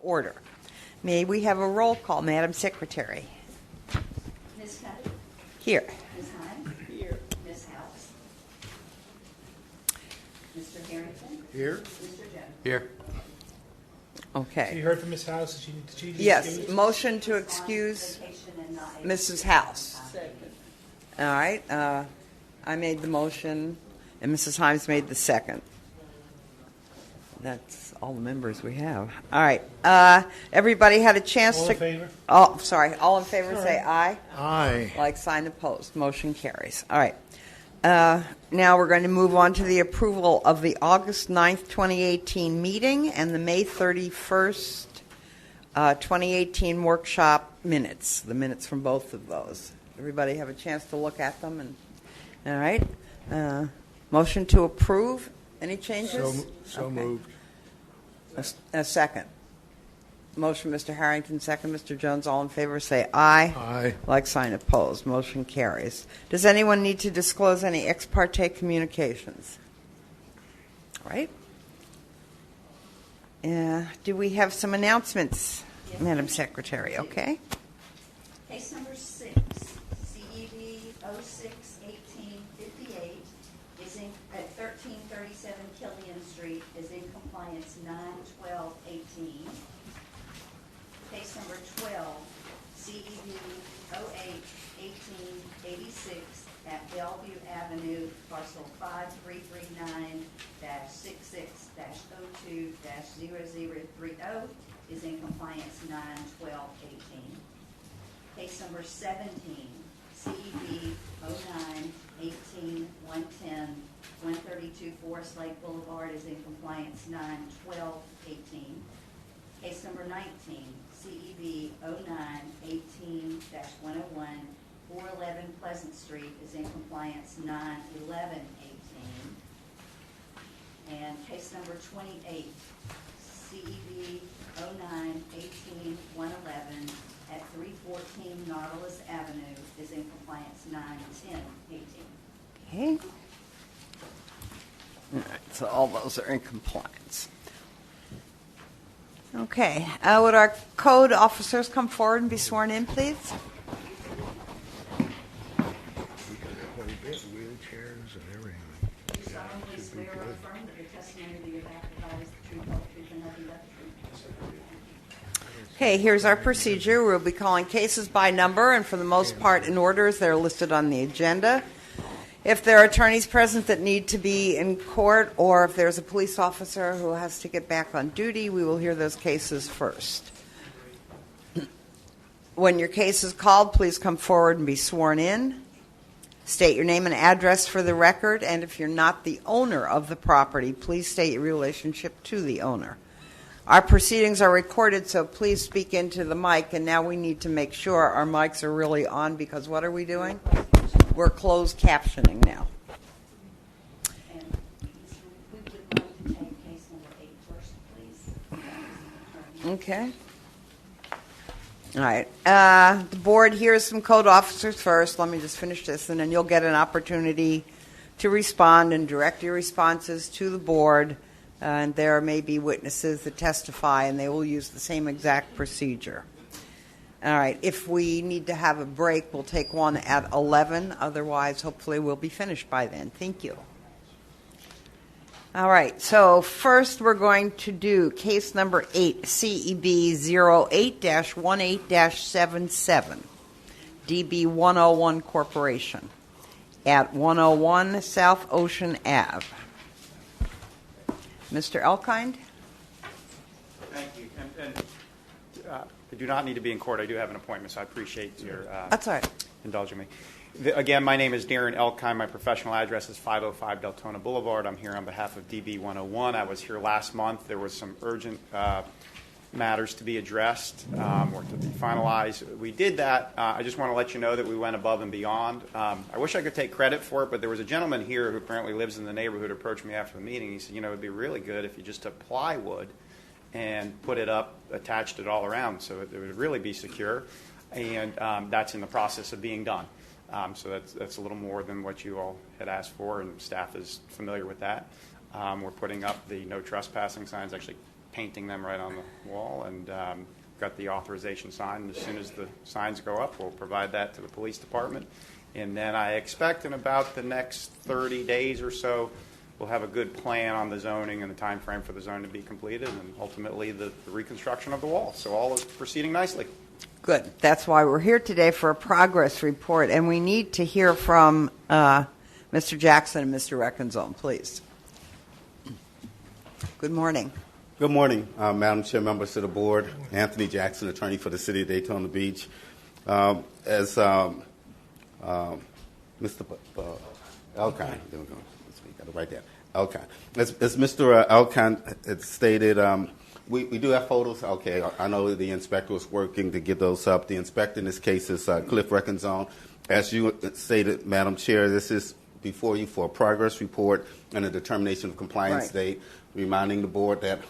order. May we have a roll call, Madam Secretary? Ms. Cuddy? Here. Ms. Hines? Here. Ms. House? Mr. Harrington? Here. Mr. Jones? Here. Okay. So you heard from Ms. House. Did she Yes, excuse? motion to excuse Mrs. House. All right. I made the motion, and Mrs. Himes made the second. That's all the members we have. All right. Everybody had a chance All to... in favor? Oh, sorry. All in favor, Sorry. say aye. Aye. Like sign opposed. Motion carries. All right. Now we're going to move on to the approval of the August 9th, 2018 meeting and the May 31st, 2018 workshop minutes, the minutes from both of those. Everybody have a chance to look at them? And all right. Motion to approve. Any changes? So Okay. moved. A second. Motion, Mr. Harrington, second, Mr. Jones. All in favor, say aye. Aye. Like sign opposed. Motion carries. Does anyone need to disclose any ex parte communications? All right. Do we have some announcements, Yes, Madam ma'am. Secretary? Okay. Case number 6, CED 06-1858 is in, at 1337 Killian Street, is in compliance 9/12/18. Case number 12, CED 08-1886 at Bellevue Avenue, parcel 5399-66-02-0030 is in compliance 9/12/18. Case number 17, CEB 09-18-110, 132 Forest Lake Boulevard is in compliance 9/12/18. Case number 19, CEB 09-18-101, 411 Pleasant Street is in compliance 9/11/18. And case number 28, CEB 09-18-111 at 314 Nautilus Avenue is in compliance 9/10/18. Okay. All right, so all those are in compliance. Okay. Would our code officers come forward and be sworn in, please? We got a whole bit of wheelchairs and everything. Do you solemnly swear or affirm that your testimony that you're about to provide is the truth, whole truth, and nothing but the truth? Okay, here's our procedure. We'll be calling cases by number, and for the most part in order as they're listed on the agenda. If there are attorneys present that need to be in court, or if there's a police officer who has to get back on duty, we will hear those cases first. When your case is called, please come forward and be sworn in. State your name and address for the record, and if you're not the owner of the property, please state your relationship to the owner. Our proceedings are recorded, so please speak into the mic, and now we need to make sure our mics are really on, because what are we doing? We're closed captioning now. And we would like to take case number 8 first, please. Okay. All right. The board hears some code officers first. Let me just finish this, and then you'll get an opportunity to respond and direct your responses to the board. And there may be witnesses that testify, and they will use the same exact procedure. All right. If we need to have a break, we'll take one at 11. Otherwise, hopefully, we'll be finished by then. Thank you. All right. So first, we're going to do case number 8, CEB 08-18-77, DB 101 Corporation, at 101 South Ocean Ave. Mr. Elkind? Thank you. And I do not need to be in court. I do have an appointment, so I appreciate your That's all right. indulging me. Again, my name is Darren Elkind. My professional address is 505 Deltona Boulevard. I'm here on behalf of DB 101. I was here last month. There was some urgent matters to be addressed or to be finalized. We did that. I just want to let you know that we went above and beyond. I wish I could take credit for it, but there was a gentleman here who apparently lives in the neighborhood who approached me after the meeting. He said, it would be really good if you just took plywood and put it up, attached it all around so it would really be secure. And that's in the process of being done. So that's a little more than what you all had asked for, and staff is familiar with that. We're putting up the no trespassing signs, actually painting them right on the wall, and got the authorization signed. And as soon as the signs go up, we'll provide that to the police department. And then I expect in about the next 30 days or so, we'll have a good plan on the zoning and the time frame for the zone to be completed, and ultimately the reconstruction of the wall. So all is proceeding nicely. Good. That's why we're here today for a progress report, and we need to hear from Mr. Jackson and Mr. Reckenzone, please. Good morning. Good morning, Madam Chair, members of the board. Anthony Jackson, attorney for the City of Daytona Beach. As Mr. Elkine, there we go. Got to write that. Elkine. As Mr. Elkine had stated, we do have photos. Okay, I know the inspector was working to get those up. The inspector in this case is Cliff Reckenzone. As you stated, Madam Chair, this is before you for a progress report and a determination of compliance date. Reminding the board that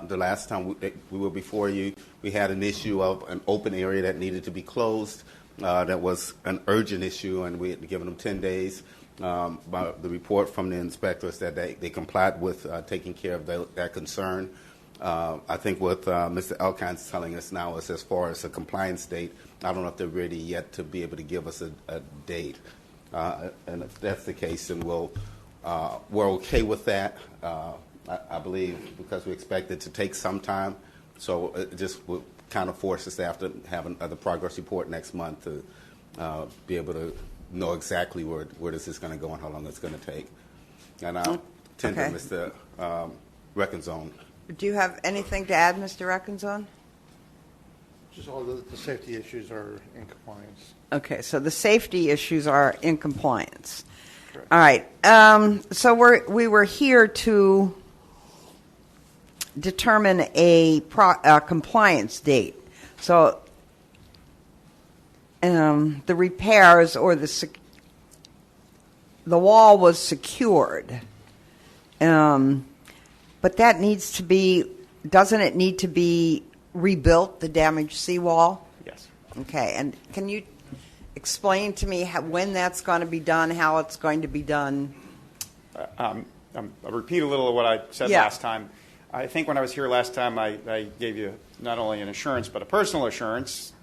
the last time we were before you, we had an issue of an open area that needed to be closed. That was an urgent issue, and we had given them 10 days. By the report from the inspectors that they complied with taking care of that concern. I think what Mr. Elkine is telling us now is as far as a compliance date, I don't know if they're ready yet to be able to give us a date. And if that's the case, then we're okay with that. I believe because we expect it to take some time, so it just will kind of force us to have to have another progress report next month to be able to know exactly where this is going to go and how long it's going to take. And I'll tend to Mr. Reckenzone. Do you have anything to add, Mr. Reckenzone? Just all the safety issues are in compliance. Okay, so the safety issues are in compliance. Correct. All right. So we were here to determine a compliance date. So the repairs or the wall was secured, but that needs to be. Doesn't it need to be rebuilt? The damaged seawall. Yes. Okay, and can you explain to me when that's going to be done, how it's going to be done? I'll repeat a little of what I said last time. I think when I was here last time, I gave you not only an assurance, but a personal assurance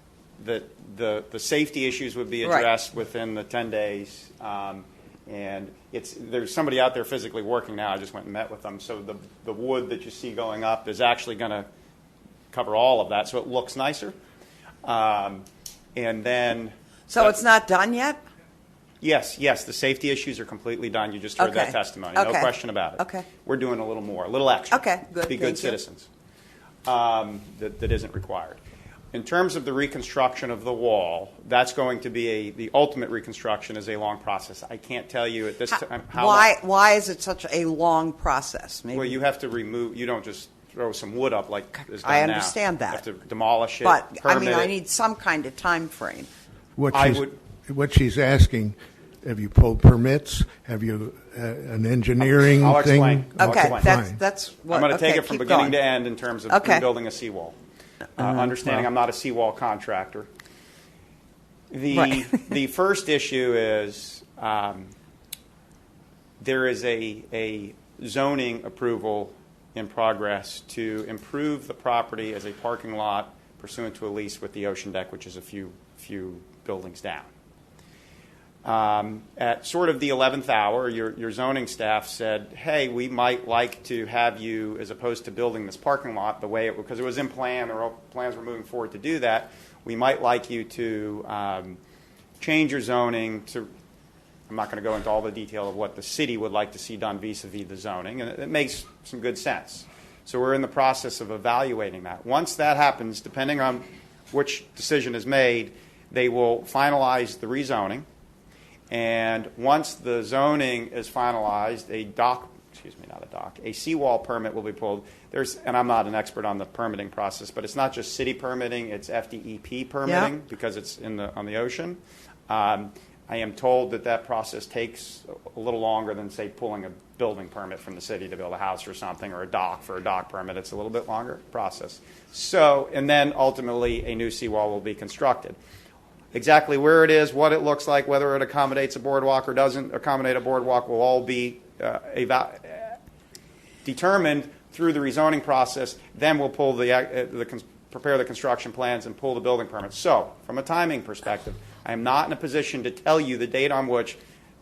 that the safety issues would be addressed within the 10 days. And there's somebody out there physically working now. I just went and met with them. So the wood that you see going up is actually going to cover all of that, so it looks nicer. And then... So it's not done yet? Yes, the safety issues are completely done. You just heard that testimony. No question about it. Okay. We're doing a little more, a little extra. Okay, good. To be good citizens. That isn't required. In terms of the reconstruction of the wall, that's going to be the ultimate reconstruction is a long process. I can't tell you at this time how long. Why is it such a long process? Maybe. Well, you have to remove, you don't just throw some wood up like is done I now. understand that. You have to demolish it, But, permit I it. need some kind of time frame. What she's asking, have you pulled permits? Have you an engineering I'll thing? explain. Okay, Fine. that's what... I'm going to take okay, it from keep beginning going. to end in terms of Okay. rebuilding a seawall. Understanding I'm not a seawall contractor. Right. The first issue is there is a zoning approval in progress to improve the property as a parking lot pursuant to a lease with the Ocean Deck, which is a few buildings down. At sort of the 11th hour, your zoning staff said, hey, we might like to have you, as opposed to building this parking lot the way it, because it was in plan, plans were moving forward to do that, we might like you to change your zoning to, I'm not going to go into all the detail of what the city would like to see done vis-a-vis the zoning, and it makes some good sense. So we're in the process of evaluating that. Once that happens, depending on which decision is made, they will finalize the rezoning. And once the zoning is finalized, a seawall permit will be pulled. And I'm not an expert on the permitting process, but it's not just city permitting, it's FDEP permitting because it's on the ocean. I am told that process takes a little longer than, say, pulling a building permit from the city to build a house or something, or a dock for a dock permit. It's a little bit longer process. So, and then ultimately a new seawall will be constructed. Exactly where it is, what it looks like, whether it accommodates a boardwalk or doesn't accommodate a boardwalk will all be determined through the rezoning process. Then we'll pull prepare the construction plans and pull the building permits. So, from a timing perspective, I am not in a position to tell you the date on which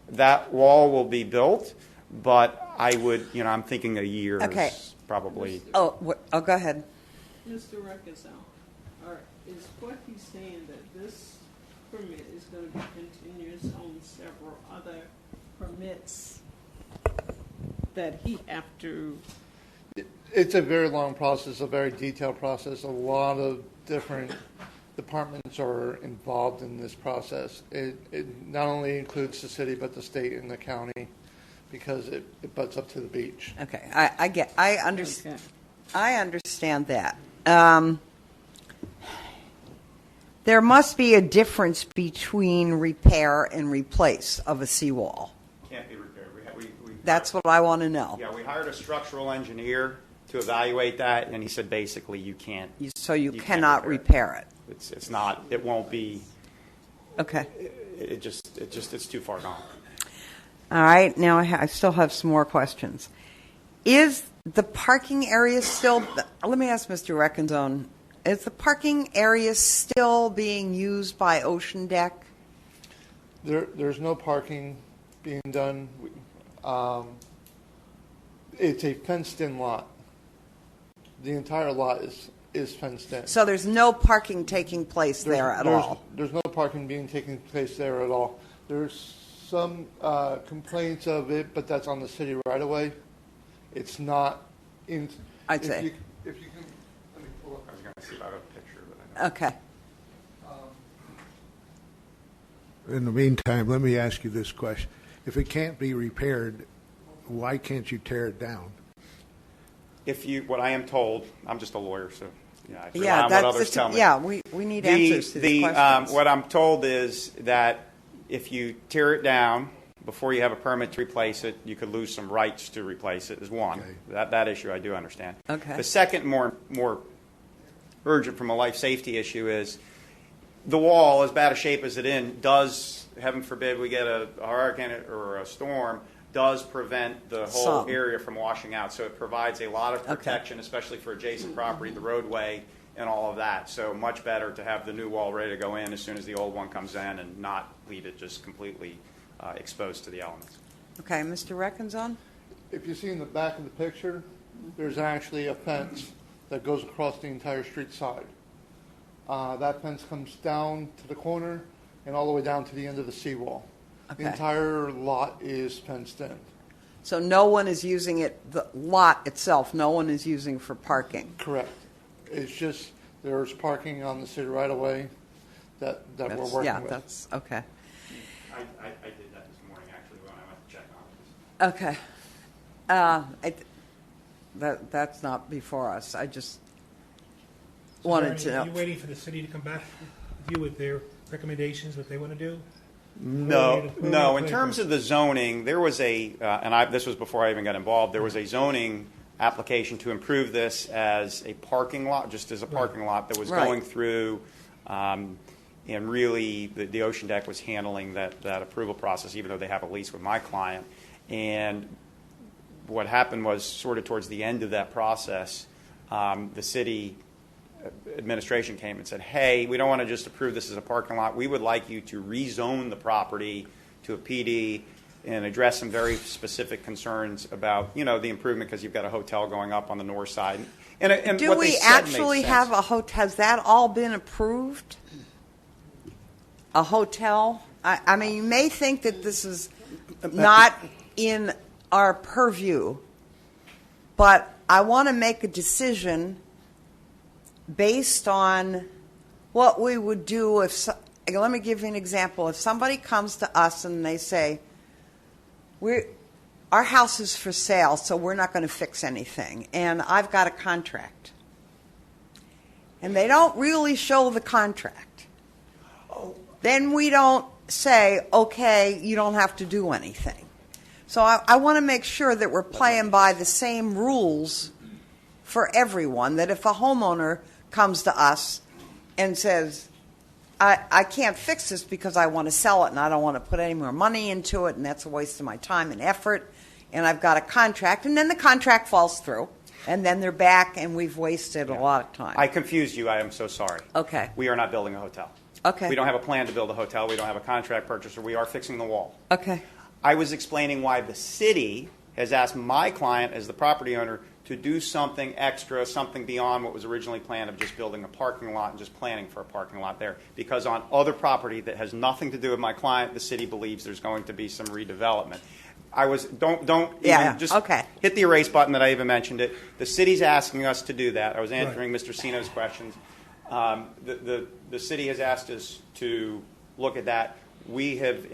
that wall will be built, but I would, I'm thinking a year Okay. is probably. Oh, go ahead. Mr. Reconcile, is what he's saying that this permit is going to be continuous on several other permits that he have to? It's a very long process, a very detailed process. A lot of different departments are involved in this process. It not only includes the city, but the state and the county, because it butts up to the beach. Okay, I understand. Okay. I understand that. There must be a difference between repair and replace of a seawall. Can't be repaired. That's what I want to know. Yeah, we hired a structural engineer to evaluate that, and he said basically you can't. So you can't cannot repair it. It's not. It won't be. Okay. It's too far gone. All right. Now I still have some more questions. Is the parking area still? Let me ask Mr. Reckenzone. Is the parking area still being used by Ocean Deck? There's no parking being done. It's a fenced-in lot. The entire lot is fenced in. So there's no parking taking place there at all? There's no parking taking place there at all. There's some complaints of it, but that's on the city right away. It's not in. I'd say. If you can, let me pull up. I was going to see if I have a picture, but I don't. Okay. In the meantime, let me ask you this question. If it can't be repaired, why can't you tear it down? What I am told, I'm just a lawyer, so I rely Yeah, on what others tell me. yeah. We need answers to these questions. What I'm told is that if you tear it down before you have a permit to replace it, you could lose some rights to replace it. Is one. Okay. That issue I do understand. Okay. The second, more urgent from a life safety issue is the wall, as bad a shape as it in, does, heaven forbid, we get a hurricane or a storm, does prevent the whole Some. area from washing out. So it provides a lot of protection, especially for adjacent property, the roadway, and all of that. So much better to have the new wall ready to go in as soon as the old one comes in and not leave it just completely exposed to the elements. Okay, Mr. Reckenzone? If you see in the back of the picture, there's actually a fence that goes across the entire street side. That fence comes down to the corner and all the way down to the end of the seawall. Okay. The entire lot is fenced in. So no one is using it, the lot itself, no one is using for parking? Correct. It's just there's parking on the city right away that we're working Yeah, with. that's, okay. I did that this morning, actually, when I went to check on it. Okay. That's not before us. I just So wanted Bernie, to know. Are you waiting for the city to come back with you with their recommendations, what they want to do? No. In Wait, terms wait. of the zoning, there was this was before I even got involved, there was a zoning application to improve this as a parking lot, just as a parking lot that was Right. going through, and really the Ocean Deck was handling that approval process, even though they have a lease with my client. And what happened was sort of towards the end of that process, the city administration came and said, hey, we don't want to just approve this as a parking lot. We would like you to rezone the property to a PD and address some very specific concerns about, the improvement because you've got a hotel going up on the north side. And Do what they we said actually made have sense. a hotel? Has that all been approved? A hotel? I mean, you may think that this is not in our purview, but I want to make a decision based on what we would do if, let me give you an example. If somebody comes to us and they say, our house is for sale, so we're not going to fix anything, and I've got a contract, and they don't really show the contract, then we don't say, okay, you don't have to do anything. So I want to make sure that we're playing by the same rules for everyone, that if a homeowner comes to us and says, I can't fix this because I want to sell it and I don't want to put any more money into it and that's a waste of my time and effort and I've got a contract, and then the contract falls through and then they're back, and we've wasted a lot of time. I confused you. I am so sorry. Okay. We are not building a hotel. Okay. We don't have a plan to build a hotel. We don't have a contract purchaser. We are fixing the wall. Okay. I was explaining why the city has asked my client, as the property owner, to do something extra, something beyond what was originally planned of just building a parking lot and just planning for a parking lot there. Because on other property that has nothing to do with my client, the city believes there's going to be some redevelopment. Don't Yeah, even just okay. hit the erase button that I even mentioned it. The city's asking us to do that. I was answering Mr. Sino's questions. The city has asked us to look at that. We have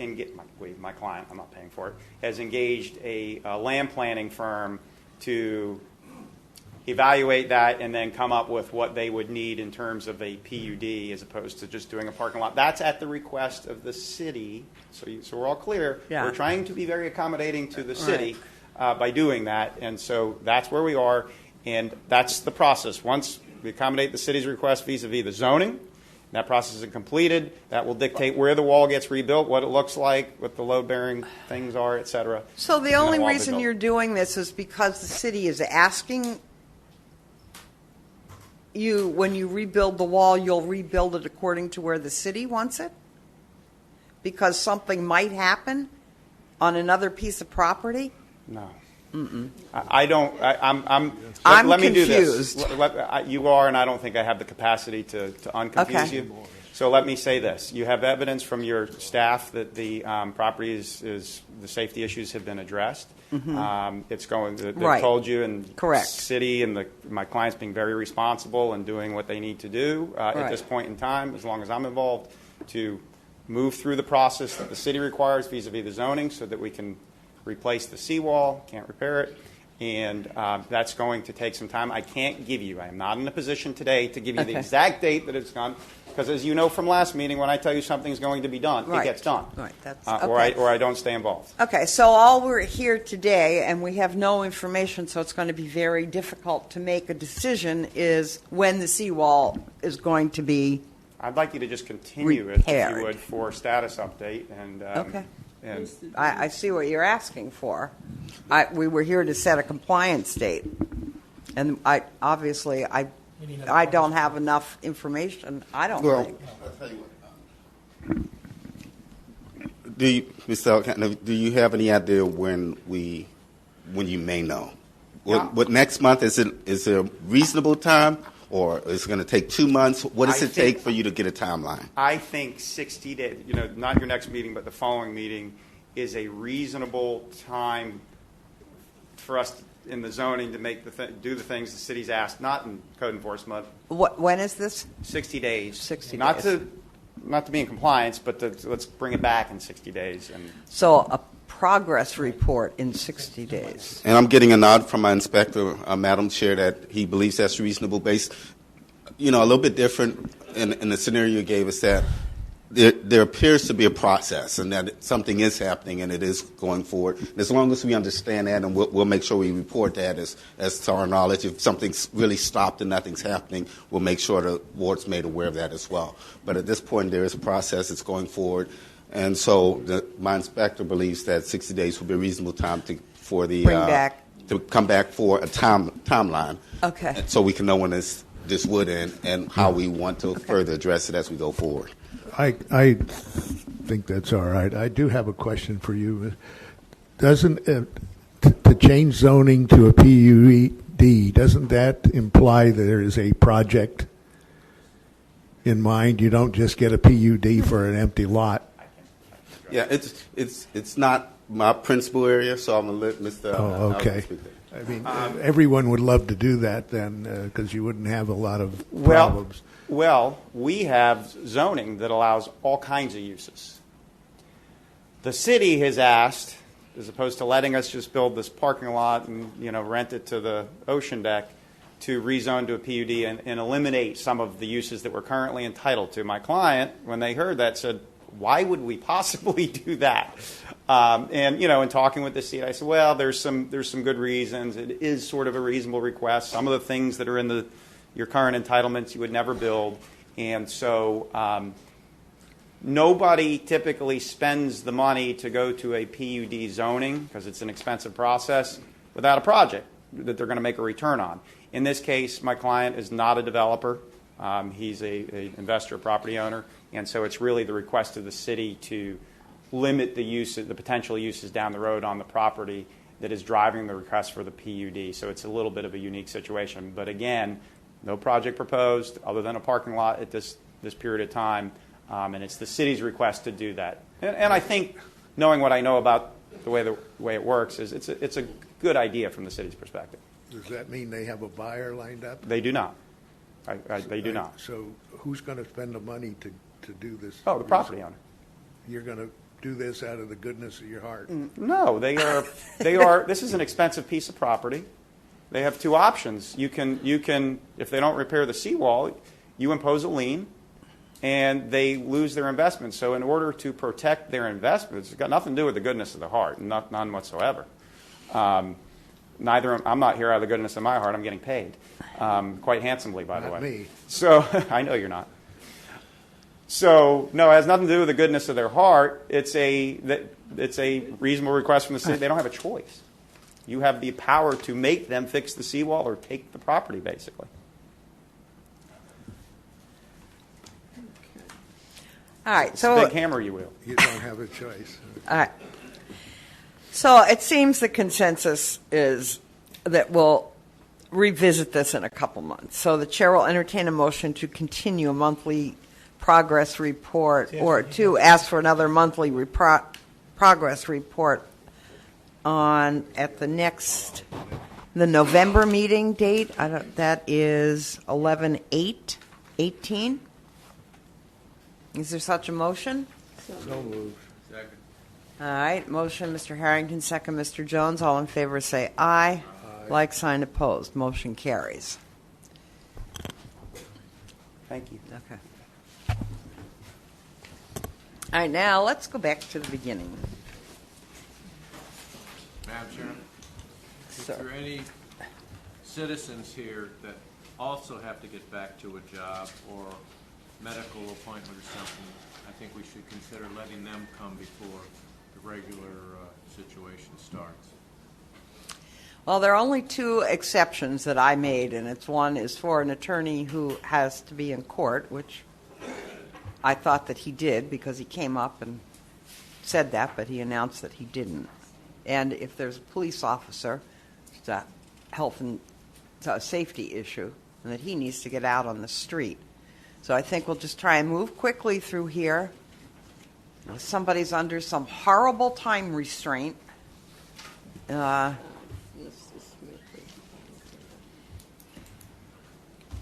my client, I'm not paying for it, has engaged a land planning firm to evaluate that and then come up with what they would need in terms of a PUD as opposed to just doing a parking lot. That's at the request of the city, so we're all clear. Yeah. We're trying to be very accommodating to the city by doing that, and so that's where we are, and that's the process. Once we accommodate the city's request vis-a-vis the zoning, that process is completed. That will dictate where the wall gets rebuilt, what it looks like, what the load-bearing things are, et cetera. So the And only that wall will be reason built. you're doing this is because the city is asking you, when you rebuild the wall, you'll rebuild it according to where the city wants it? Because something might happen on another piece of property? No. I don't. I'm let me do confused. this. You are, and I don't think I have the capacity to unconfuse Okay. you. So let me say this: you have evidence from your staff that the property is the safety issues have been addressed. It's going. They've Right. told you, and Correct. city and my clients being very responsible and doing what they need to do at Right. this point in time, as long as I'm involved, to move through the process that the city requires vis-a-vis the zoning, so that we can replace the seawall, can't repair it, and that's going to take some time. I can't give you, I am not in a position today to give you the Okay. exact date that it's done, because as you know from last meeting, when I tell you something's going to be done, Right. it gets done. Right, that's- Or okay. I don't stay involved. Okay, so all we're here today, and we have no information, so it's going to be very difficult to make a decision, is when the seawall is going to be. I'd like you to just continue it, if Repaired. you would, for a status update. And, Okay. And I see what you're asking for. We were here to set a compliance date, and obviously We need another I don't have enough information. I don't Well, think. I'll tell you what. Mr. Elkhart, do you have any idea when you may know? Yeah. What next month is it a reasonable time, or is it going to take 2 months? What does I it think- take for you to get a timeline? I think 60 days, not your next meeting, but the following meeting, is a reasonable time for us in the zoning to make do the things the city's asked, not in code enforcement. When is this? 60 days. 60 not days. Not to be in compliance, but let's bring it back in 60 days. And So a progress report in 60 days. And I'm getting a nod from my inspector, Madam Chair, that he believes that's reasonable based. A little bit different in the scenario you gave us, that there appears to be a process and that something is happening and it is going forward. And as long as we understand that, and we'll make sure we report that as to our knowledge. If something's really stopped and nothing's happening, we'll make sure the board's made aware of that as well. But at this point, there is a process that's going forward. And so my inspector believes that 60 days will be a reasonable time for the Bring back. to come back for a timeline. Okay. So we can know when this would end and how we want to further address it as we go forward. I think that's all right. I do have a question for you. Doesn't to change zoning to a PUD, doesn't that imply there is a project in mind? You don't just get a PUD for an empty lot. Yeah, it's not my principal area, so I'm going to let Mr. Oh, okay. Alvin speak to that. I mean, everyone would love to do that then, because you wouldn't have a lot of Well, problems. we have zoning that allows all kinds of uses. The city has asked, as opposed to letting us just build this parking lot and rent it to the ocean deck, to rezone to a PUD and eliminate some of the uses that we're currently entitled to. My client, when they heard that, said, "Why would we possibly do that?" And in talking with the city, I said, "Well, there's some good reasons. It is sort of a reasonable request. Some of the things that are in your current entitlements you would never build, and so nobody typically spends the money to go to a PUD zoning because it's an expensive process without a project. that they're going to make a return on. In this case, my client is not a developer. He's a investor, property owner, and so it's really the request of the city to limit the potential uses down the road on the property that is driving the request for the PUD. So it's a little bit of a unique situation. But again, no project proposed other than a parking lot at this period of time, and it's the city's request to do that. And I think, knowing what I know about the way it works, is it's a good idea from the city's perspective. Does that mean they have a buyer lined up? They do not. They do not. So who's going to spend the money to do this? Oh, the property owner. You're going to do this out of the goodness of your heart? No, they are. This is an expensive piece of property. They have two options. You can, if they don't repair the seawall, you impose a lien, and they lose their investment. So in order to protect their investments, it's got nothing to do with the goodness of the heart, none whatsoever. I'm not here out of the goodness of my heart. I'm getting paid quite handsomely, by the way. Not me. So I know you're not. So no, it has nothing to do with the goodness of their heart. It's a reasonable request from the city. They don't have a choice. You have the power to make them fix the seawall or take the property, basically. All right, It's so a big hammer you will. You don't have a choice. all right. So it seems the consensus is that we'll revisit this in a couple months. So the chair will entertain a motion to continue a monthly progress report, or to ask for another monthly progress report at the November meeting date. That is 11/8/18. Is there such a motion? So moved. All right, motion, Mr. Harrington, second, Mr. Jones. All in favor say aye. Like sign opposed. Motion carries. Thank you. Okay. All right, now let's go back to the beginning. Madam Chairman, is Sir. there any citizens here that also have to get back to a job or medical appointment or something? I think we should consider letting them come before the regular situation starts. Well, there are only two exceptions that I made, and one is for an attorney who has to be in court, which I thought that he did because he came up and said that, but he announced that he didn't. And if there's a police officer, it's a health and safety issue, and that he needs to get out on the street. So I think we'll just try and move quickly through here. If somebody's under some horrible time restraint, Mr. Smith.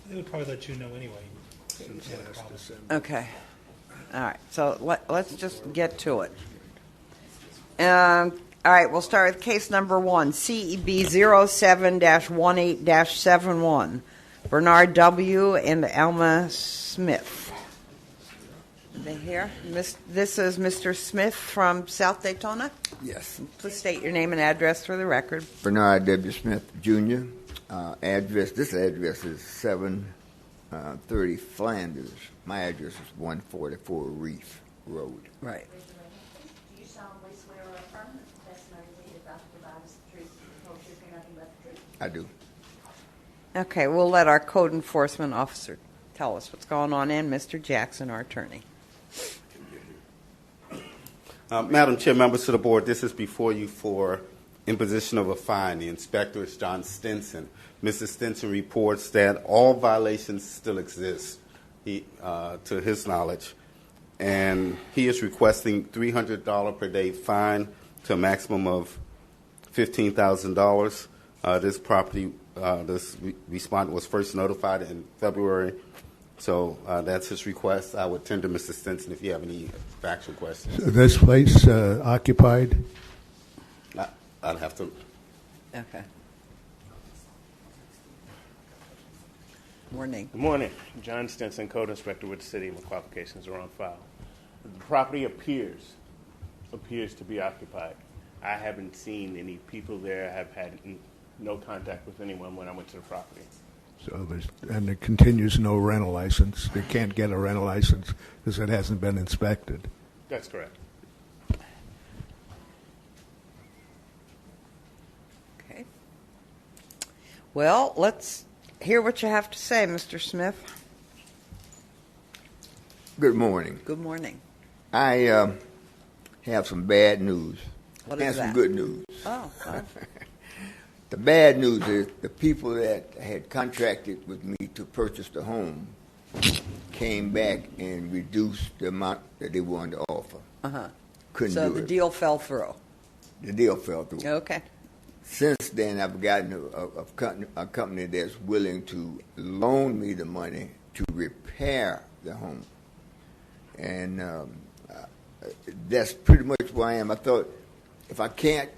They would probably let you know anyway. Since Yeah, no last problem. December. okay. All right, so let's just get to it. All right, we'll start with case number 1, CEB 07-18-71, Bernard W. and Alma Smith. Are they here? This is Mr. Smith from South Daytona. Yes. Please state your name and address for the record. Bernard W. Smith, Jr. This address is 730 Flanders. My address is 144 Reef Road. Right. Do you solemnly swear or affirm that the testimony that you're about to provide is the truth, the whole truth, and nothing but the truth? I do. Okay, we'll let our code enforcement officer tell us what's going on, and Mr. Jackson, our attorney. Madam Chair, members of the board, this is before you for imposition of a fine. The inspector is John Stinson. Mr. Stinson reports that all violations still exist, to his knowledge, and he is requesting $300 per day fine to a maximum of $15,000. This property, this respondent was first notified in February, so that's his request. I would tender Mr. Stinson if you have any factual questions. So this place occupied? I'd have to. Okay. Morning. Good morning. John Stinson, Code Inspector with the City. My qualifications are on file. The property appears to be occupied. I haven't seen any people there. I have had no contact with anyone when I went to the property. So there continues no rental license. They can't get a rental license because it hasn't been inspected. That's correct. Okay. Well, let's hear what you have to say, Mr. Smith. Good morning. Good morning. I have some bad news What and is some that? good news. Oh, well, The bad news is the people that had contracted with me to purchase the home came back and reduced the amount that they wanted to offer. uh-huh. Couldn't So do the it. deal fell through. The deal fell through. Okay. Since then, I've gotten a company that's willing to loan me the money to repair the home. And that's pretty much where I am. I thought if I can't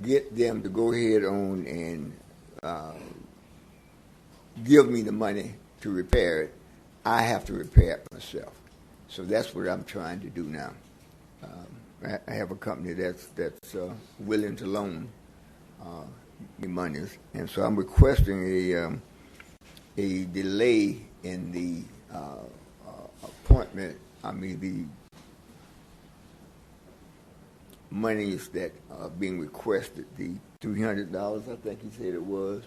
get them to go ahead on and give me the money to repair it, I have to repair it myself. So that's what I'm trying to do now. I have a company that's willing to loan me monies, and so I'm requesting a delay in the appointment. I mean the monies that are being requested, the $300, I think he said it was,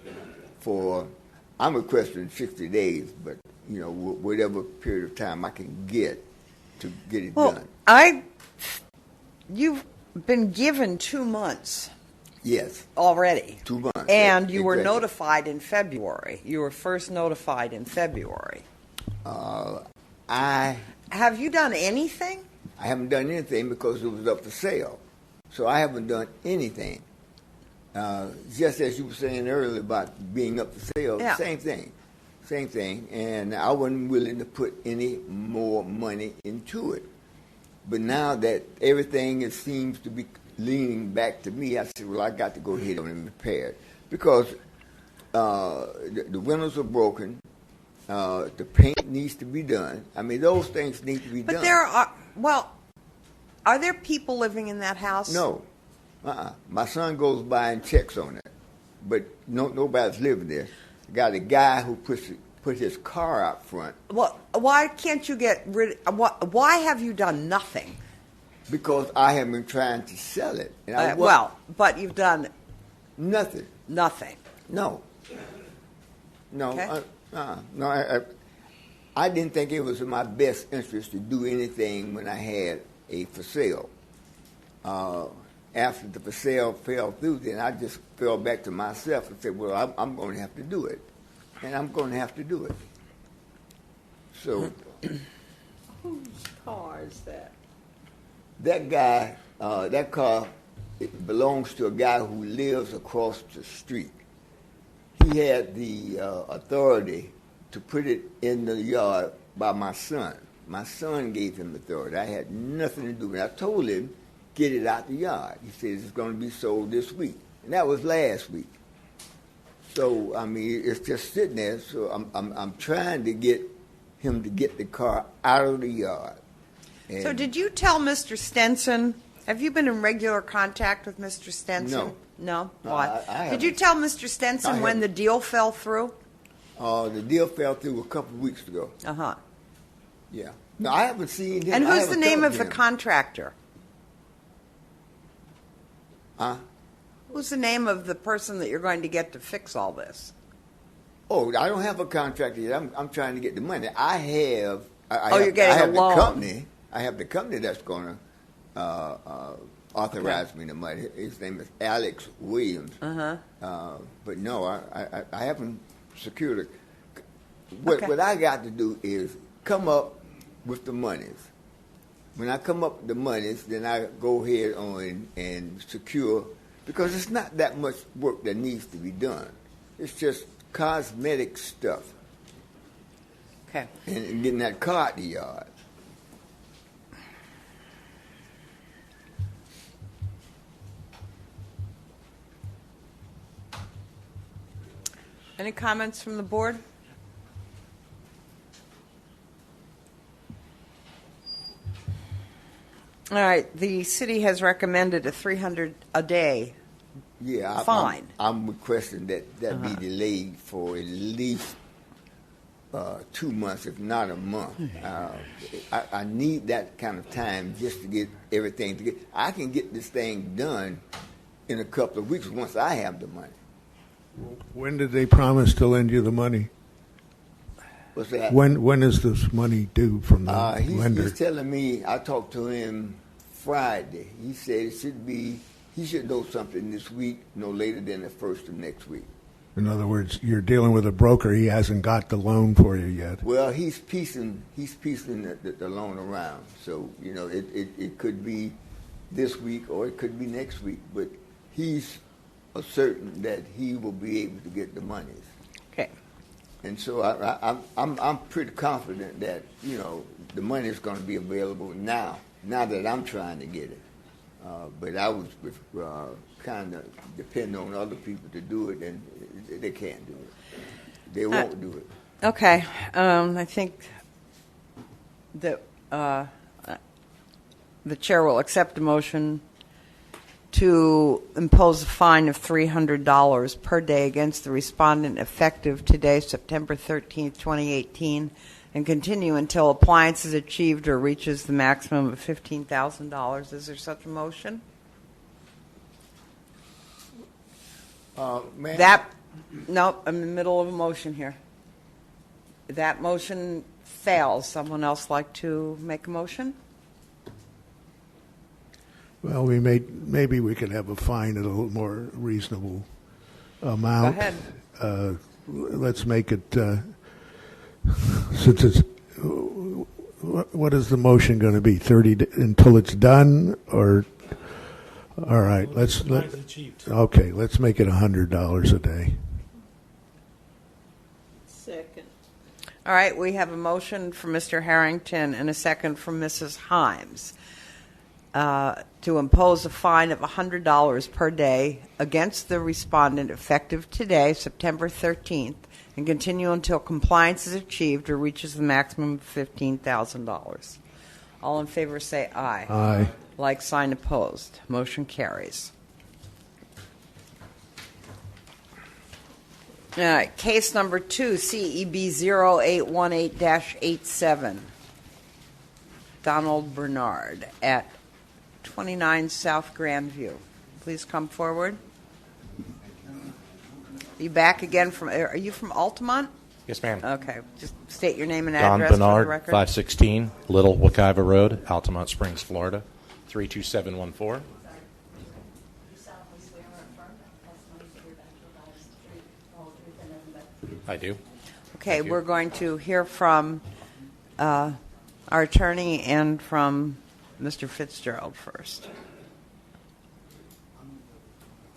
I'm requesting 60 days, but, whatever period of time I can get to get it Well, done. you've been given 2 months Yes, already. 2 months. And you were exactly. notified in February. You were first notified in February. I Have you done anything? haven't done anything because it was up for sale. So I haven't done anything. Just as you were saying earlier about being up for sale, Yeah. same thing. And I wasn't willing to put any more money into it. But now that everything seems to be leaning back to me, I said, well, I got to go ahead and repair it. Because the windows are broken. The paint needs to be done. I mean, those things need to be But done. are there people living in that house? No. My son goes by and checks on it. But nobody's living there. Got a guy who put his car out front Well, why can't you get rid? Why have you done nothing? because I have been trying to sell it. And But you've done nothing. nothing. No. Okay. I didn't think it was in my best interest to do anything when I had a for sale. After the for sale fell through, then I just fell back to myself and said, well, I'm going to have to do it. And I'm going to have to do it. So Whose car is that? that guy, that car, it belongs to a guy who lives across the street. He had the authority to put it in the yard by my son. My son gave him authority. I had nothing to do with it. I told him, get it out the yard. He says it's going to be sold this week. And that was last week. So, I mean, it's just sitting there. So I'm trying to get him to get the car out of the yard. And So did you tell Mr. Stenson? Have you been in regular contact with Mr. Stenson? No. No? No, Why? I Did you haven't. tell Mr. Stenson I when the haven't. deal fell through? The deal fell through a couple of weeks ago. Uh-huh. Yeah. No, I haven't seen him. And I who's haven't the name talked of to the him. contractor? Huh? Who's the name of the person that you're going to get to fix all this? Oh, I don't have a contractor yet. I'm trying to get the money. I have. You're getting I have a loan. The company. I have the company that's going to authorize me the money. His name is Alex Williams. Uh-huh. But no, I haven't secured it. What Okay. what I got to do is come up with the monies. When I come up with the monies, then I go ahead on and secure, because it's not that much work that needs to be done. It's just cosmetic stuff Okay. and getting that car out the yard. Any comments from the board? All right. The city has recommended a $300 a day. Yeah, Fine. I'm requesting that be delayed for at least 2 months, if not a month. I need that kind of time just to get everything together. I can get this thing done in a couple of weeks once I have the money. When did they promise to lend you the money? What's that? When is this money due from the lender? He's telling me, I talked to him Friday. He said he should know something this week, no later than the 1st of next week. In other words, you're dealing with a broker. He hasn't got the loan for you yet. Well, he's piecing the loan around. So, it could be this week or it could be next week. But he's certain that he will be able to get the monies. Okay. And so I'm pretty confident that, the money is going to be available now that I'm trying to get it. But I was kind of depending on other people to do it, and they can't do it. They won't do it. Okay. I think that the chair will accept a motion to impose a fine of $300 per day against the respondent effective today, September 13th, 2018, and continue until appliance is achieved or reaches the maximum of $15,000. Is there such a motion? Nope, I'm in the middle of a motion here. That motion fails. Someone else like to make a motion? Well, maybe we could have a fine at a little more reasonable amount. Go ahead. Let's make it. Since it's, what is the motion going to be? 30 until it's done, or all right? Let's make it $100 a day. Second. All right, we have a motion from Mr. Harrington and a second from Mrs. Himes to impose a fine of $100 per day against the respondent effective today, September 13th, and continue until compliance is achieved or reaches the maximum of $15,000. All in favor say aye. Aye. Like sign opposed. Motion carries. All right, case number 2, CEB 0818-87. Donald Bernard at 29 South Grandview. Please come forward. Are you back again from, are you from Altamont? Yes, ma'am. Okay, just state your name and Don address Bernard, for the record. 516 Little Wekiva Road, Altamont Springs, Florida, 32714. I do. Okay, we're going to hear from our attorney and from Mr. Fitzgerald first.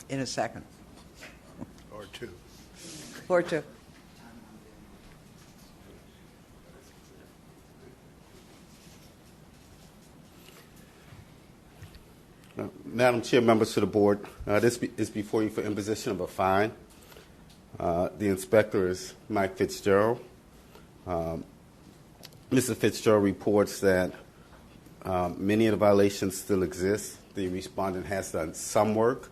In a second. Or two. Or two. Madam Chair, members of the board, this is before you for imposition of a fine. The inspector is Mike Fitzgerald. Mr. Fitzgerald reports that many of the violations still exist. The respondent has done some work,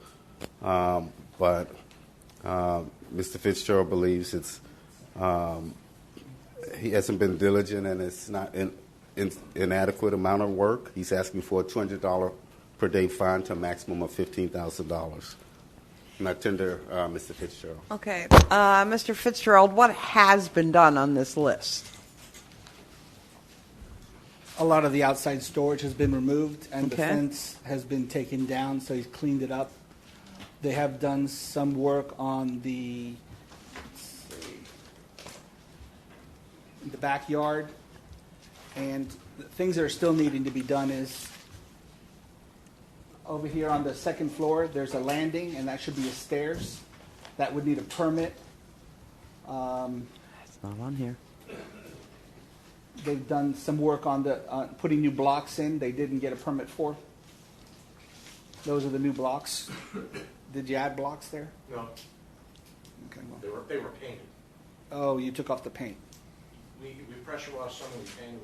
but Mr. Fitzgerald believes he hasn't been diligent and it's not inadequate amount of work. He's asking for a $200 per day fine to a maximum of $15,000. And I tender Mr. Fitzgerald. Okay. Mr. Fitzgerald, what has been done on this list? A lot of the outside storage has been removed, and the Okay. fence has been taken down, so he's cleaned it up. They have done some work on the backyard, and the things that are still needing to be done is over here on the second floor, there's a landing, and that should be a stairs. That would need a permit. It's not on here. They've done some work on putting new blocks in. They didn't get a permit for. Those are the new blocks. Did you add blocks there? No, Okay. Well. they were painted. Oh, you took off the paint. We pressure washed some of the paint.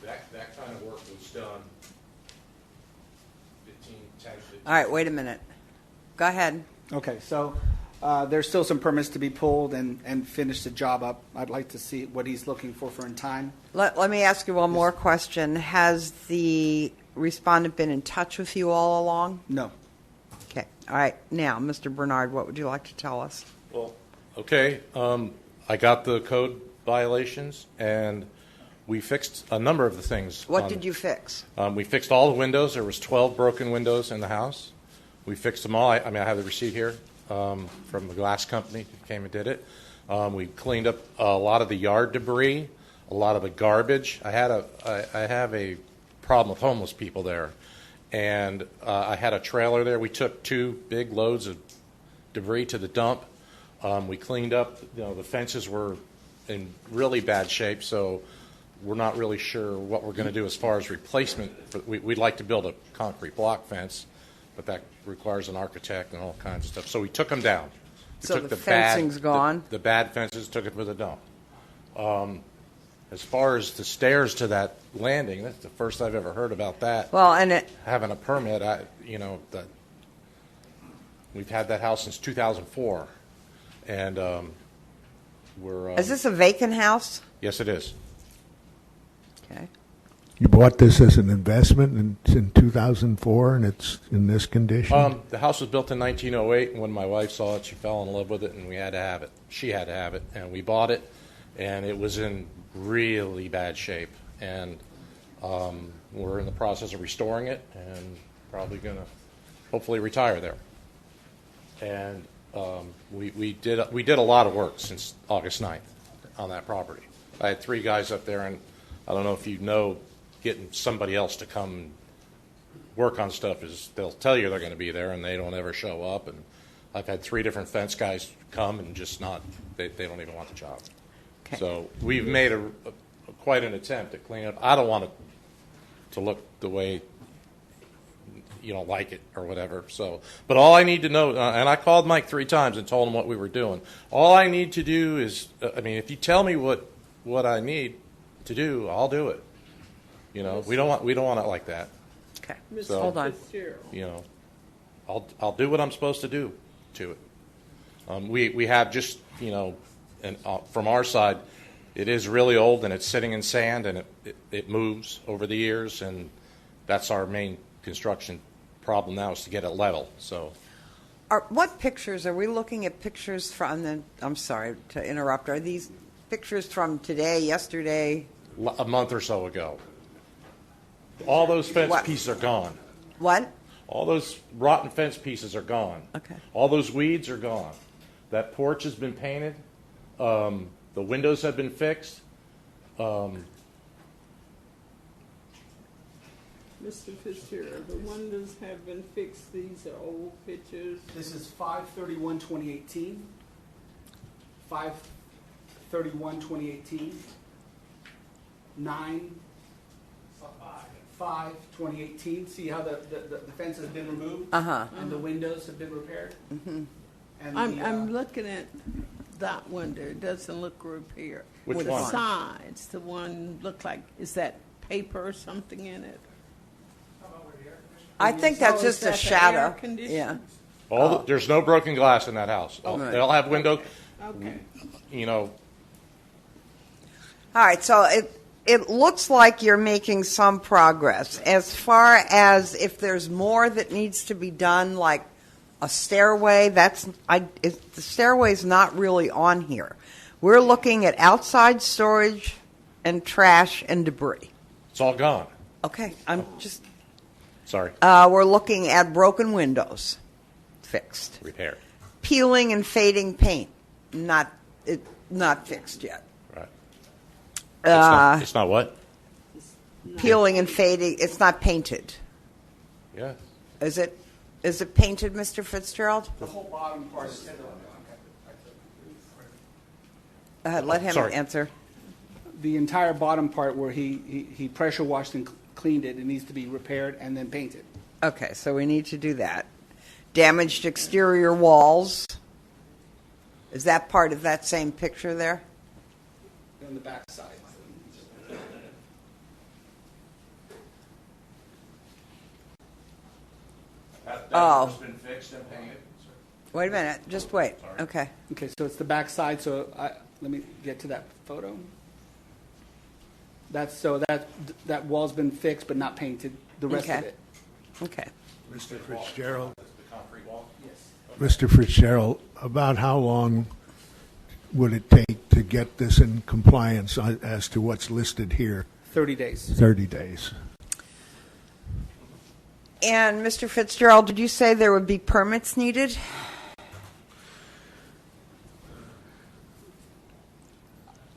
That kind of work was done 10. All right, wait a minute. Go ahead. Okay, so there's still some permits to be pulled and finish the job up. I'd like to see what he's looking for in time. Let me ask you one more question. Has the respondent been in touch with you all along? No. Okay. All right, now, Mr. Bernard, what would you like to tell us? Well, okay. I got the code violations, and we fixed a number of the things. What did you fix? We fixed all the windows. There was 12 broken windows in the house. We fixed them all. I mean, I have the receipt here from the glass company who came and did it. We cleaned up a lot of the yard debris, a lot of the garbage. I have a problem with homeless people there, and I had a trailer there. We took 2 big loads of debris to the dump. We cleaned up. The fences were in really bad shape, so we're not really sure what we're going to do as far as replacement. We'd like to build a concrete block fence, but that requires an architect and all kinds of stuff. So we took them down. We So took the fencing's gone? The bad fences, took it to the dump. As far as the stairs to that landing, that's the first I've ever heard about that. Well, and Having a permit, we've had that house since 2004, and we're. is this a vacant house? Yes, it is. Okay. You bought this as an investment in 2004, and it's in this condition? The house was built in 1908, and when my wife saw it, she fell in love with it, and we had to have it. She had to have it, and we bought it, and it was in really bad shape. And we're in the process of restoring it, and probably going to hopefully retire there. And we did a lot of work since August 9th on that property. I had 3 guys up there, and I don't know if you know, getting somebody else to come work on stuff is they'll tell you they're going to be there, and they don't ever show up. And I've had 3 different fence guys come and just not, they don't even want the job. Okay. So we've made quite an attempt to clean up. I don't want it to look the way you don't like it or whatever. So, but all I need to know, and I called Mike 3 times and told him what we were doing. All I need to do is, if you tell me what I need to do, I'll do it. We don't want it like that. Okay. Mr. Hold on. Fitzgerald. I'll do what I'm supposed to do to it. We have just and from our side, it is really old and it's sitting in sand and it moves over the years, and that's our main construction problem now, is to get it level. So. What pictures are we looking at? Pictures from I'm sorry to interrupt. Are these pictures from today, yesterday? A month or so ago. All those fence pieces are gone. What? All those rotten fence pieces are gone. Okay. All those weeds are gone. That porch has been painted. The windows have been fixed. Mr. Fitzgerald, the windows have been fixed. These are old pictures. This is 5/31/2018. 5/31/2018. 9/5/2018. See how the fence has been removed? Uh-huh. And the windows have been repaired? Mm-hmm. And I'm looking at that window. It doesn't look repaired. Which the one? sides, the one look like, is that paper or something in it? I think that's Oh, just is a that the shadow. air conditioning? Yeah. There's no broken glass in that house. Right. They'll have windows. Okay. All right, so it looks like you're making some progress. As far as if there's more that needs to be done, like a stairway, the stairway's not really on here. We're looking at outside storage and trash and debris. It's all gone. Okay, I'm just. Sorry. We're looking at broken windows, fixed. Repaired. Peeling and fading paint, not fixed yet. Right. It's not what? Peeling and fading. It's not painted. Yes. Is it? Is it painted, Mr. Fitzgerald? the whole bottom part is Let him Sorry. answer. the entire bottom part where he pressure washed and cleaned it. It needs to be repaired and then painted. Okay, so we need to do that. Damaged exterior walls. Is that part of that same picture there? On the back side. Oh. been fixed and painted. Wait a minute. Just wait. Okay. Okay, so it's the back side. So let me get to that photo. That wall's been fixed but not painted. The rest Okay. of it. Okay. Mr. Fitzgerald, The concrete wall. Yeah. Mr. Fitzgerald, about how long would it take to get this in compliance as to what's listed here? 30 days. 30 days. And Mr. Fitzgerald, did you say there would be permits needed?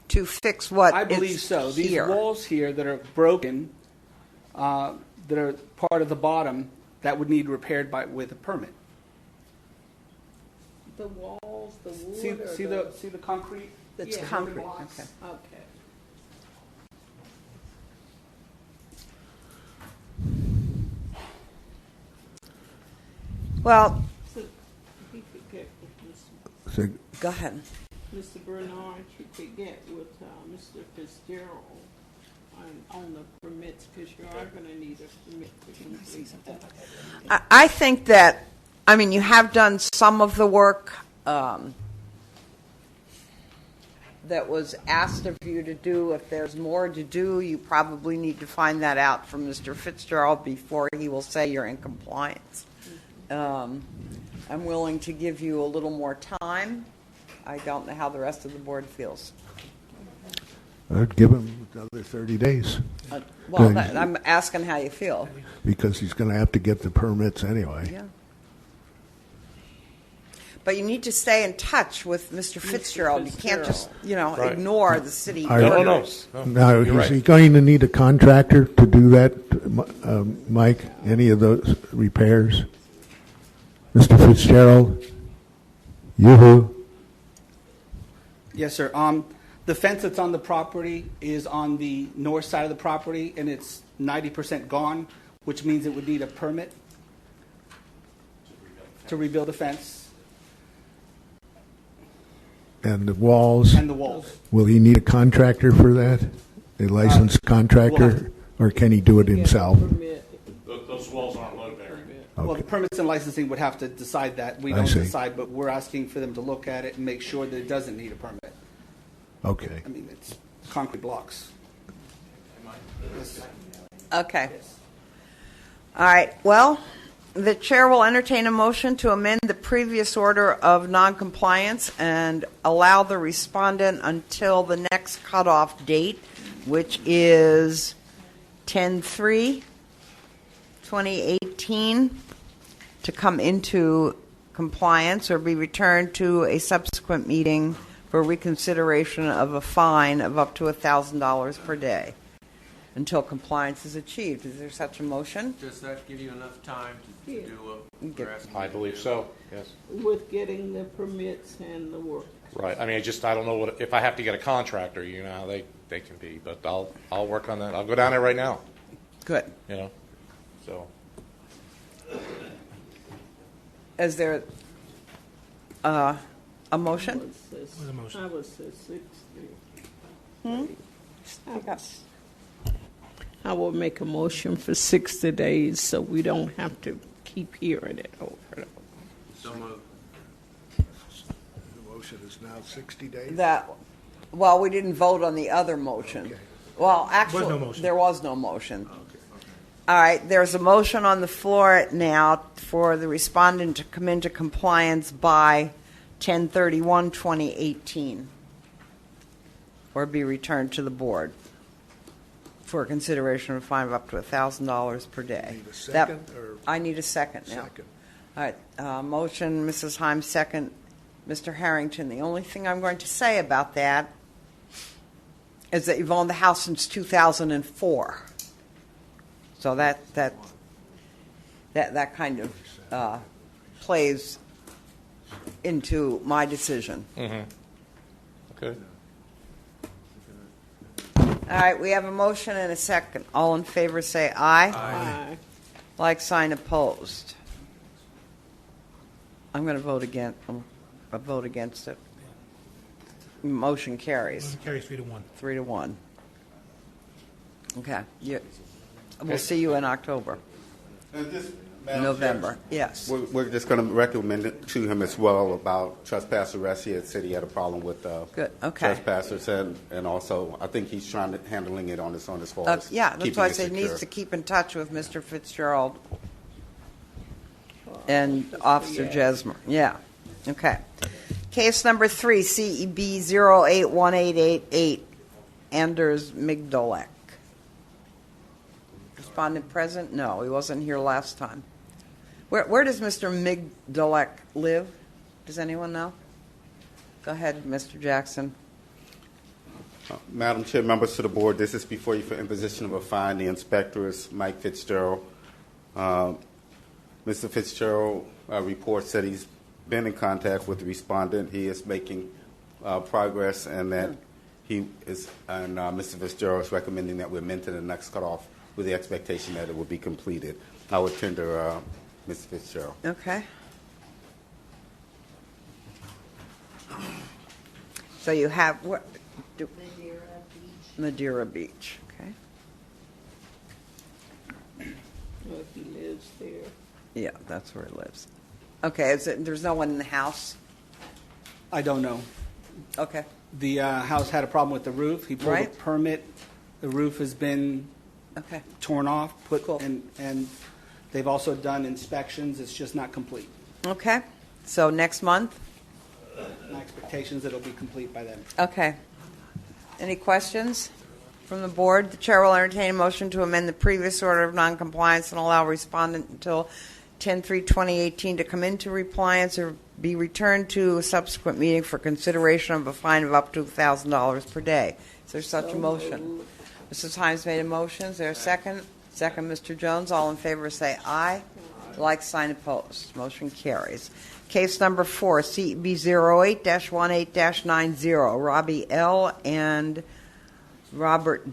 To fix what I believe is so. These here? walls here that are broken, that are part of the bottom, that would need repaired with a permit. The walls, the wood, See, or see the concrete? It's Yeah. concrete. blocks. Okay. Okay. Well, So he could get with So, go ahead. Mr. Bernard, he could get with Mr. Fitzgerald on the permits, because you are going to need a permit to complete that. I think that, I mean, you have done some of the work that was asked of you to do. If there's more to do, you probably need to find that out from Mr. Fitzgerald before he will say you're in compliance. I'm willing to give you a little more time. I don't know how the rest of the board feels. I'd give him another 30 days I'm asking how you feel. because he's going to have to get the permits anyway. Yeah. But you need to stay in touch with Mr. Fitzgerald. You can't just, Right. ignore the city. Are- orders. No. Now, You're is right. he going to need a contractor to do that, Mike? Any of those repairs? Mr. Fitzgerald? Yoo-hoo. Yes, sir. The fence that's on the property is on the north side of the property, and it's 90% gone, which means it would need a permit to rebuild the fence And the walls? and the walls. Will he need a contractor for that? A licensed contractor? Or can he do it himself? Those walls aren't load bearing. Well, the permits and licensing would have to decide that. We I don't see. decide, but we're asking for them to look at it and make sure that it doesn't need a permit. Okay. I mean, it's concrete blocks. Okay. All right. Well, the chair will entertain a motion to amend the previous order of noncompliance and allow the respondent until the next cutoff date, which is 10/3/2018, to come into compliance or be returned to a subsequent meeting for reconsideration of a fine of up to $1,000 per day until compliance is achieved. Is there such a motion? Does that give you enough time to Yeah. do what Get- we're asking? I believe so, yes. With getting the permits and the work. Right. I mean, I don't know if I have to get a contractor, how they can be, but I'll work on that. I'll go down there right now, Good. so. Is there a motion? Was a motion. I would say 60. I will make a motion for 60 days so we don't have to keep hearing it over and over. So moved. The motion is now 60 days? Well, we didn't vote on the other motion. Okay. Well, actually, no motion. there was no motion. All right, there's a motion on the floor now for the respondent to come into compliance by 10/31/2018, or be returned to the board for consideration of a fine of up to $1,000 per day. Need a second, or- I need a second now. Second. All right, motion, Mrs. Himes, second, Mr. Harrington. The only thing I'm going to say about that is that you've owned the house since 2004. So that kind of plays into my decision. Okay. All right, we have a motion and a second. All in favor say aye. Aye. Like sign opposed. I'm going to vote against. Vote against it. Motion carries Motion carries 3-1. 3-1. Okay. We'll see you in October, And this, Madam November. Chair, Yes. We're just going to recommend it to him as well about trespass arrest. He had said he had a problem with Good. Okay. trespassers, and also I think he's trying to handling it on his own as far as Yeah, that's keeping why I it said he secure. needs to keep in touch with Mr. Fitzgerald. and Officer Jesmer. Yeah. Okay. Case number 3, CEB 081888, Anders Migdolek. Respondent present? No, he wasn't here last time. Where does Mr. Migdolek live? Does anyone know? Go ahead, Mr. Jackson. Madam Chair, members of the board, this is before you for imposition of a fine. The inspector is Mike Fitzgerald. Mr. Fitzgerald reports that he's been in contact with the respondent. He is making progress, and that he is, and Mr. Fitzgerald is recommending that we amend to the next cutoff with the expectation that it will be completed. I would tender Mr. Fitzgerald. Okay. So you have what? Madeira Beach. Okay. Well, if he lives there. Yeah, that's where he lives. Okay. There's no one in the house? I don't know. Okay. The house had a problem with the roof. He pulled Right. a permit. The roof has been Okay. torn off, Cool. and they've also done inspections. It's just not complete. Okay. So next month? My expectation is it'll be complete by then. Okay. Any questions from the board? The chair will entertain a motion to amend the previous order of noncompliance and allow respondent until 10/3/2018 to come into compliance or be returned to a subsequent meeting for consideration of a fine of up to $1,000 per day. Is there such a motion? Mrs. Hines made a motion. Is there a second? Second, Mr. Jones. All in favor say aye. Like sign opposed. Motion carries. Case number 4, CB 08-18-90, Robbie L. and Robert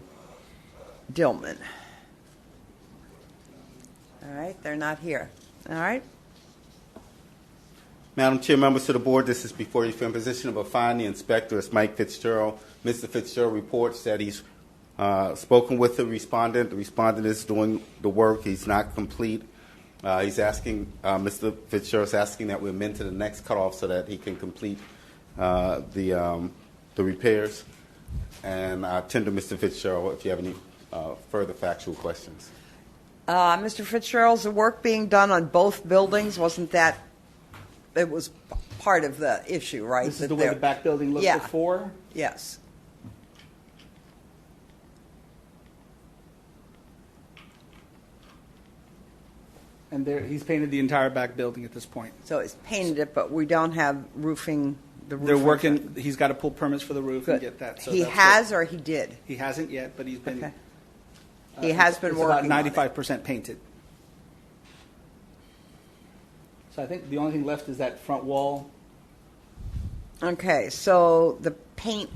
Dillman. All right, they're not here. All right. Madam Chair, members of the board, this is before you for imposition of a fine. The inspector is Mike Fitzgerald. Mr. Fitzgerald reports that he's spoken with the respondent. The respondent is doing the work. He's not complete. He's asking, Mr. Fitzgerald's asking that we amend to the next cutoff so that he can complete the repairs. And I tender Mr. Fitzgerald if you have any further factual questions. Mr. Fitzgerald, is the work being done on both buildings? Wasn't that, it was part of the issue, right? This is the way the back building looked before? Yes. And he's painted the entire back building at this point. So it's painted it, but we don't have roofing. They're working. He's got to pull permits for the roof and get that. So he has or he did? He hasn't yet, but he's been. Okay. He has been working. About 95% painted. So I think the only thing left is that front wall. Okay, so the paint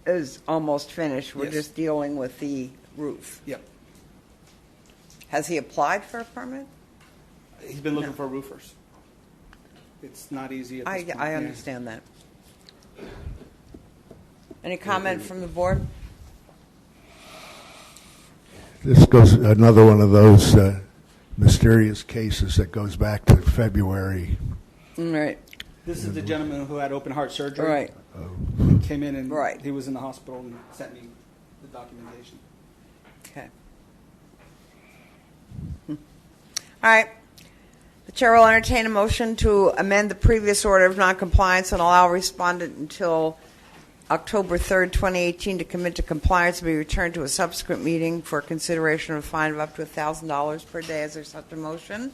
is almost finished. We're just dealing with the roof. Yep. Has he applied for a permit? He's been looking for roofers. It's not easy at this point. I understand that. Any comment from the board? This goes another one of those mysterious cases that goes back to February. Right. This is the gentleman who had open heart surgery. Right. Came in and Right. he was in the hospital and sent me the documentation. Okay. All right. The chair will entertain a motion to amend the previous order of noncompliance and allow respondent until October 3rd, 2018 to commit to compliance and be returned to a subsequent meeting for consideration of a fine of up to $1,000 per day. Is there such a motion?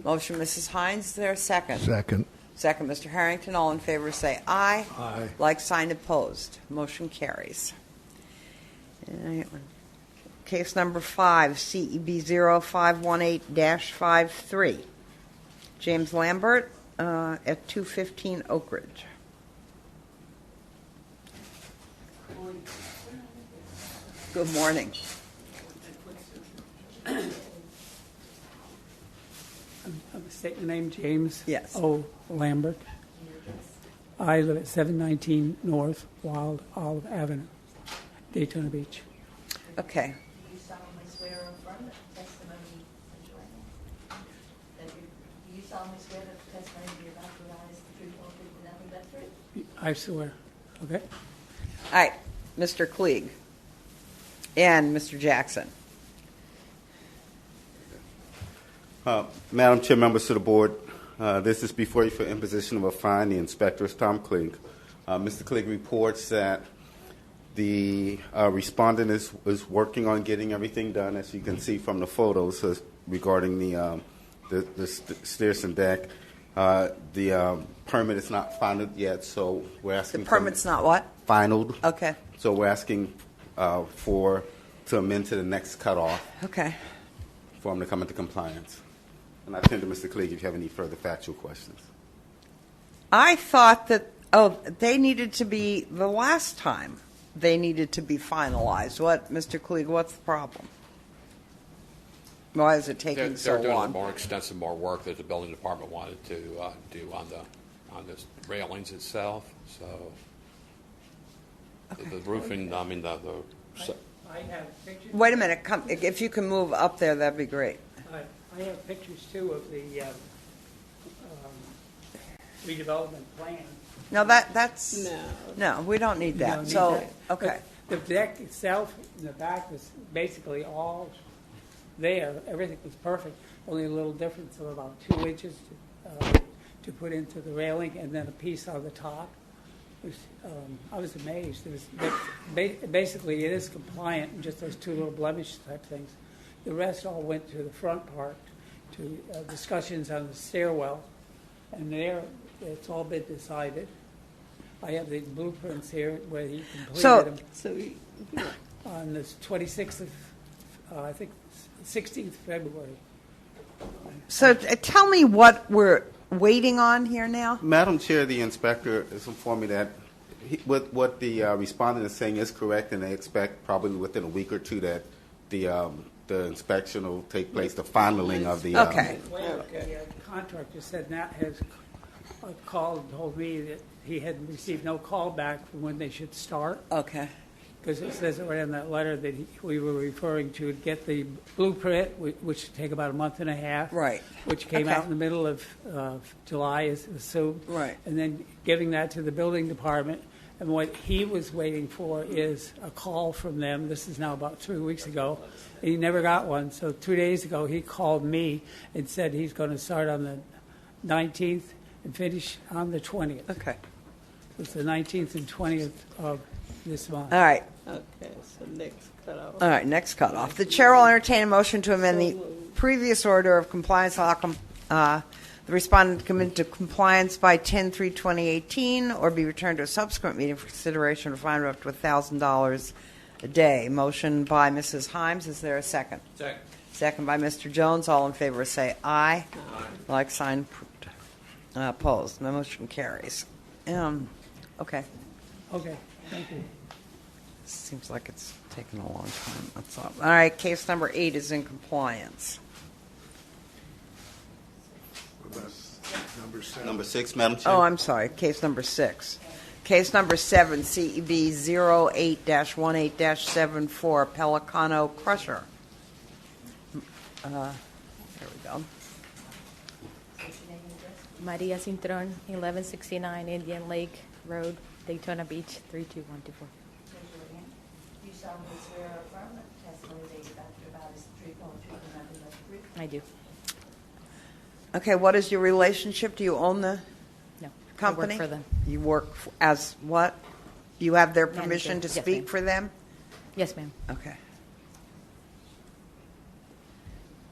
Motion, Mrs. Hines. Is there a second? Second. Second, Mr. Harrington. All in favor say aye. Aye. Like sign opposed. Motion carries. All right. Case number 5, CEB 0518-53. James Lambert at 215 Oak Ridge. Good morning. State your name, James. Yes. O. Lambert. I live at 719 North Wild Olive Avenue, Daytona Beach. Okay. Do you solemnly swear or affirm that the testimony that do you solemnly swear that the testimony you're about to provide is the truth, whole truth, and nothing but the truth? I swear. Okay. All right, Mr. Klieg and Mr. Jackson. Madam Chair, members of the board, this is before you for imposition of a fine. The inspector is Tom Clegg. Mr. Clegg reports that the respondent is working on getting everything done, as you can see from the photos regarding the stairs and deck. The permit is not finalized yet, so we're asking. The permit's not what? Finalized. Okay. So we're asking to amend to the next cutoff. Okay. For them to come into compliance. And I turn to Mr. Clegg if you have any further factual questions. I thought that, they needed to be, the last time, they needed to be finalized. What, Mr. Clegg, what's the problem? Why is it taking so They're doing long? more extensive, more work that the building department wanted to do on the railings itself. So the roofing, I mean, the I have pictures. Wait a minute. If you can move up there, that'd be great. I have pictures too of the redevelopment plan. No, that's No. we don't need You that. don't need So that. okay. But the deck itself in the back was basically all there. Everything was perfect. Only a little difference of about 2 inches to put into the railing, and then a piece on the top. I was amazed. Basically, it is compliant, and just those 2 little blemish type things. The rest all went to the front part, to discussions on the stairwell, and there it's all been decided. I have the blueprints here where he completed them on the 26th of, I think, 16th February. So tell me what we're waiting on here now. Madam Chair, the inspector has informed me that what the respondent is saying is correct, and they expect probably within a week or two that the inspection will take place, the finaling of the. Okay. The contractor said Nat has called and told me that he had received no call back from when they should start. Okay. Because it says right in that letter that we were referring to get the blueprint, which would take about a month and a half. Right. Which came Okay. out in the middle of July, is assumed. Right. And then giving that to the building department. And what he was waiting for is a call from them. This is now about 3 weeks ago. And he never got one. So 2 days ago, he called me and said he's going to start on the 19th and finish on the 20th. Okay. It's the 19th and 20th of this month. All right. Okay, so next cutoff. All right. Next cutoff. The chair will entertain a motion to amend the previous order of compliance. The respondent come into compliance by 10/3/2018 or be returned to a subsequent meeting for consideration of a fine of up to $1,000 a day. Motion by Mrs. Himes. Is there a second? Second. Second by Mr. Jones. All in favor say aye. Like sign opposed. The motion carries. Okay. Okay, thank you. Seems like it's taken a long time. That's all. All right. Case number 8 is in compliance. Number 6, Madam Chair. Oh, I'm sorry. Case number 6. Case number 7, CEB 08-18-74, Pelicano Crusher. There we go. Maria Cintron, 1169 Indian Lake Road, Daytona Beach, 32124. You solemnly swear or affirm that the testimony that you're about to provide is the truth, the whole truth, and nothing but the truth? I do. Okay, what is your relationship? Do you own the No. company? I work for them. You work as what? You have their Manager. permission to Yes, speak ma'am. for them? Yes, ma'am. Okay.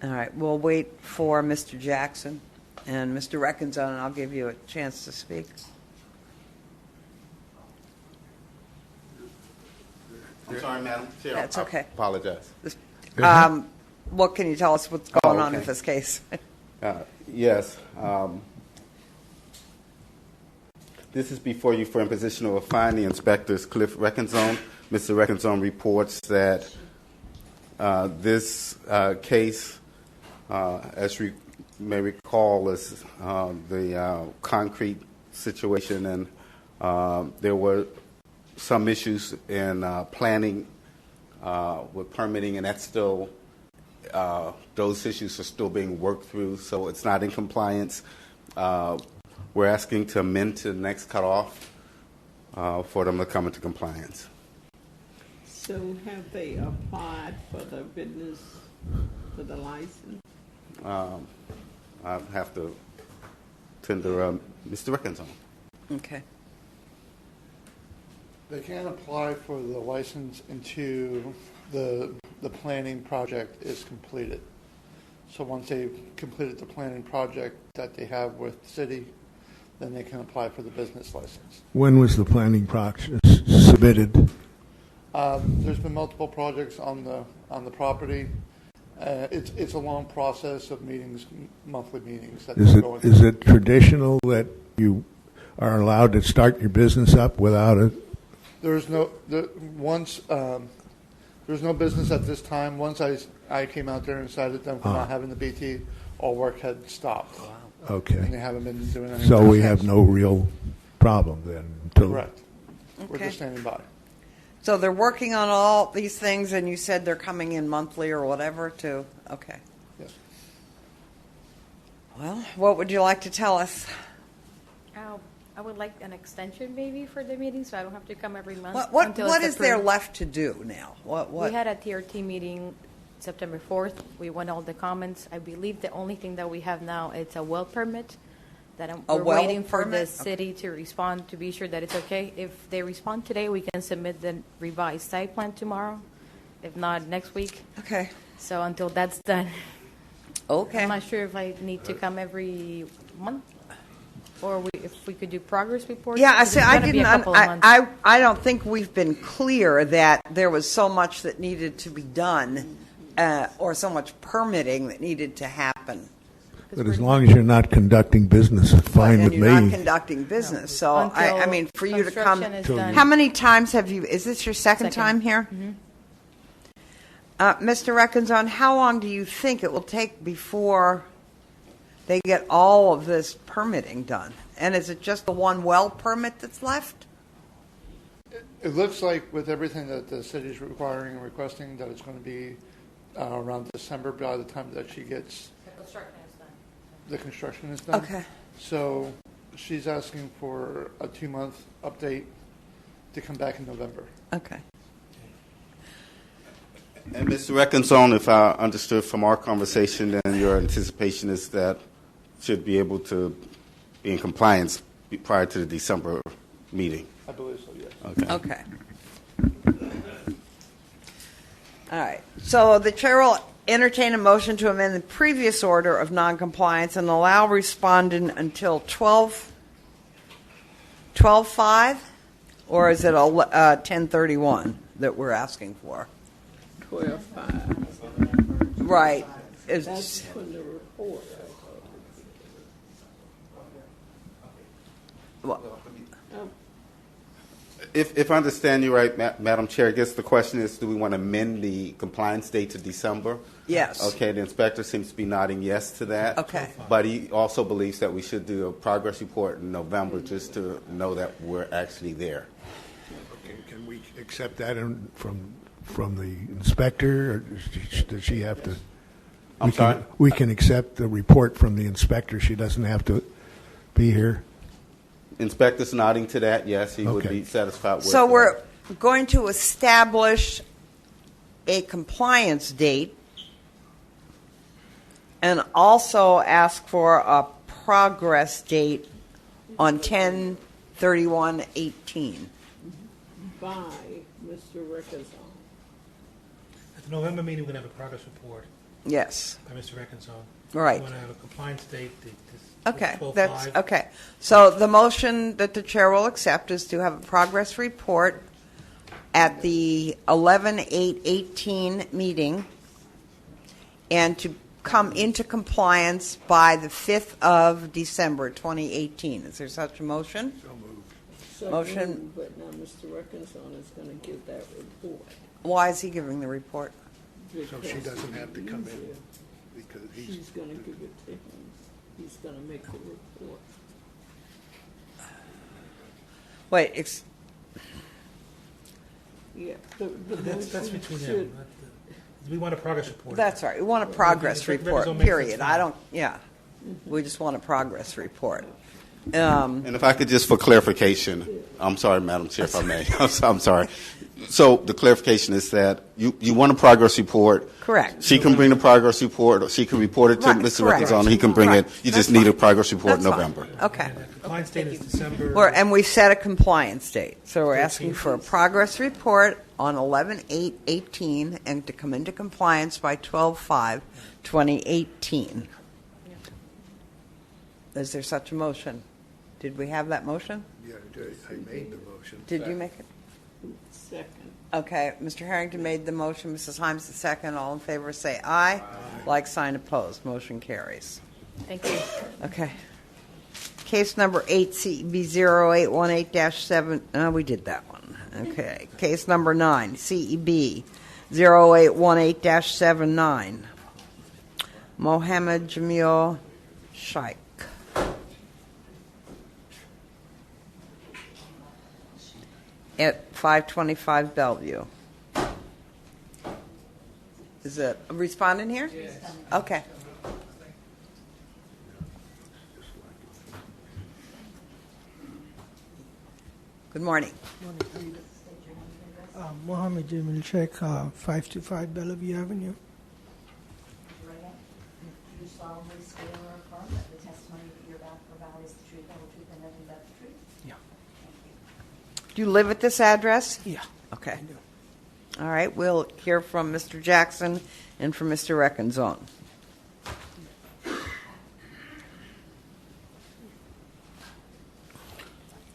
All right, we'll wait for Mr. Jackson and Mr. Reckenzone, and I'll give you a chance to speak. I'm sorry, Madam Chair. That's okay. I apologize. What can you tell us what's going on okay. with this case? Yes. This is before you for imposition of a fine. The inspector's Cliff Reckenzone. Mr. Reckenzone reports that this case, as you may recall, is the concrete situation, and there were some issues in planning with permitting, and that's still those issues are still being worked through, so it's not in compliance. We're asking to amend to the next cutoff for them to come into compliance. So have they applied for the business, for the license? I have to tender Mr. Rickens on. Okay. They can apply for the license until the planning project is completed. So once they've completed the planning project that they have with the city, then they can apply for the business license. When was the planning process submitted? There's been multiple projects on the property. It's a long process of meetings, monthly meetings. That they're going Is through. it traditional that you are allowed to start your business up without a? There's no business at this time. Once I came out there and cited them for not having the BT, all work had stopped. Okay. And they haven't been doing anything. So we have no real problem then. Correct. We're Okay. just standing by. So they're working on all these things, and you said they're coming in monthly or whatever to, okay. Yes. Well, what would you like to tell us? I would like an extension maybe for the meeting, so I don't have to come every month. What until what it's is there approved. left to do now? What? We had a TRT meeting September 4th. We went all the comments. I believe the only thing that we have now is a well permit that A we're well waiting for the permit? city to respond to be sure that it's okay. If they respond today, we can submit the revised site plan tomorrow. If not, next week. Okay. So until that's done. Okay. I'm not sure if I need to come every month or if we could do progress reports. Yeah, I because see. it's I gonna be a didn't. couple of months. I don't think we've been clear that there was so much that needed to be done, or so much permitting that needed to happen. But as long as you're not conducting business, it's fine And with you're not me. conducting business, so Until I mean, for you to come. construction is done. How many times have you? Is this your second time here? Mhm. Mr. Reckenzon, how long do you think it will take before they get all of this permitting done? And is it just the one well permit that's left? It looks like with everything that the city's requiring and requesting, that it's going to be around December by the time that she gets the construction is done. Okay. So she's asking for a 2-month update to come back in November. Okay. And Mr. Reckenzon, if I understood from our conversation, then your anticipation is that should be able to be in compliance prior to the December meeting. I believe so, yes. Okay. Okay. All right. So the chair will entertain a motion to amend the previous order of noncompliance and allow respondent until 12/5, or is it 10/31 that we're asking for? 12/5. Right. That's from the report. If I understand you right, Madam Chair, I guess the question is, do we want to amend the compliance date to December? Yes. Okay, the inspector seems to be nodding yes to that. Okay. But he also believes that we should do a progress report in November just to know that we're actually there. Okay, can we accept that from the inspector, or does she have to? I'm sorry? We can accept the report from the inspector. She doesn't have to be here. Inspector's nodding to that, yes, he would Okay. be satisfied with So that. we're going to establish a compliance date and also ask for a progress date on 10/31/18. By Mr. Rickenzon. At the November meeting, we're going to have a progress report Yes. by Mr. Reckenzon. Right. We want to have a compliance date. Okay, 12/5. that's okay. So the motion that the chair will accept is to have a progress report at the 11/8/18 meeting and to come into compliance by the 5th of December 2018. Is there such a motion? So Motion. moved, but now Mr. Reckenzon is going to give that report. Why is he giving the report? So she doesn't have to come in because She's going to give it to him. He's going to make the report. Wait, Yeah, the That's motion between should- them. We want a progress report. that's right. We want a progress Mr. report, Reckenzon makes period. it I don't, yeah. We just want a progress report. And if I could just for clarification, I'm sorry, Madam Chair, if I may. I'm sorry. So the clarification is that you want a progress report. Correct. She can bring the progress report, or she can report it to Right, Mr. correct. Reckenzone. He can bring Right. it. You That's just need a fine. progress report in That's fine. November. Okay. Compliance date is December. And we set a compliance date. So we're asking for a progress report on 11/8/18 and to come into compliance by 12/5/2018. Is there such a motion? Did we have that motion? Yeah, I made the motion. Did you make it? Second. Okay, Mr. Harrington made the motion, Mrs. Himes the second. All in favor say aye. Like sign opposed. Motion carries. Thank you. Okay. Case number 8, CEB 0818-7. We did that one. Okay. Case number 9, CEB 0818-79. Mohammed Jamil Shaikh. At 525 Bellevue. Is a respondent here? Yes. Okay. Good morning. Mohammed Jamil Sheikh, 525 Bellevue Avenue. Do you solemnly swear or affirm that the testimony that you're about to provide is the truth, the whole truth, and nothing but the truth? Yeah. Do you live at this address? Yeah. Okay. All right, we'll hear from Mr. Jackson and from Mr. Reckenzone.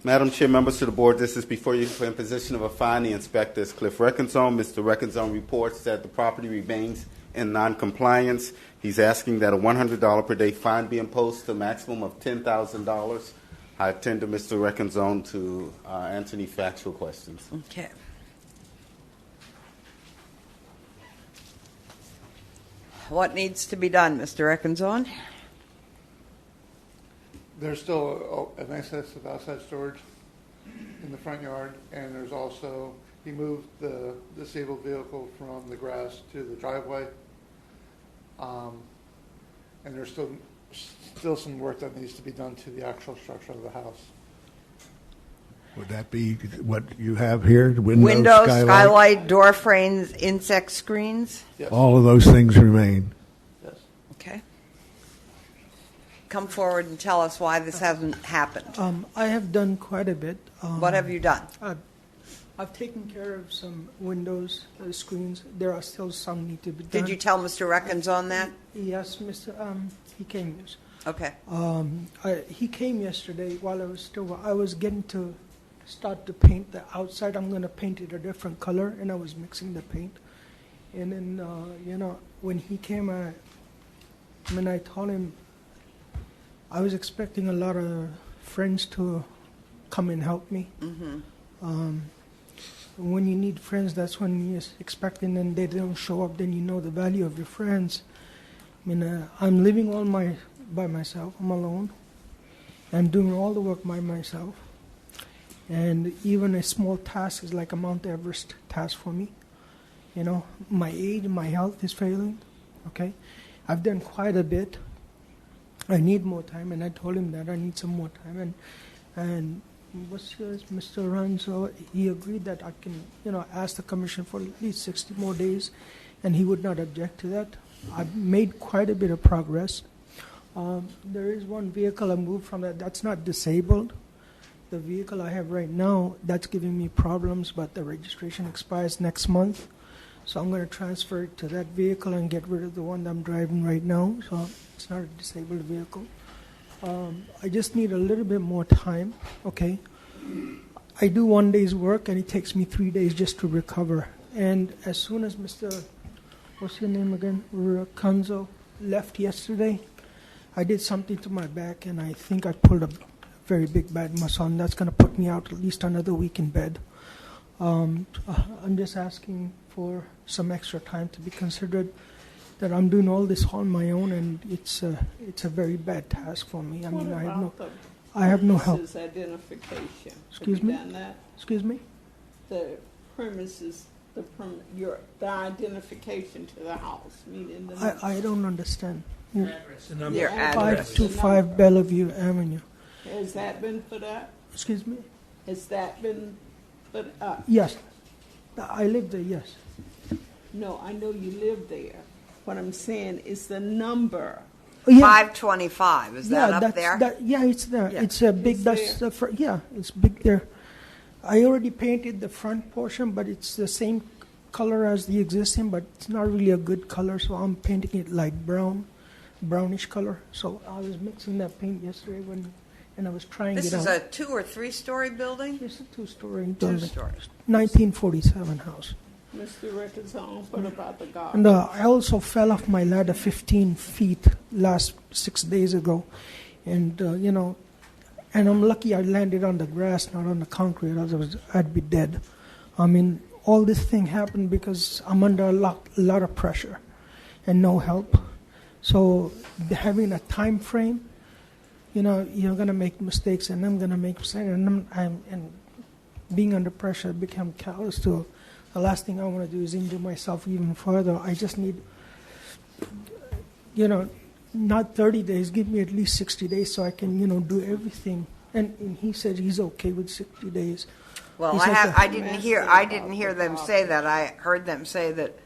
Madam Chair, members of the board, this is before you for imposition of a fine. The inspector is Cliff Reckenzone. Mr. Reckenzone reports that the property remains in noncompliance. He's asking that a $100 per day fine be imposed to a maximum of $10,000. I attend to Mr. Reckenzone to answer any factual questions. Okay. What needs to be done, Mr. Reckenzone? There's still an excess of outside storage in the front yard, and there's also, he moved the disabled vehicle from the grass to the driveway. And there's still some work that needs to be done to the actual structure of the house. Would that be what you have here? Windows, skylight, door frames, insect screens? Yes. All of those things remain. Yes. Okay. Come forward and tell us why this hasn't happened. I have done quite a bit. What have you done? I've taken care of some windows, screens. There are still some need to be done. Did you tell Mr. Reckenzone that? Yes, Mr. He came. Yes. Okay. He came yesterday while I was getting to start to paint the outside. I'm going to paint it a different color, and I was mixing the paint. And then, when he came, I told him I was expecting a lot of friends to come and help me. Mm-hmm. When you need friends, that's when you're expecting, and they don't show up. Then you know the value of your friends. I'm living all by myself. I'm alone. I'm doing all the work by myself. And even a small task is like a Mount Everest task for me. My age, my health is failing. Okay, I've done quite a bit. I need more time, and I told him that I need some more time. And what's yours, Mr. Ranzo? He agreed that I can, ask the commission for at least 60 more days, and he would not object to that. I've made quite a bit of progress. There is one vehicle I moved from that's not disabled. The vehicle I have right now, that's giving me problems, but the registration expires next month. So I'm going to transfer it to that vehicle and get rid of the one that I'm driving right now. So it's not a disabled vehicle. I just need a little bit more time, okay? I do 1 day's work, and it takes me 3 days just to recover. And as soon as Mr. What's your name again? Reckenzone left yesterday, I did something to my back, and I think I pulled a very big bad muscle, and that's going to put me out at least another week in bed. I'm just asking for some extra time to be considered that I'm doing all this on my own, and it's a very bad task for me. I have no help. Premises identification. Excuse Have you me? done that? Excuse me? The premises, the identification to the house, meaning the I don't understand. The number. Your address. 525 Bellevue Avenue. Has that been put up? Excuse me? Has that been put up? Yes. I live there, yes. No, I know you live there. What I'm saying is the number. Oh, yeah. 525, is that up that's, there? yeah, it's there. Yeah. It's a big. It's That's there. the yeah, it's big there. I already painted the front portion, but it's the same color as the existing, but it's not really a good color, so I'm painting it like brownish color. So I was mixing that paint yesterday and I was trying This it is out. a 2 or 3 story building? It's a two-story Two building. stories. 1947 house. Mr. Rickazon, what about the garbage? And I also fell off my ladder 15 feet last 6 days ago. And, and I'm lucky I landed on the grass, not on the concrete, otherwise I'd be dead. I mean, all this thing happened because I'm under a lot of pressure and no help. So having a time frame, you're going to make mistakes and I'm going to make mistakes. And being under pressure, I become callous to the last thing I want to do is injure myself even further. I just need, not 30 days, give me at least 60 days so I can, do everything. And he said he's okay with 60 days. Well, He said I didn't hear them say that. I heard them say that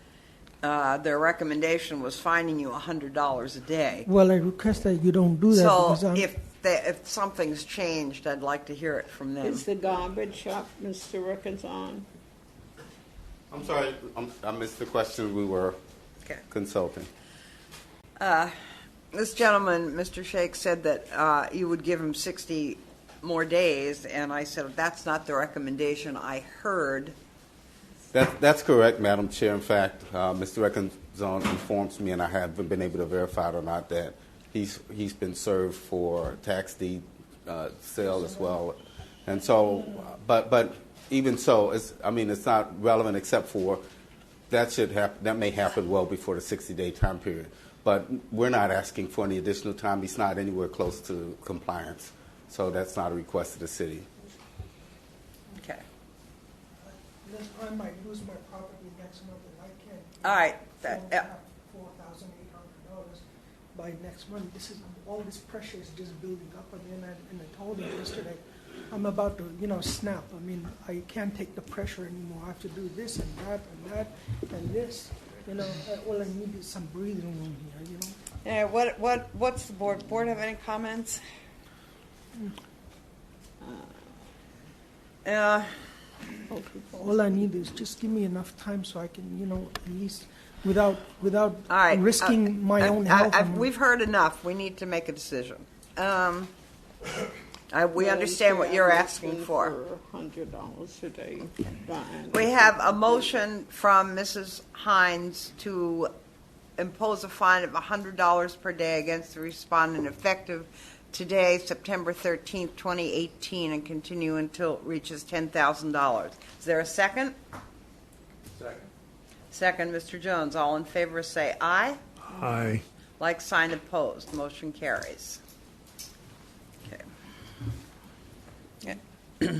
their recommendation was fining you $100 a day. Well, I request that you don't do that. So because I'm, if something's changed, I'd like to hear it from them. Is the garbage up, Mr. Rickazon? I'm sorry, I missed the question. We were consulting. This gentleman, Mr. Sheikh, said that you would give him 60 more days, and I said that's not the recommendation I heard. That's correct, Madam Chair. In fact, Mr. Reckenzone informs me, and I haven't been able to verify it or not, that he's been served for tax deed sale as well. And so, but even so, it's not relevant except for that may happen well before the 60-day time period. But we're not asking for any additional time. He's not anywhere close to compliance. So that's not a request of the city. Okay. I might lose my property next month and I can't. All right. $4,800 by next month. All this pressure is just building up again. And I told him yesterday, I'm about to, snap. I mean, I can't take the pressure anymore. I have to do this and that and this. All I need is some breathing room here. Yeah. What's the board? Board have any comments? All I need is just give me enough time so I can, at least without All right. risking my own health. We've heard enough. We need to make a decision. We understand what you're asking for. $100 a day. We have a motion from Mrs. Hines to impose a fine of $100 per day against the respondent effective today, September 13th, 2018, and continue until it reaches $10,000. Is there a second? Second. Second, Mr. Jones. All in favor say aye. Aye. Like sign opposed. Motion carries. Okay.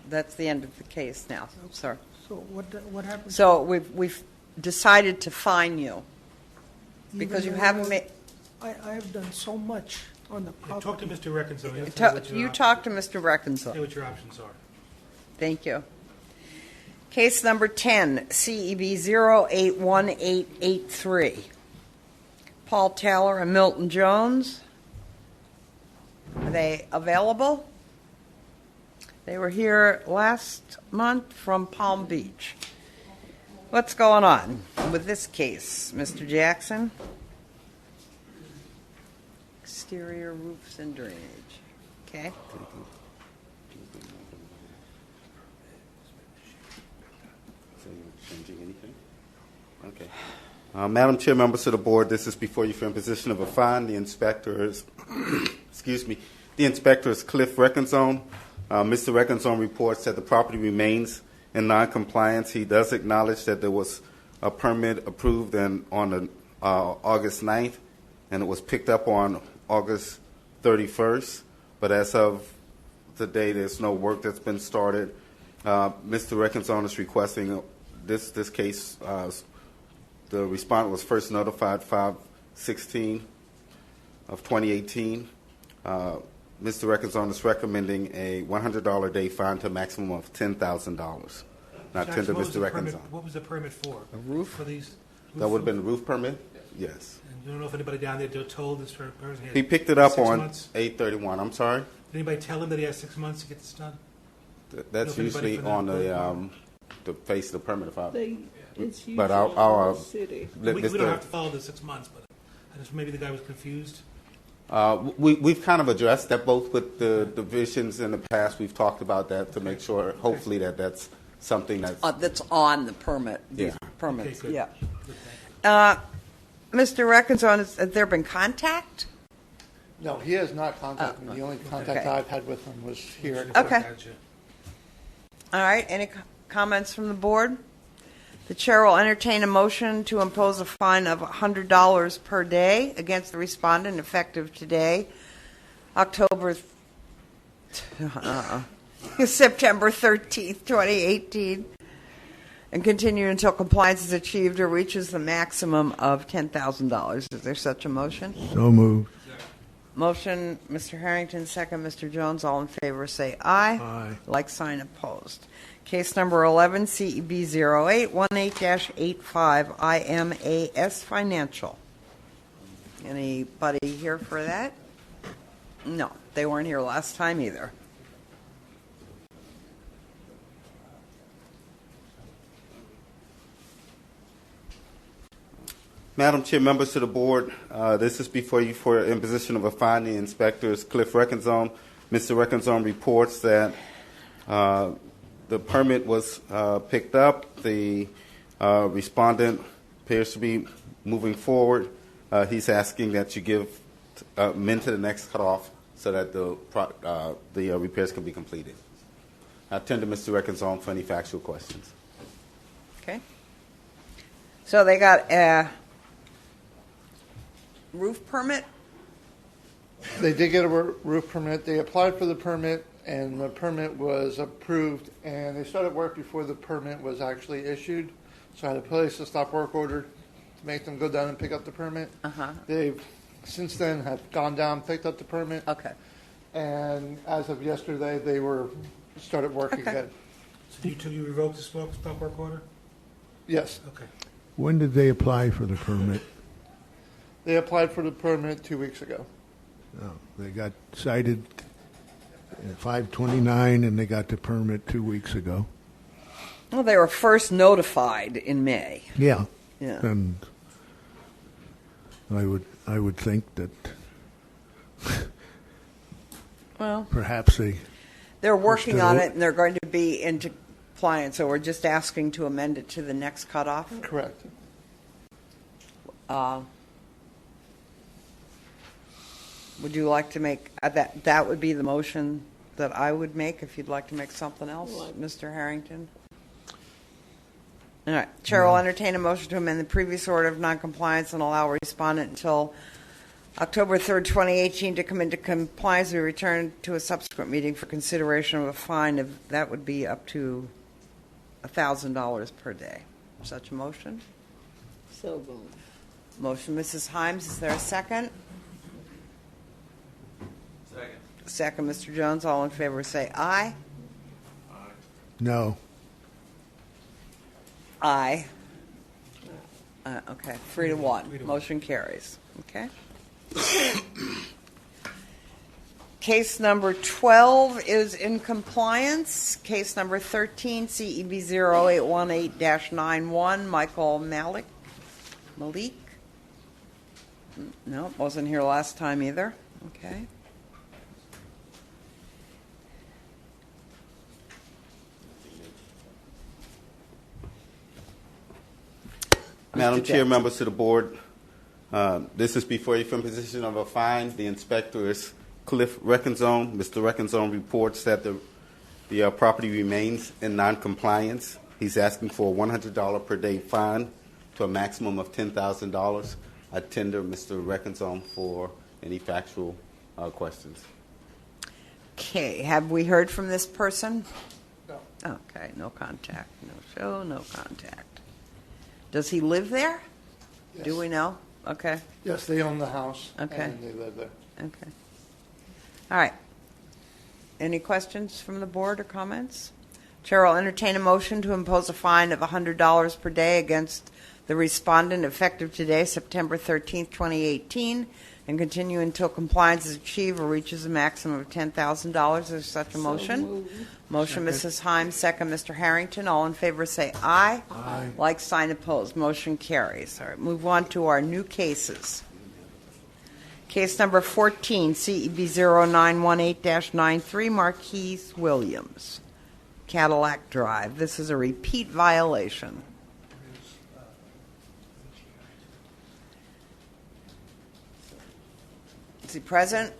That's the end of the case now, sir. So what happens? So we've decided to fine you because you haven't made. I have done so much on the property. Talk to Mr. Reckenzone. You talk to Mr. Reckenzone. Say what your options are. Thank you. Case number 10, CEB 081883. Paul Taylor and Milton Jones. Are they available? They were here last month from Palm Beach. What's going on with this case, Mr. Jackson? Exterior roofs and drainage. Okay. Changing anything? Okay. Madam Chair, members of the board, this is before you for imposition of a fine. The inspector is, the inspector is Cliff Reckenzone. Mr. Reckenzone reports that the property remains in noncompliance. He does acknowledge that there was a permit approved on August 9th, and it was picked up on August 31st. But as of today, there's no work that's been started. Mr. Reckenzone is requesting this case. The respondent was first notified 5/16 of 2018. Mr. Reckenzon is recommending a $100 a day fine to a maximum of $10,000. Now, Josh, tender what was Mr. the permit- Reckenzon. What was the permit for? A roof? For these? That would have been a roof permit? Yes. And you don't know if anybody down there told this person? had He picked it up 6 on months? 8/31. I'm sorry? Did anybody tell him that he has 6 months to get this done? That's Know if anybody usually from on that the face of the permit. If I, It's but usually our the city. let We don't Mr. have to follow the 6 months, but I just, maybe the guy was confused. We've kind of addressed that both with the divisions in the past. We've talked about that to make sure, hopefully, that's something That's on the permit. These Yeah. permits. Okay, good. Yeah. Mr. Reckenzon, has there been contact? No, he has not contacted me. The only contact Okay. I've had with him was here. Okay. All right. Any comments from the board? The chair will entertain a motion to impose a fine of $100 per day against the respondent effective today, September 13th, 2018, and continue until compliance is achieved or reaches the maximum of $10,000. Is there such a motion? So moved. Motion, Mr. Harrington, second, Mr. Jones. All in favor say aye. Aye. Like sign opposed. Case number 11, CEB 0818-85, IMAS Financial. Anybody here for that? No, they weren't here last time either. Madam Chair, members of the board, this is before you for imposition of a fine. The inspector is Cliff Reckenzon. Mr. Reckenzon reports that the permit was picked up. The respondent appears to be moving forward. He's asking that you give men to the next cutoff so that the repairs can be completed. I tend to Mr. Reckenzon for any factual questions. Okay. So they got a roof permit? They did get a roof permit. They applied for the permit, and the permit was approved, and they started work before the permit was actually issued. So I had to place a stop work order to make them go down and pick up the permit. Uh-huh. They've since then have gone down, picked up the permit. Okay. And as of yesterday, they started work again. So you revoked the stop work order? Yes. Okay. When did they apply for the permit? They applied for the permit 2 weeks ago. Oh, they got cited at 5/29, and they got the permit 2 weeks ago. Well, they were first notified in May. Yeah. Yeah. And I would think that Well, perhaps they're working still- on it, and they're going to be into compliance, so we're just asking to amend it to the next cutoff. Correct. Would you like to make, that would be the motion that I would make, if you'd like to make something else, Mr. Harrington? All right, Chair will entertain a motion to amend the previous order of noncompliance and allow respondent until October 3rd, 2018 to come into compliance. We return to a subsequent meeting for consideration of a fine of, that would be up to $1,000 per day. Such a motion? So moved. Motion, Mrs. Himes. Is there a second? Second, Mr. Jones. All in favor say aye. no. Aye. Okay, 3-1. Motion carries. Okay. Case number 12 is in compliance. Case number 13, CEB 0818-91, Michael Malik. No, wasn't here last time either. Okay. Madam Mr. Chair, Jackson. members of the board, this is before you for imposition of a fine. The inspector is Cliff Reckenzon. Mr. Reckenzon reports that the property remains in noncompliance. He's asking for a $100 per day fine to a maximum of $10,000. I tender Mr. Reckenzon for any factual questions. Okay, have we heard from this person? No. Okay, no contact, no show, no contact. Does he live there? Yes. Do we know? Okay, Yes, they own the house. Okay. And they live there. okay. All right, Any questions from the board or comments? Chair will entertain a motion to impose a fine of $100 per day against the respondent effective today, September 13th, 2018, and continue until compliance is achieved or reaches a maximum of $10,000. Is there such a motion? Motion, Mrs. Himes, second, Mr. Harrington. All in favor say aye. Aye. Like sign opposed. Motion carries. All right, move on to our new cases. Case number 14, CEB 0918-93, Marquise Williams, Cadillac Drive. This is a repeat violation. Is he present?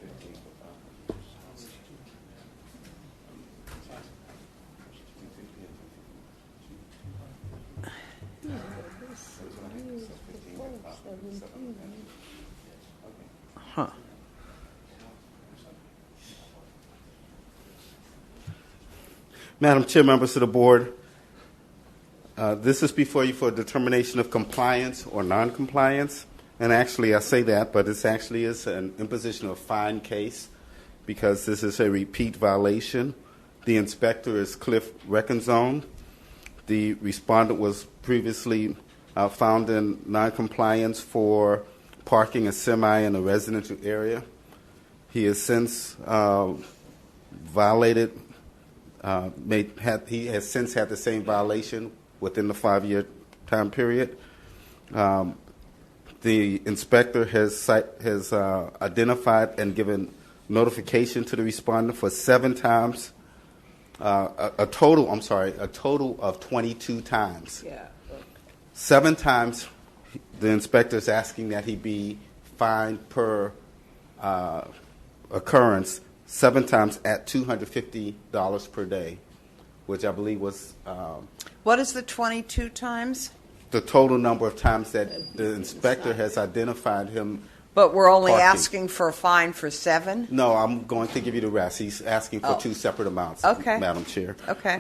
Huh. Madam Chair, members of the board, this is before you for a determination of compliance or non-compliance. And actually, I say that, but it actually is an imposition of fine case because this is a repeat violation. The inspector is Cliff Reckenzone. The respondent was previously found in non-compliance for parking a semi in a residential area. He has since violated. He has since had the same violation within the 5-year time period. The inspector has identified and given notification to the respondent for 7 times. A total of 22 times. Yeah. 7 times, the inspector is asking that he be fined per occurrence. 7 times at $250 per day, which I believe was What is the 22 times? the total number of times that the inspector has identified him. But we're only parking. asking for a fine for 7? No, I'm going to give you the rest. He's asking for 2 separate amounts, Okay. Madam Chair. Okay.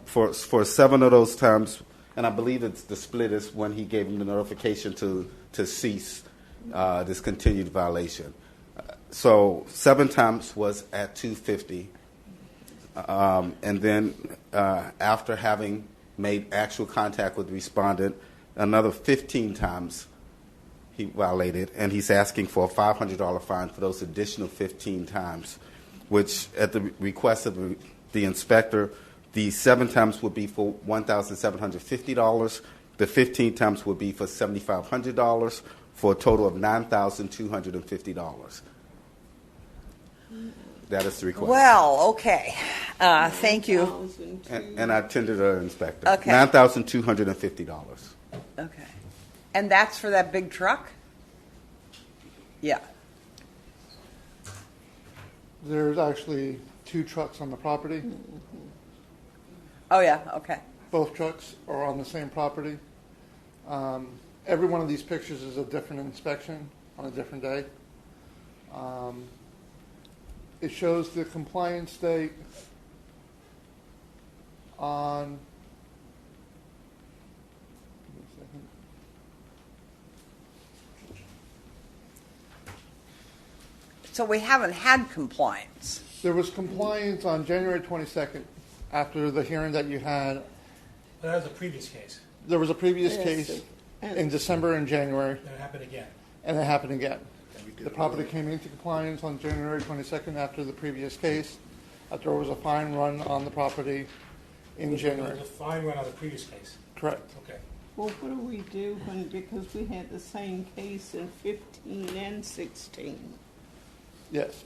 For 7 of those times, and I believe it's the split is when he gave him the notification to cease this continued violation. So 7 times was at $250, and then after having made actual contact with the respondent, another 15 times he violated, and he's asking for a $500 fine for those additional 15 times, which at the request of the inspector, the 7 times would be for $1,750. The 15 times would be for $7,500 for a total of $9,250. That is the request. Well, okay. Thank you. And I tendered an inspector. Okay. $9,250. Okay. And that's for that big truck? Yeah. There's actually 2 trucks on the property. Oh, yeah, okay. Both trucks are on the same property. Every one of these pictures is a different inspection on a different day. It shows the compliance date on. Give me a second. So we haven't had compliance. There was compliance on January 22nd after the hearing that you had. Well, that was a previous case. There was a previous case in December and January. That happened again. And it happened again. The property came into compliance on January 22nd after the previous case, after there was a fine run on the property in January. There was a fine run on the previous case. Correct. Okay. Well, what do we do because we had the same case in 15 and 16? Yes.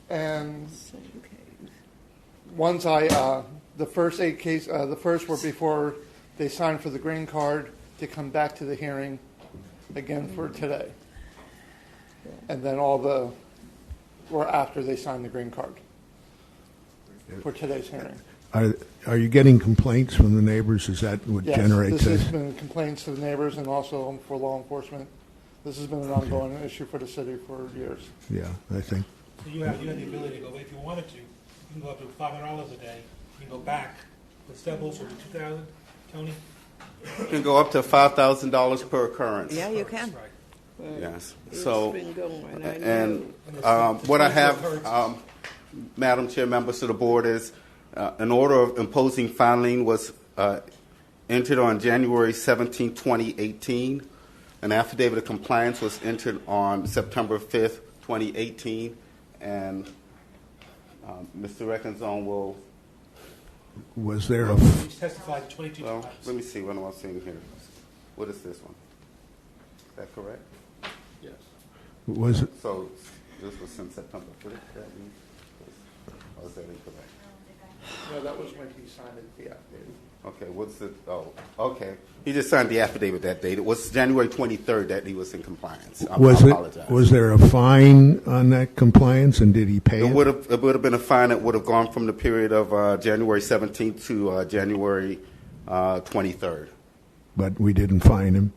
And Same case. once the first 8 cases, the first were before they signed for the green card to come back to the hearing again for today. And then all the were after they signed the green card for today's hearing. Are you getting complaints from the neighbors? Is that what generates This this? has been complaints to the neighbors and also for law enforcement. This has been an ongoing issue for the city for years. Yeah, I think. So you have the ability to go, if you wanted to, you can go up to $500 a day. You can go back. What's that also to $2,000, Tony? You can go up to $5,000 per occurrence. Yeah, you can. Right. But Yes. it's So, been going. I and know. what I have, Madam Chair, members of the board, is an order of imposing filing was entered on January 17, 2018. An affidavit of compliance was entered on September 5th, 2018. And Mr. Reckenzone will... Was there a... He's testified 22 Well, times. let me see what I'm seeing here. What is this one? Is that correct? Yes. Was it? So this was since September 5th, that week? Or is that incorrect? No, that was when he signed it, the affidavit. Okay, what's it? Oh, okay. He just signed the affidavit that date. It was January 23rd that he was in compliance. I apologize. Was there a fine on that compliance, and did he pay it? It would have been a fine that would have gone from the period of January 17th to January 23rd. But we didn't fine him.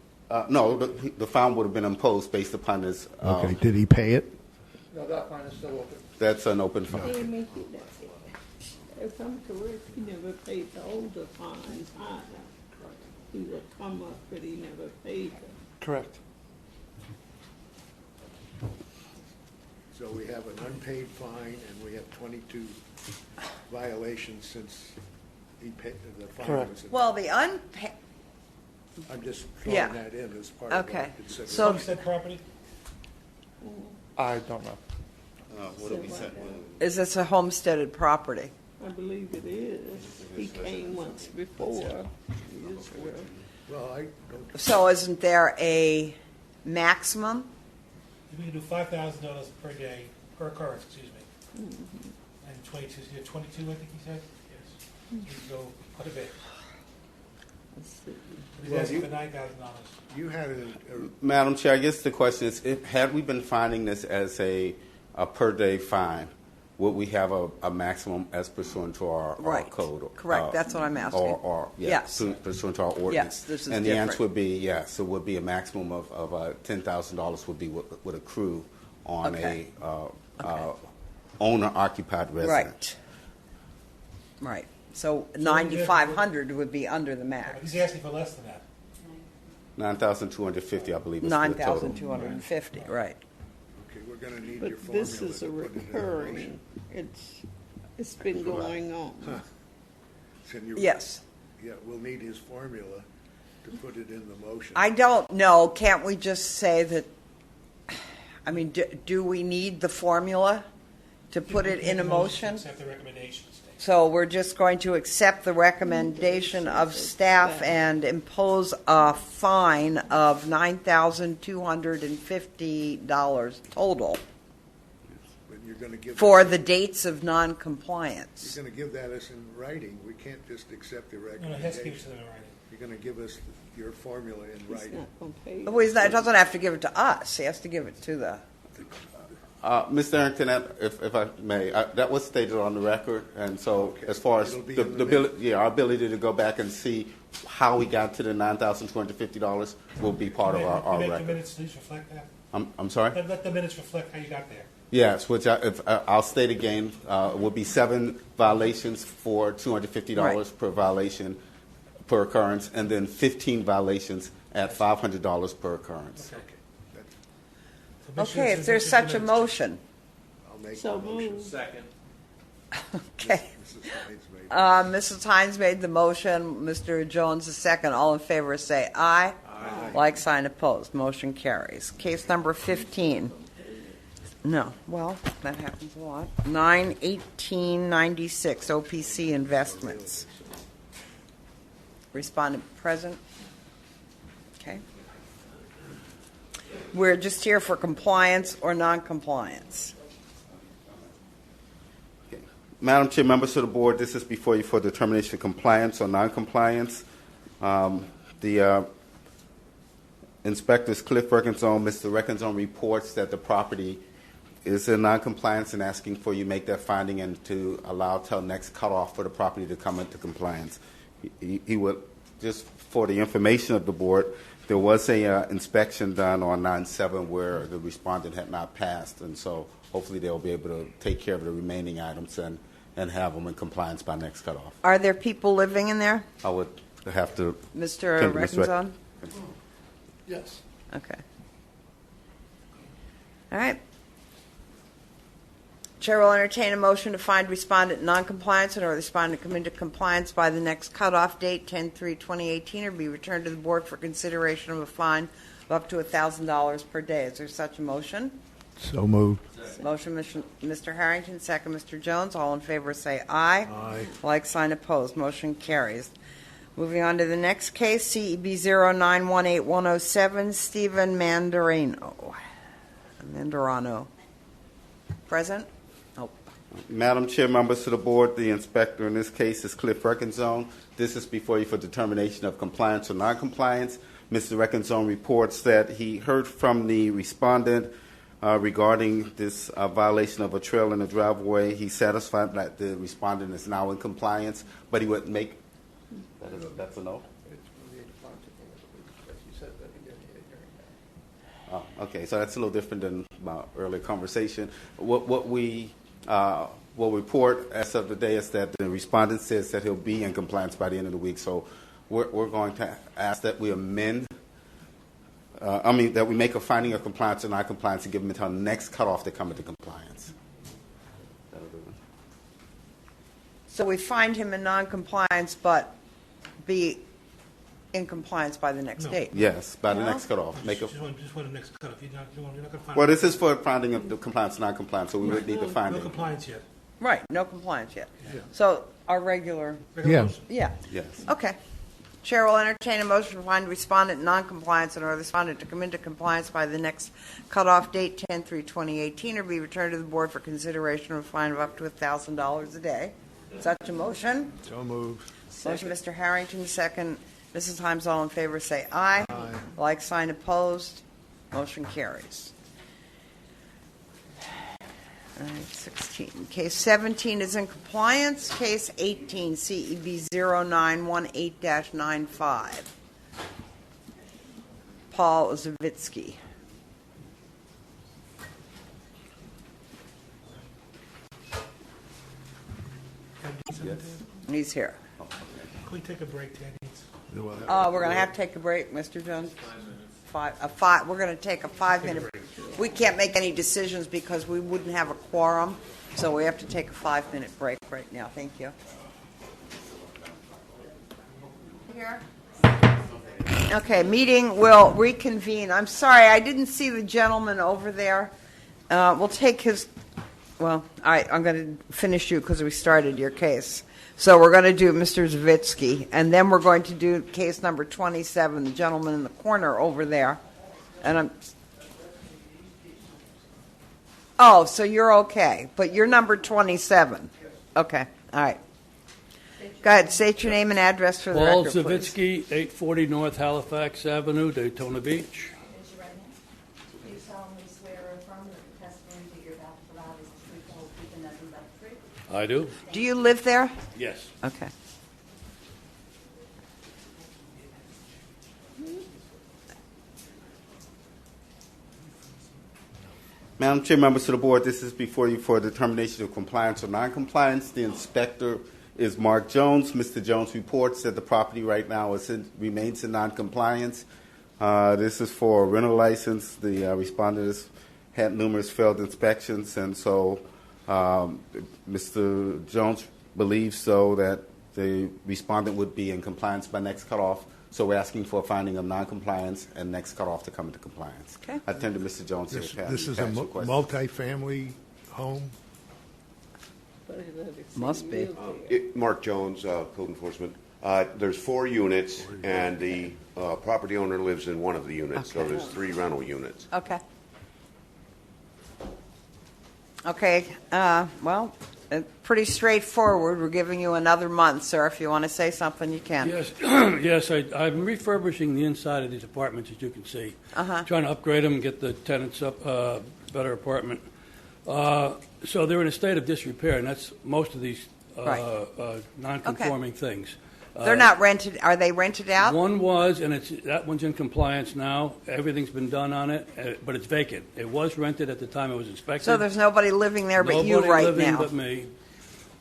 No, the fine would have been imposed based upon his. Okay, did he pay it? No, that fine is still open. That's an open fine. If I'm correct, he never paid the older fines either. He would come up, but he never paid them. Correct. So we have an unpaid fine, and we have 22 violations since he paid the fine. Correct. Well, the unpaid. I'm just throwing Yeah. that in as part of Okay. the consideration. So- Homestead property? I don't know. What did we say? Is this a homesteaded property? I believe it is. He came once before. Years ago. Well, I don't. So isn't there a maximum? We can do $5,000 per day, per occurrence, excuse me. And 22, you have 22, I think he said? Yes. You can go quite a bit. He's Well, asking you- for $9,000. You had Madam Chair, I guess the question is, had we been finding this as a per day fine, would we have a maximum as pursuant to our Right. code? Correct. That's what I'm asking. Or Yes. pursuant to our ordinance. Yes, this is And the answer different. would be yes. It would be a maximum of $10,000 would be what would accrue on Okay. a owner occupied resident. Right. Right. So 9,500 would be under the max. He's asking for less than that. 9,250, I believe, is the total. 9,250. Right. Okay, we're going to need your But formula. this is a to put it in the recurring. motion. It's been going on. Can you- Yes. Yeah, we'll need his formula to put it in the motion. I don't know. Can't we just say that? I mean, do we need the formula to put it in a motion? Accept the recommendations. So we're just going to accept the recommendation of staff and impose a fine of $9,250 total But you're going to give for us- the dates of noncompliance. You're going to give that us in writing. We can't just accept the No, recommendation. it has to give it to them in writing. You're going to give us your formula in He's writing. not going to pay. Well, he doesn't have to give it to us. He has to give it to the. Mr. Arrington, if I may, that was stated on the record, and so as far as It'll be the in the ability, our ability to go back and see how we got to the $9,250 will be part of our Make the record. minutes at least reflect that. I'm sorry? Let the minutes reflect how you got there. Yes, which I'll state again, will be 7 violations for $250 per violation per occurrence, and then 15 violations at $500 per occurrence. Okay, if there's such a motion. I'll make So the motion. moved. Second. Okay. Mrs. Hines made it. Mrs. Hines made the motion. Mr. Jones the second. All in favor say aye. Aye. Like sign opposed. Motion carries. Case number 15. No. Well, that happens a lot. 9/18/96 OPC Investments. Respondent present. Okay. We're just here for compliance or non-compliance. Madam Chair, members of the board, this is before you for determination of compliance or non-compliance. The inspectors Cliff Reckenzone, Mr. Reckenzone reports that the property is in non-compliance and asking for you make that finding and to allow till next cutoff for the property to come into compliance. He would, just for the information of the board, there was a inspection done on 9/7 where the respondent had not passed, and so hopefully they'll be able to take care of the remaining items and have them in compliance by next cutoff. Are there people living in there? I would have to... Mr. Thank you, Ms. Reckenzone? Yes. Okay. All right. Chair will entertain a motion to find respondent in noncompliance and or respondent come into compliance by the next cutoff date, 10/3/2018, or be returned to the board for consideration of a fine of up to $1,000 per day. Is there such a motion? So moved. Motion, Mr. Harrington, second, Mr. Jones. All in favor say aye. Aye. Like sign opposed. Motion carries. Moving on to the next case, CEB 0918107, Stephen Mandarano. Present? Oh. Madam Chair, members of the board, the inspector in this case is Cliff Reckenzone. This is before you for determination of compliance or noncompliance. Mr. Reckenzone reports that he heard from the respondent regarding this violation of a trail in the driveway. He's satisfied that the respondent is now in compliance, but he would make that's a no? Oh, okay, so that's a little different than my earlier conversation. What we will report as of today is that the respondent says that he'll be in compliance by the end of the week. So we're going to ask that we amend. That we make a finding of compliance or non-compliance and give him until next cutoff to come into compliance. So we find him in noncompliance, but be in compliance by the next date. Yes, by the next cutoff. Just want the next cutoff. You're not going to find. Well, this is for finding of the compliance, non-compliance, so we would need to find no it. compliance yet. Right, no compliance yet. Yeah. So our regular. Yeah. Yeah. Yes. Okay. Chair will entertain a motion to find respondent in noncompliance and or respondent to come into compliance by the next cutoff date, 10/3/2018, or be returned to the board for consideration of a fine of up to $1,000 a day. Such a motion? So moved. Motion, Mr. Harrington, second. Mrs. Himes, all in favor, say aye. Aye. Like sign opposed. Motion carries. All right, 16. Case 17 is in compliance. Case 18, CEB 0918-95. Paul Zavitsky. Yes. He's here. Can we take a break, Ted? We're going to have to take a break, Mr. Jones. We're going to take a 5-minute. We can't make any decisions because we wouldn't have a quorum, so we have to take a 5-minute break right now. Thank you. Here. Okay, meeting will reconvene. I'm sorry, I didn't see the gentleman over there. We'll take his. Well, all right, I'm going to finish you because we started your case. So we're going to do Mr. Zavitsky, and then we're going to do case number 27, the gentleman in the corner over there. And so you're okay, but you're number 27. Okay, all right. Go ahead, state your name and address for the Paul record, please. Zavitsky, 840 North Halifax Avenue, Daytona Beach. Raise your right hand. Do you solemnly swear or affirm that the testimony that you're about to provide is the truth, the whole truth, and nothing but the truth? I do. Do you live there? Yes. Okay. Madam Chair, members of the board, this is before you for determination of compliance or non-compliance. The inspector is Mark Jones. Mr. Jones reports that the property right now remains in non-compliance. This is for a rental license. The respondent has had numerous failed inspections, and so Mr. Jones believes so that the respondent would be in compliance by next cutoff. So we're asking for a finding of non-compliance and next cutoff to come into compliance. Okay. I turn to Mr. Jones. This is a multi-family home? Must be. Mark Jones, Code Enforcement. There's 4 units, and the property owner lives in one of the units, so there's 3 rental units. Okay. Okay. Well, pretty straightforward. We're giving you another month, sir. If you want to say something, you can. Yes, yes. I'm refurbishing the inside of these apartments, as you can see. Trying to upgrade them and get the tenants up better apartment. So they're in a state of disrepair, and that's most of these non-conforming things. They're not rented. Are they rented out? One was, and that one's in compliance now. Everything's been done on it, but it's vacant. It was rented at the time it was inspected. So there's nobody living there but you right living now. but me.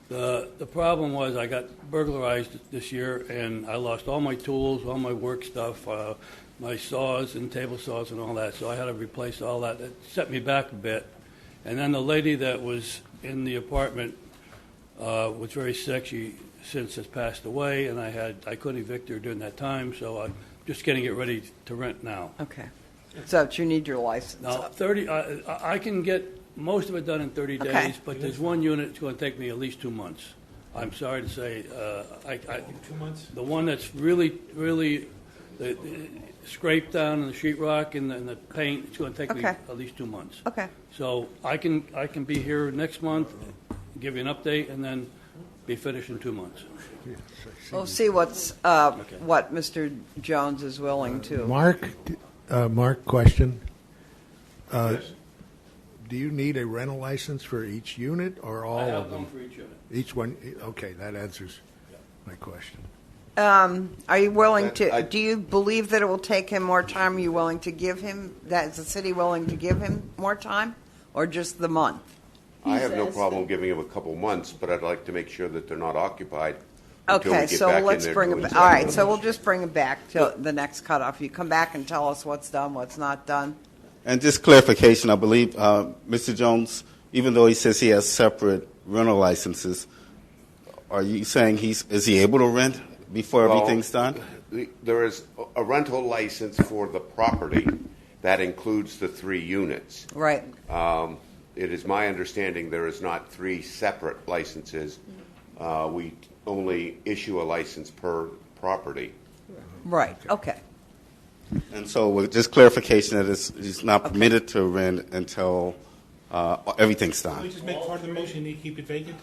The problem was I got burglarized this year, and I lost all my tools, all my work stuff. my saws and table saws and all that, so I had to replace all that. It set me back a bit. And then the lady that was in the apartment was very sick. She since has passed away, and I couldn't evict her during that time, so I'm just getting it ready to rent now. Okay. So you need your license. Now, 30, I can get most of it done in 30 days, Okay. but there's one unit that's going to take me at least 2 months. I'm sorry to say, 2 months? the one that's really scraped down in the sheetrock and the paint, it's going to take me Okay. at least 2 months. Okay. So I can be here next month, give you an update, and then be finished in 2 months. We'll see what Mr. Jones is willing to. Mark, question. Do you need a rental license for each unit or all I have of them? one for each unit. Each one? Okay, that answers my question. Are you willing to? Do you believe that it will take him more time? Are you willing to give him that? Is the city willing to give him more time, or just the month? I have no problem giving them a couple months, but I'd like to make sure that they're not occupied until we Okay, get so back let's in there bring to it. inspect All right, them. so we'll just bring it back to the next cutoff. You come back and tell us what's done, what's not done. And just clarification, I believe Mr. Jones, even though he says he has separate rental licenses, are you saying is he able to rent before Well, everything's done? There is a rental license for the property that includes the 3 units. Right. It is my understanding there is not 3 separate licenses. We only issue a license per property. Right. Okay. And so with just clarification that he's not permitted to rent until everything's Can we done. just make part of the motion to keep it vacant?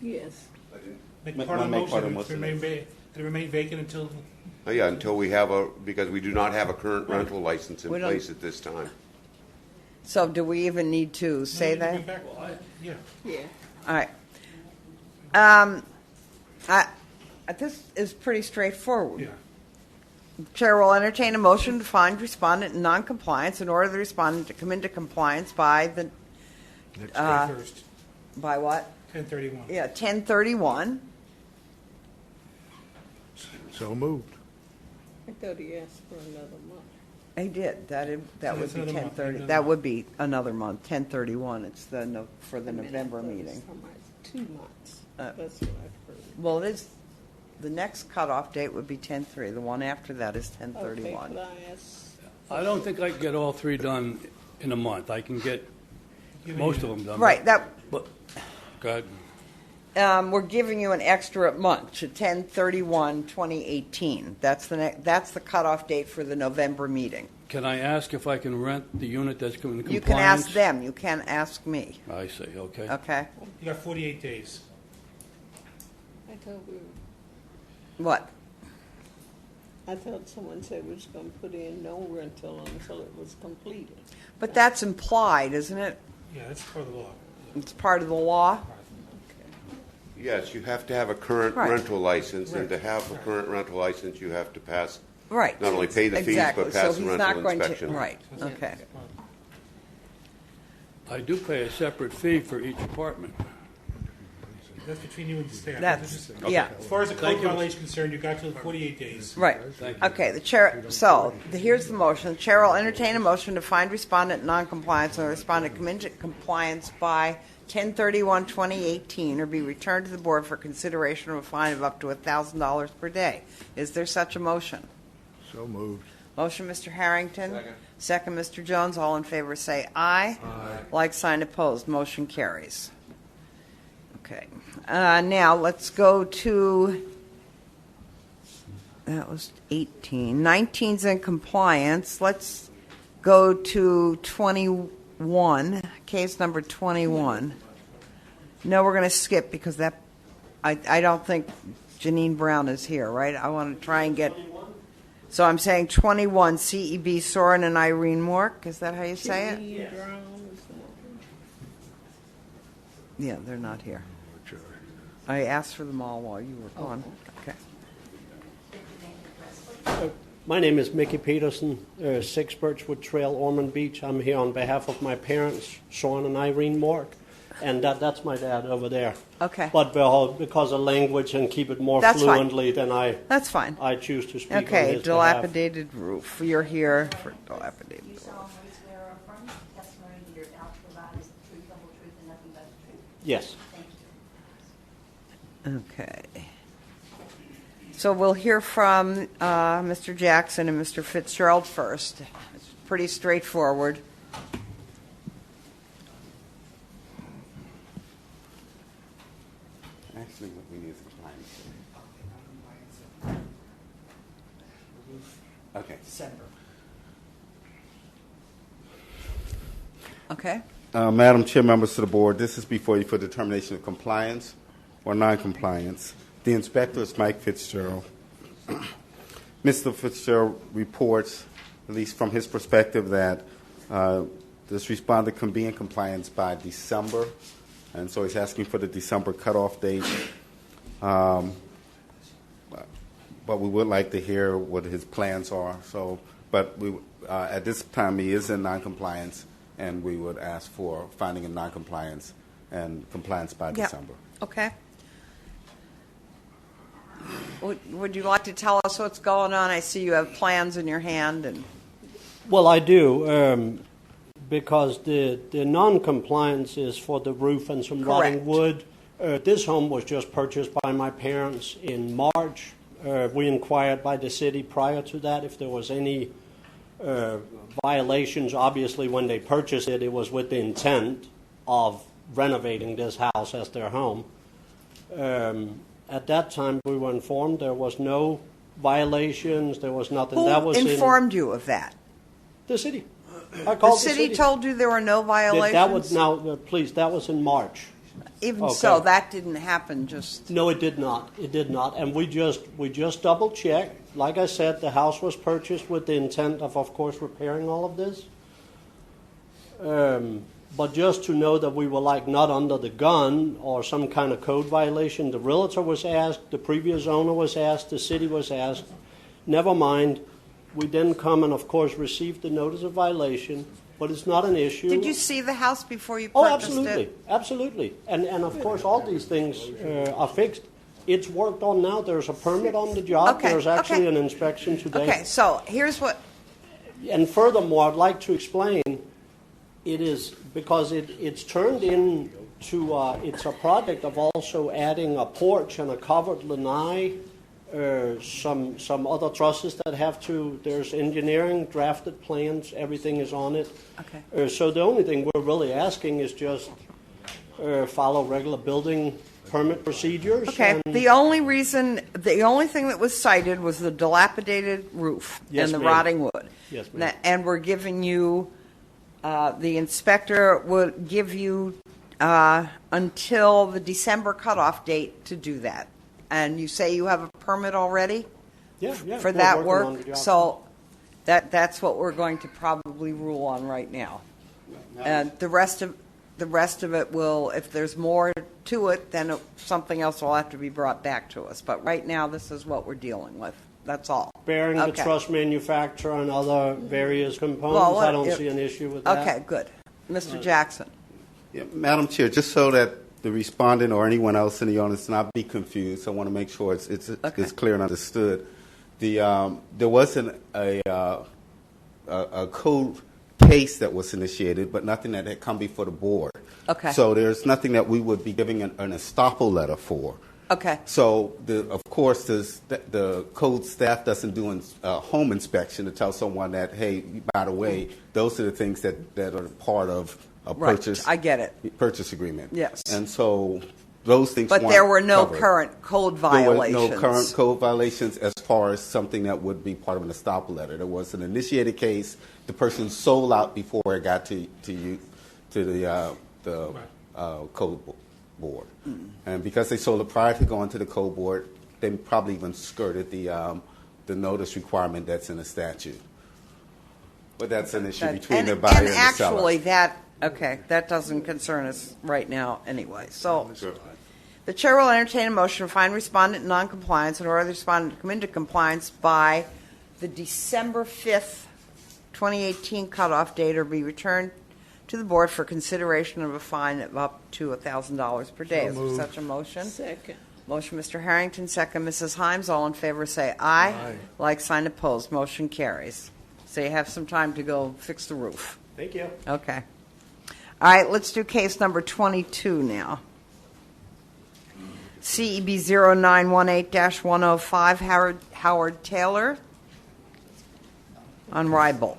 Yes. Make Make- part of the make part of motion to remain vacant until. Yeah, until we have because we do not have a current rental license in We don't- place at this time. So do we even need to say that? Yeah. Yeah. All right. This is pretty straightforward. Yeah. Chair will entertain a motion to find respondent in noncompliance in order the respondent to come into compliance by the First, by what? 10/31. Yeah, 10/31. So moved. I thought he asked for another month. He did. That So would that's be another month, 10/30. another That month. would be another month. 10/31. It's for the I mean, I November thought he was meeting. talking about 2 months. Uh, That's what I've heard. Well, it is. The next cutoff date would be 10/3. The one after that is Okay, 10/31. could I ask? I don't think I can get all 3 done in a month. I can get most of them done. Right. That. But, go ahead. We're giving you an extra month to 10/31/2018. That's the cutoff date for the November meeting. Can I ask if I can rent the unit that's coming to You compliance? can ask them. You can't ask me. I see, okay. Okay. You got 48 days. I thought What? I thought someone said we was going to put in no rental until it was completed. But that's implied, isn't it? Yeah, that's part of the law. It's part of the law. Yes, you have to have a current Right. rental license, and to have a current rental license, you have to pass, Right. not only pay the fees, Exactly. but So pass the he's rental not going inspection. to. Right. Okay. I do pay a separate fee for each apartment. That's between you and the staff. That's- Okay. yeah. As far as the Thank code you. violation is concerned, you got to 48 days. Right. Okay. The chair. So here's the motion. The chair will entertain a motion to find respondent in noncompliance and the respondent come into compliance by 10/31/2018 or be returned to the board for consideration of a fine of up to $1,000 per day. Is there such a motion? So moved. Motion, Mr. Harrington. Second, Mr. Jones. All in favor say aye. Aye. Like sign opposed. Motion carries. Okay. Now let's go to, that was 18. 19's in compliance. Let's go to 21, case number 21. No, we're going to skip because that, I don't think Janine Brown is here, right? I want to try and get, so I'm saying 21, CEB Soren and Irene Mork. Is that how you say it? Janine Brown is the- Yeah, they're not here. I asked for them all while you were gone. Okay. My name is Mickey Peterson, 6 Birchwood Trail, Ormond Beach. I'm here on behalf of my parents, Sean and Irene Mork. and that's my dad over there. Okay. But because of language and keep it more That's fine. fluently, then That's fine. I choose to speak on Okay, his behalf. dilapidated roof. You're here for dilapidated You roof. solemnly swear or affirm the testimony that you're about to provide is the truth, the whole truth, and nothing but the truth. Yes. Thank you. Okay. So we'll hear from Mr. Jackson and Mr. Fitzgerald first. It's pretty straightforward. Actually, what we need is compliance. Okay. December. Okay. Madam Chair, members of the board, this is before you for determination of compliance or non-compliance. The inspector is Mike Fitzgerald. Mr. Fitzgerald reports, at least from his perspective, that this respondent can be in compliance by December, and so he's asking for the December cutoff date. But we would like to hear what his plans are. So, but we, at this time, he is in non-compliance, and we would ask for finding in non-compliance and compliance by December. Okay. Would you like to tell us what's going on? I see you have plans in your hand. And Well, I do, because the non-compliance is for the roof and some rotting wood. This home was just purchased by my parents in March. We inquired by the city prior to that if there was any violations. Obviously, when they purchased it, it was with the intent of renovating this house as their home. At that time, we were informed there was no violations, there was nothing. who That was informed you of that? The city. I called the city told you there were no violations? That was now, please. That was in March. Even Okay. so, that didn't happen. Just No, it did not. It did not. And we just double checked. Like I said, the house was purchased with the intent of course, repairing all of this. But just to know that we were like not under the gun or some kind of code violation, the realtor was asked, the previous owner was asked, the city was asked. Never mind. We then come and of course received the notice of violation, but it's not an issue. did you see the house before you Oh, purchased absolutely, it? absolutely. And of course, all these things are fixed. It's worked on now. There's a permit on the job. Okay, There's actually okay. an inspection today. Okay, so here's what. And furthermore, I'd like to explain, it is because it's turned into, it's a project of also adding a porch and a covered lanai, some other trusses that have to, there's engineering, drafted plans, everything is on it. Okay. So the only thing we're really asking is just follow regular building permit procedures. Okay, and- the only thing that was cited was the dilapidated roof Yes, and the ma'am. rotting wood. Yes, ma'am. And we're giving you, the inspector would give you until the December cutoff date to do that. And you say you have a permit already? Yeah, For we're that working work? on the job. So that's what we're going to probably rule on right now. And the rest of it will, if there's more to it, then something else will have to be brought back to us. But right now, this is what we're dealing with. That's all. Bearing the Okay. truss manufacturer and other various components, Well, I don't it- see an issue with that. Okay, good. Mr. Jackson. Yeah, Madam Chair, just so that the respondent or anyone else in the audience not be confused, I want to make sure it's clear and understood. There wasn't a code case that was initiated, but nothing that had come before the board. Okay. So there's nothing that we would be giving an estoppel letter for. Okay. So, of course, the code staff doesn't do a home inspection to tell someone that, hey, by the way, those are the things that are part of a Right, purchase. I get it. Purchase agreement. Yes. And so those things. But weren't there were no covered. current code There were violations. no current code violations as far as something that would be part of an estoppel letter. There was an initiated case. The person sold out before it got to the code board, and because they sold it prior to going to the code board, they probably even skirted the notice requirement that's in the statute. But that's an issue between the buyer and the seller. Actually, that doesn't concern us right now anyway. So the chair will entertain a motion to find respondent in noncompliance and order the respondent to come into compliance by the December 5th, 2018 cutoff date or be returned to the board for consideration of a fine of up to $1,000 per day. So Is there moved. such a motion? Second. Motion, Mr. Harrington, second, Mrs. Himes. All in favor say aye. Aye. Like sign opposed. Motion carries. So you have some time to go fix the roof. Thank you. Okay. All right, let's do case number 22 now. CEB 0918-105, Howard Taylor on Rybolt.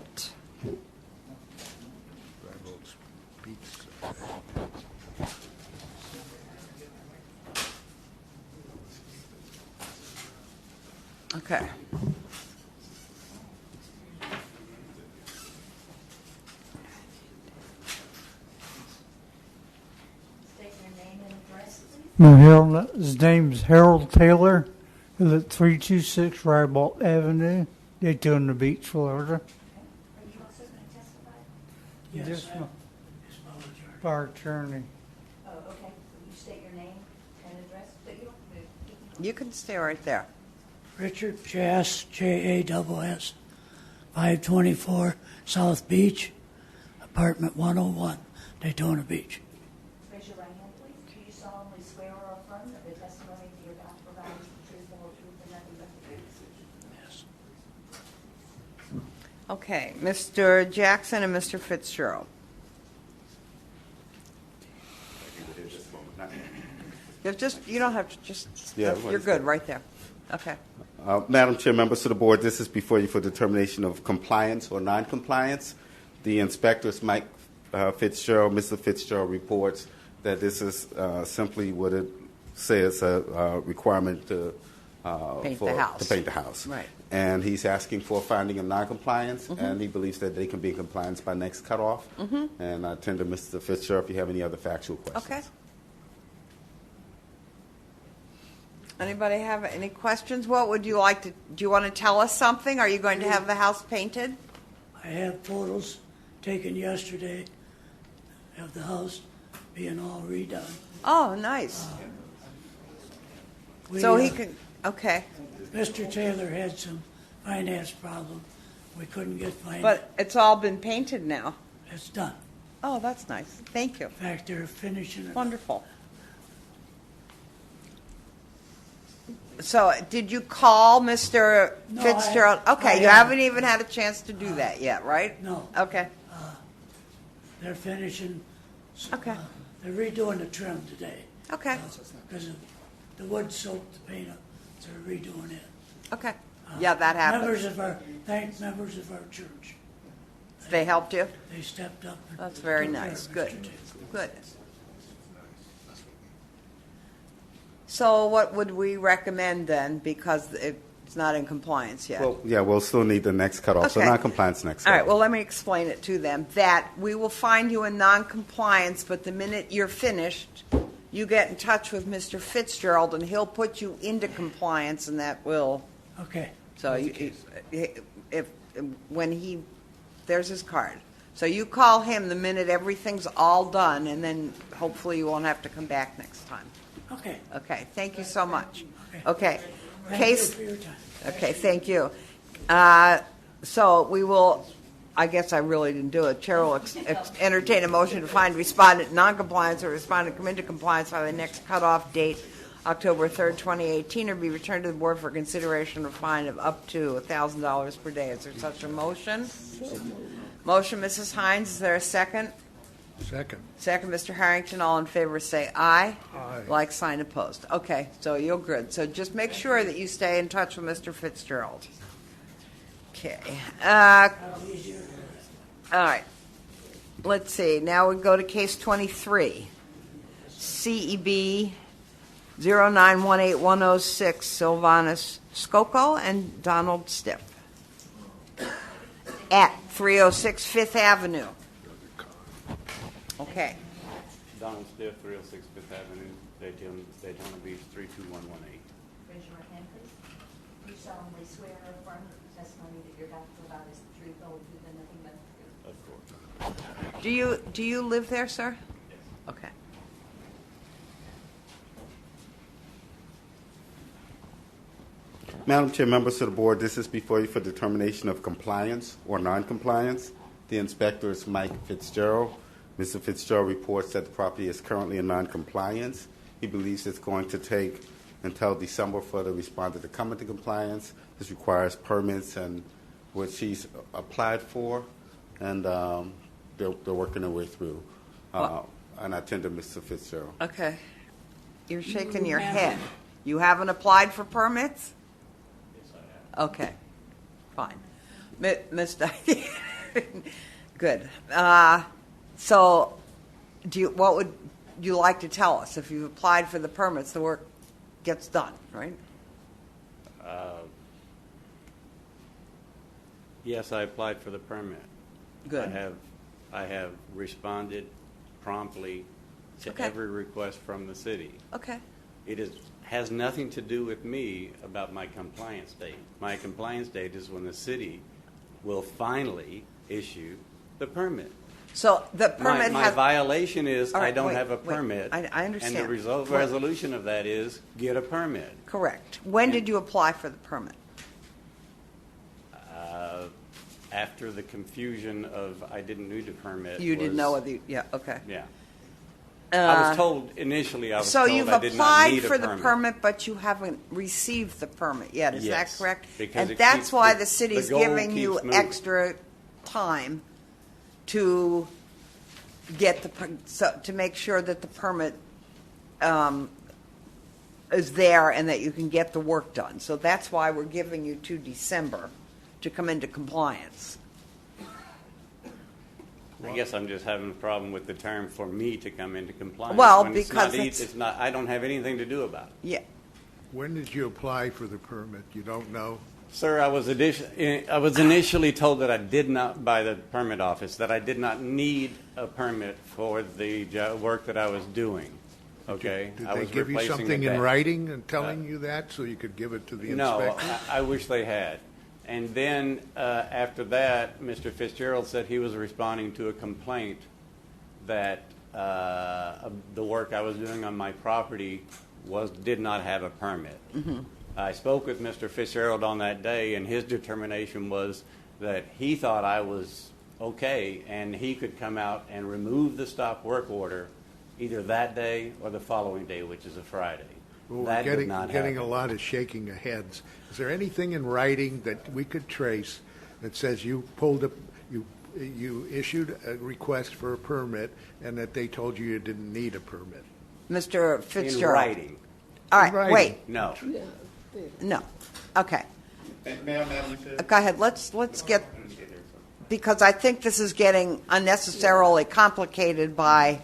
Okay. State your name and address, please. His name's Harold Taylor. He lives at 326 Rybolt Avenue, Daytona Beach, Florida. Are you also going to testify? Yes, our attorney. Oh, okay. Will you state your name and address? But you don't move. You can stay right there. Richard Jass, Jass, 524 South Beach, apartment 101, Daytona Beach. Raise your right hand, please. Do you solemnly swear or affirm that the testimony that you're about to provide is the truth, the whole truth, and nothing but the truth? Yes. Okay, Mr. Jackson and Mr. Fitzgerald. You don't have to just, Yeah, you're good right there. Okay. Madam Chair, members of the board, this is before you for determination of compliance or non-compliance. The inspectors, Mike Fitzgerald, Mr. Fitzgerald reports that this is simply what it says, a requirement to Paint for, the house. to paint the house. Right. And he's asking for a finding of non-compliance, and he believes that they can be in compliance by next cutoff. And I turn to Mr. Fitzgerald if you have any other factual questions. Okay. Anybody have any questions? What would you like to, do you want to tell us something? Are you going to have the house painted? I have photos taken yesterday of the house being all redone. Oh, nice. We, So he can, okay. Mr. Taylor had some finance problem. We couldn't get finance. But it's all been painted now. It's done. Oh, that's nice. Thank you. In fact, they're finishing it. Wonderful. So, did you call Mr. No, Fitzgerald? I Okay, you haven't. haven't even had a chance to do that yet, right? No. Okay. They're finishing. Okay. They're redoing the trim today. Okay. Because the wood soaked the paint up, so they're redoing it. Okay. Yeah, that happened. Thank members of our church. They helped you? They stepped up. and That's very took care nice. of Good. Mr. Taylor. Good. So what would we recommend then, because it's not in compliance yet? Well, yeah, we'll still need the next cutoff, so Okay. non-compliance next All right, cutoff. well, let me explain it to them, that we will find you in non-compliance, but the minute you're finished, you get in touch with Mr. Fitzgerald, and he'll put you into compliance, and that will... Okay. So there's his card. So you call him the minute everything's all done, and then hopefully you won't have to come back next time. Okay. Okay, thank you so much. Okay. Thank you for your time. Okay, thank you. So we will, I guess I really didn't do it. Chair will entertain a motion to find respondent in noncompliance or respondent come into compliance by the next cutoff date, October 3rd, 2018, or be returned to the board for consideration of a fine of up to $1,000 per day. Is there such a motion? Motion, Mrs. Hines. Is there a second? Second. Second, Mr. Harrington. All in favor say aye. Aye. Like sign opposed. Okay, so you're good. So just make sure that you stay in touch with Mr. Fitzgerald. Okay. All right. Let's see. Now we go to case 23. CEB 0918106, Sylvanus Skoko and Donald Stiff at 306 Fifth Avenue. Okay. Donald Stiff, 306 Fifth Avenue, Daytona Beach, 32118. Raise your right hand, please. Do you solemnly swear or affirm that the testimony that you're about to provide is the truth, the whole truth, and nothing but the truth? Of course. Do you live there, sir? Yes. Okay. Madam Chair, members of the board, this is before you for determination of compliance or non-compliance. The inspector is Mike Fitzgerald. Mr. Fitzgerald reports that the property is currently in non-compliance. He believes it's going to take until December for the respondent to come into compliance. This requires permits and which he's applied for, and they're working their way through. And I attend to Mr. Fitzgerald. Okay. You're shaking your head. You haven't applied for permits? Yes, I have. Okay. Fine. Mr. Good. So, what would you like to tell us? If you've applied for the permits, the work gets done, right? Yes, I applied for the permit. Good. I have responded promptly to every request from the city. Okay. It has nothing to do with me about my compliance date. My compliance date is when the city will finally issue the permit. So the permit my violation is All right, I don't wait, have a wait. permit. I understand. And the resolution of that is get a permit. Correct. When did you apply for the permit? After the confusion of I didn't need a permit. You didn't know whether yeah, okay. Yeah. I was told initially I was told I did not need a permit. So you've applied for the permit, but you haven't received the permit yet. Is that correct? Because and that's why the city's giving you moving. extra time to get to make sure that the permit is there and that you can get the work done. So that's why we're giving you to December to come into compliance. I guess I'm just having a problem with the term for me to come into compliance. Well, when because it's not. I don't have anything to do about it. Yeah. When did you apply for the permit? You don't know? Sir, I was initially told that I did not, by the permit office, that I did not need a permit for the work that I was doing. Okay? Did I they was give you replacing something a in deck. writing and telling you that so you could give it to the inspector? No, I wish they had. And then after that, Mr. Fitzgerald said he was responding to a complaint that the work I was doing on my property did not have a permit. Mm-hmm. I spoke with Mr. Fitzgerald on that day, and his determination was that he thought I was okay, and he could come out and remove the stop work order either that day or the following day, which is a Friday. Well, that we're did not getting happen. a lot of shaking of heads. Is there anything in writing that we could trace that says you pulled up, you issued a request for a permit, and that they told you didn't need a permit? Mr. Fitzgerald. In writing. All right, In writing. wait. No. No. Okay. Madam Chair? Go ahead. Let's get, because I think this is getting unnecessarily complicated by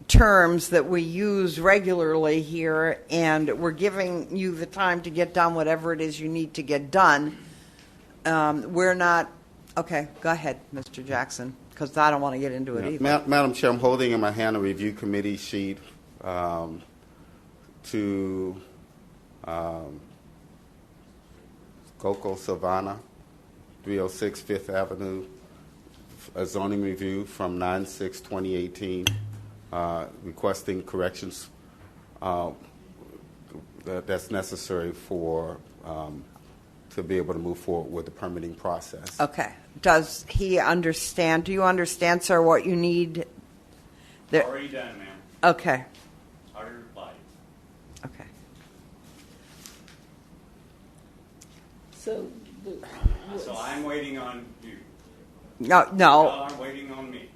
terms that we use regularly here, and we're giving you the time to get done whatever it is you need to get done. We're not, okay, go ahead, Mr. Jackson, because I don't want to get into it either. Madam Chair, I'm holding in my hand a review committee sheet to Coco Savannah, 306 Fifth Avenue, a zoning review from 9/6/2018, requesting corrections that's necessary for to be able to move forward with the permitting process. Okay. Does he understand? Do you understand, sir, what you need? Already done, ma'am. Okay. Already replied. Okay. So, So I'm waiting on you. No. Y'all are waiting on me.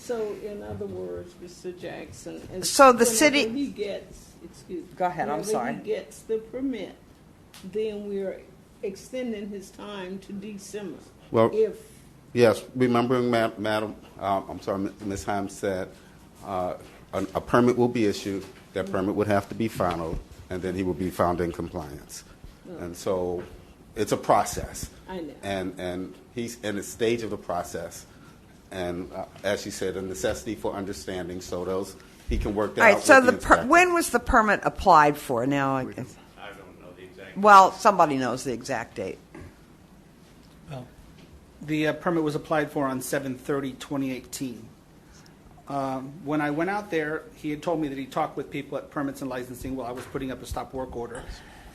so in other words, Mr. Jackson, So the whenever city- he gets, excuse me, Go ahead, I'm whenever sorry. he gets the permit, then we're extending his time to December. Well, If yes, remembering, Madam, I'm sorry, Ms. Himes said a permit will be issued. That permit would have to be final, and then he will be found in compliance. And so it's a process. I know. And he's in the stage of the process. And as she said, a necessity for understanding, so he can work that All out right, so with the inspector. when was the permit applied for? Now, I don't know the exact. well, somebody knows the exact date. The permit was applied for on 7/30/2018. When I went out there, he had told me that he talked with people at permits and licensing while I was putting up a stop work order.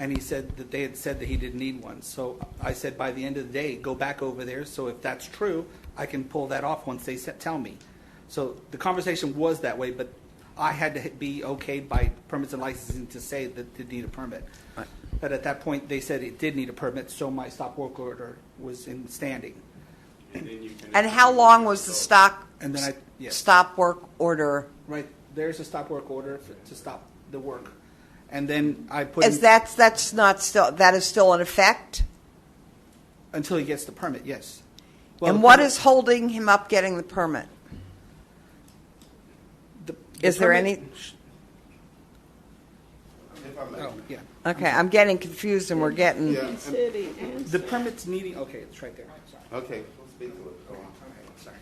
And he said that they had said that he didn't need one. So I said, by the end of the day, go back over there. So if that's true, I can pull that off once they tell me. So the conversation was that way, but I had to be okayed by permits and licensing to say that it did need a permit. Right. But at that point, they said it did need a permit, so my stop work order was in standing. And how long was the stop work order? Right, there's a stop work order to stop the work. And then I put that is still in effect? Until he gets the permit, yes. And what is holding him up getting the permit? Is there any? Oh, yeah. Okay, I'm getting confused, and we're getting. The permit's needing. Okay, it's right there. Sorry. Okay, we'll speak to it. Go on. Okay, sorry.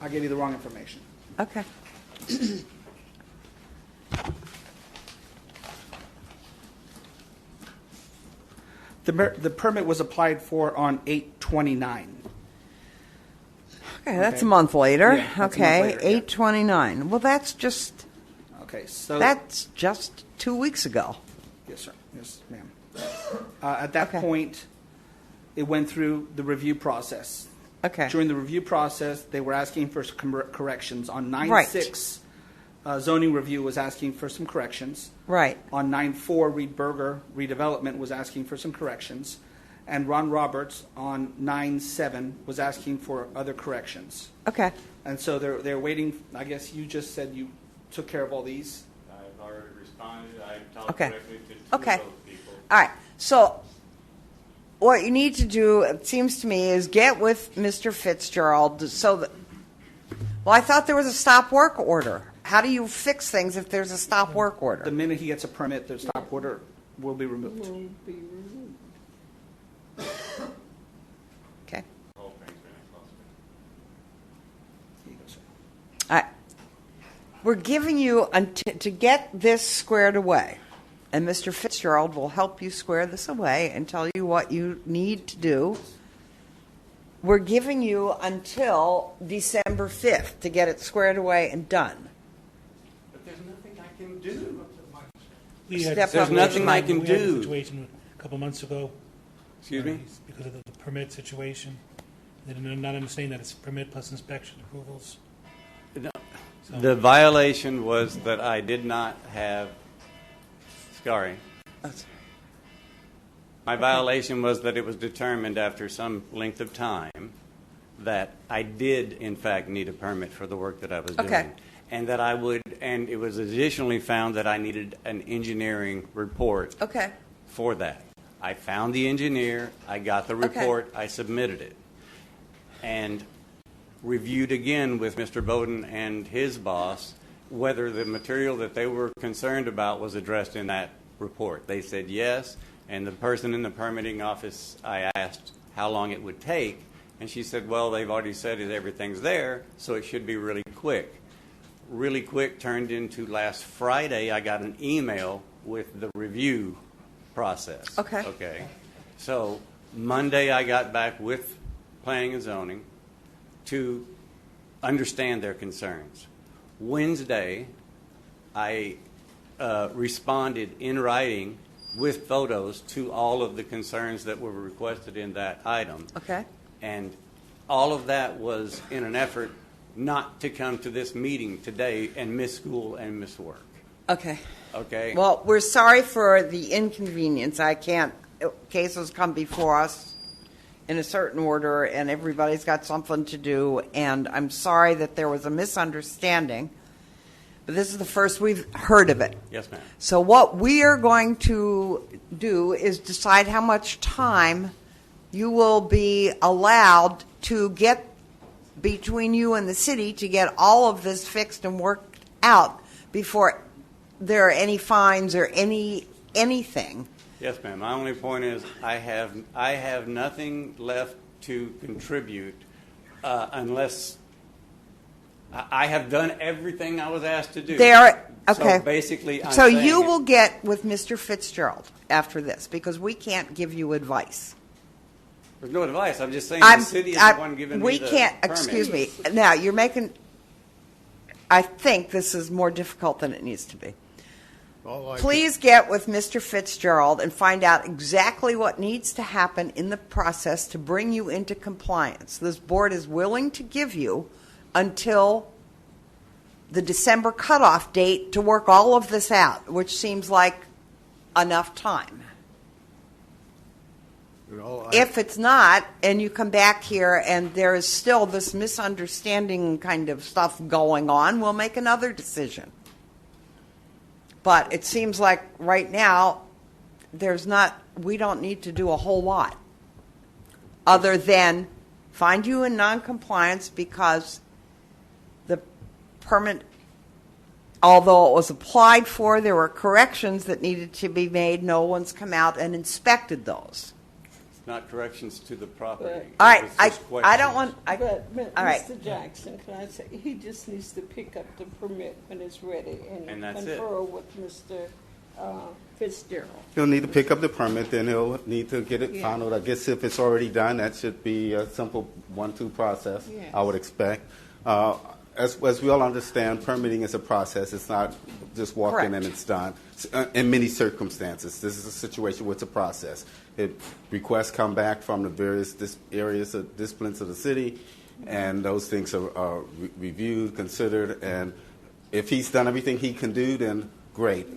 I gave you the wrong information. Okay. The permit was applied for on 8/29. Okay, that's a month later. Yeah, that's a okay, month later, yeah. 8/29. Well, that's just. Okay, so that's just 2 weeks ago. Yes, sir. Yes, ma'am. At that point, it went through the review process. Okay. During the review process, they were asking for some corrections. On 9/6, zoning review was asking for some corrections. Right. On 9/4, Reed Berger redevelopment was asking for some corrections. And Ron Roberts on 9/7 was asking for other corrections. Okay. And so they're waiting. I guess you just said you took care of all these. I've already responded. I've talked Okay. directly to two Okay. of those people. All right. So what you need to do, it seems to me, is get with Mr. Fitzgerald so that. Well, I thought there was a stop work order. How do you fix things if there's a stop work order? The minute he gets a permit, the stop order will be removed. Okay. The whole thing's been exhausted. Here you go, sir. All right. We're giving you to get this squared away, and Mr. Fitzgerald will help you square this away and tell you what you need to do. We're giving you until December 5th to get it squared away and done. But there's nothing I can do. There's nothing I can We had a do. situation a couple months ago. Excuse me? Because of the permit situation. They did not understand that it's permit plus inspection approvals. No. So- The violation was that I did not have. Sorry. My violation was that it was determined after some length of time that I did, in fact, need a permit for the work that I was Okay. doing. And that I would, and it was additionally found that I needed an engineering report Okay. for that. I found the engineer, I got the report, I submitted it. And reviewed again with Mr. Bowden and his boss whether the material that they were concerned about was addressed in that report. They said yes, and the person in the permitting office, I asked how long it would take, and she said, well, they've already said that everything's there, so it should be really quick. Really quick turned into last Friday, I got an email with the review process. Okay. Okay. So Monday I got back with planning and zoning to understand their concerns. Wednesday, I responded in writing with photos to all of the concerns that were requested in that item. Okay. And all of that was in an effort not to come to this meeting today and miss school and miss work. Okay. Okay? Well, we're sorry for the inconvenience. I can't. Cases come before us in a certain order, and everybody's got something to do. And I'm sorry that there was a misunderstanding. But this is the first we've heard of it. Yes, ma'am. So what we are going to do is decide how much time you will be allowed to get between you and the city to get all of this fixed and worked out before there are any fines or anything. Yes, ma'am. My only point is I have nothing left to contribute unless I have done everything I was asked to do. Okay. So basically, I'm so saying you will get with Mr. Fitzgerald after this because we can't give you advice. There's no advice. I'm just saying the city is the one giving we me the can't. permit. Excuse me. Now you're making. I think this is more difficult than it needs to be. Please get with Mr. Fitzgerald and find out exactly what needs to happen in the process to bring you into compliance. This board is willing to give you until the December cutoff date to work all of this out, which seems like enough time. If it's not, and you come back here and there is still this misunderstanding kind of stuff going on, we'll make another decision. But it seems like right now, we don't need to do a whole lot other than find you in noncompliance because the permit, although it was applied for, there were corrections that needed to be made. No one's come out and inspected those. It's not corrections to the property. All right, It's just I don't questions. want. But all right. Mr. Jackson, can I say, he just needs to pick up the permit when it's ready And that's it. confer with Mr. Fitzgerald. He'll need to pick up the permit, then he'll need to get it Yeah. final. I guess if it's already done, that should be a simple 1-2 process, Yes. I would expect. As we all understand, permitting is a process. It's not just walk in and Correct. it's done. In many circumstances, this is a situation where it's a process. Requests come back from the various areas of disciplines of the city, and those things are reviewed, considered, and if he's done everything he can do, then great.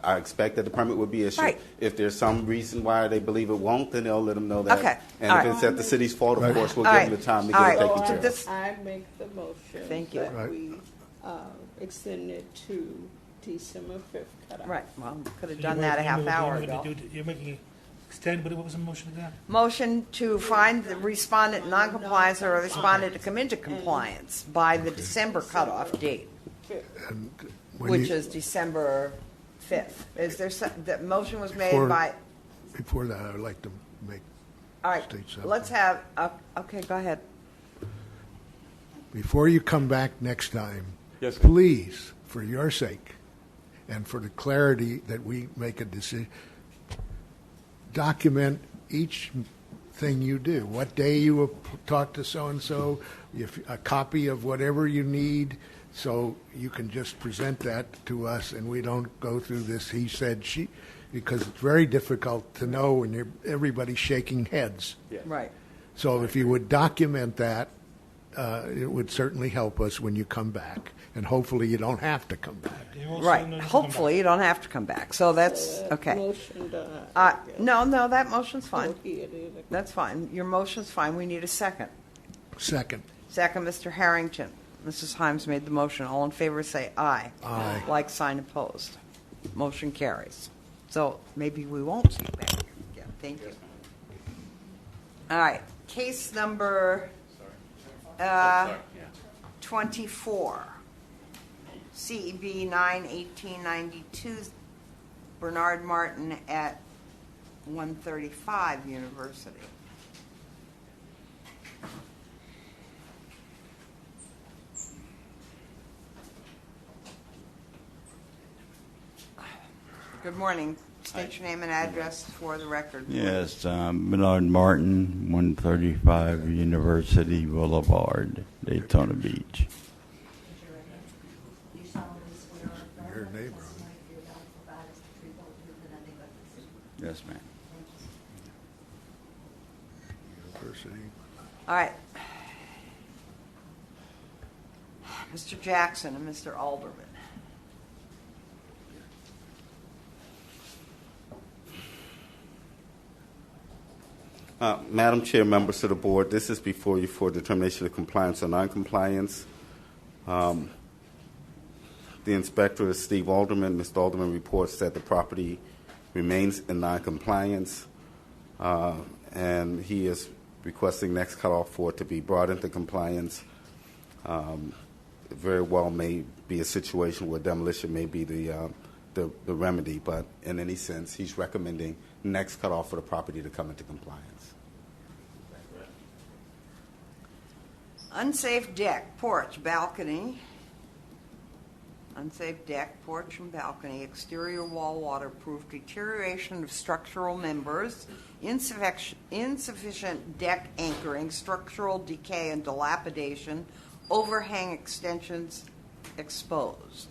I expect that the permit will be issued. Right. If there's some reason why they believe it won't, then they'll let them know that. Okay. And All if right. it's at the city's fault, of Right. course, we'll All give right. them the time to All get right. it taken care of. This- I make the motion Thank you. that Right. we extend it to December 5th cutoff. Right. Well, we could have So done you're that a making- half you're hour making- ago. You're making it extend, what was the motion again? Motion to find the respondent in noncompliance or respondent to come into compliance by the December cutoff date, When which you- is December 5th. Is there the motion was made Before- by? Before that, I would like to make, All right. state something. Let's have. Okay, go ahead. Before you come back next time, Yes, sir. please, for your sake, and for the clarity that we make a decision, document each thing you do. What day you will talk to so-and-so, a copy of whatever you need, so you can just present that to us and we don't go through this he said, she, because it's very difficult to know when everybody's shaking heads. Right. So if you would document that, it would certainly help us when you come back, and hopefully you don't have to come back. Right. Hopefully you don't have to come back. So that's okay. Motion done. No, that motion's fine. Oh, here it is. That's fine. Your motion's fine. We need a second. Second. Second, Mr. Harrington. Mrs. Himes made the motion. All in favor say aye. Aye. Like sign opposed. Motion carries. So maybe we won't see you back here again. Thank you. All right. Case number 24. CEB 9/1892, Bernard Martin at 135 University. Good morning. State your name and address for the record. Yes, Bernard Martin, 135 University Boulevard, Daytona Beach. Your neighbor. Yes, ma'am. University. All right. Mr. Jackson and Mr. Alderman. Madam Chair, members of the board, this is before you for determination of compliance or noncompliance. The inspector is Steve Alderman. Mr. Alderman reports that the property remains in noncompliance, and he is requesting next cutoff for it to be brought into compliance. It very well may be a situation where demolition may be the remedy, but in any sense, he's recommending next cutoff for the property to come into compliance. Unsafe deck, porch, balcony. Unsafe deck, porch, and balcony. Exterior wall waterproof. Deterioration of structural members. Insufficient deck anchoring. Structural decay and dilapidation. Overhang extensions exposed.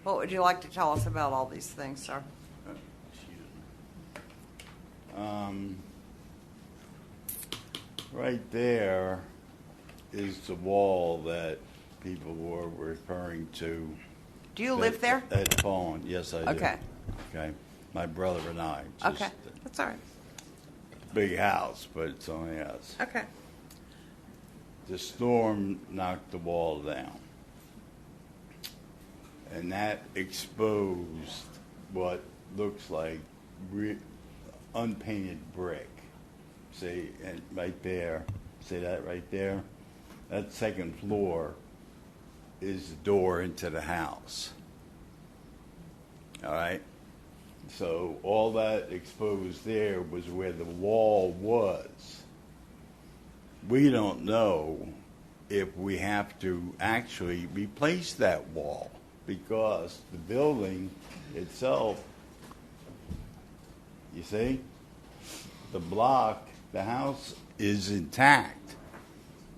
What would you like to tell us about all these things, sir? Right there is the wall that people were referring to. Do you live there? At Fawn, yes, I do. Okay. Okay. My brother and I. Just Okay, that's all right. big house, but it's only us. Okay. The storm knocked the wall down. And that exposed what looks like unpainted brick. See, and right there, see that right there? That second floor is the door into the house. All right? So all that exposed there was where the wall was. We don't know if we have to actually replace that wall because the building itself, you see, the block, the house is intact.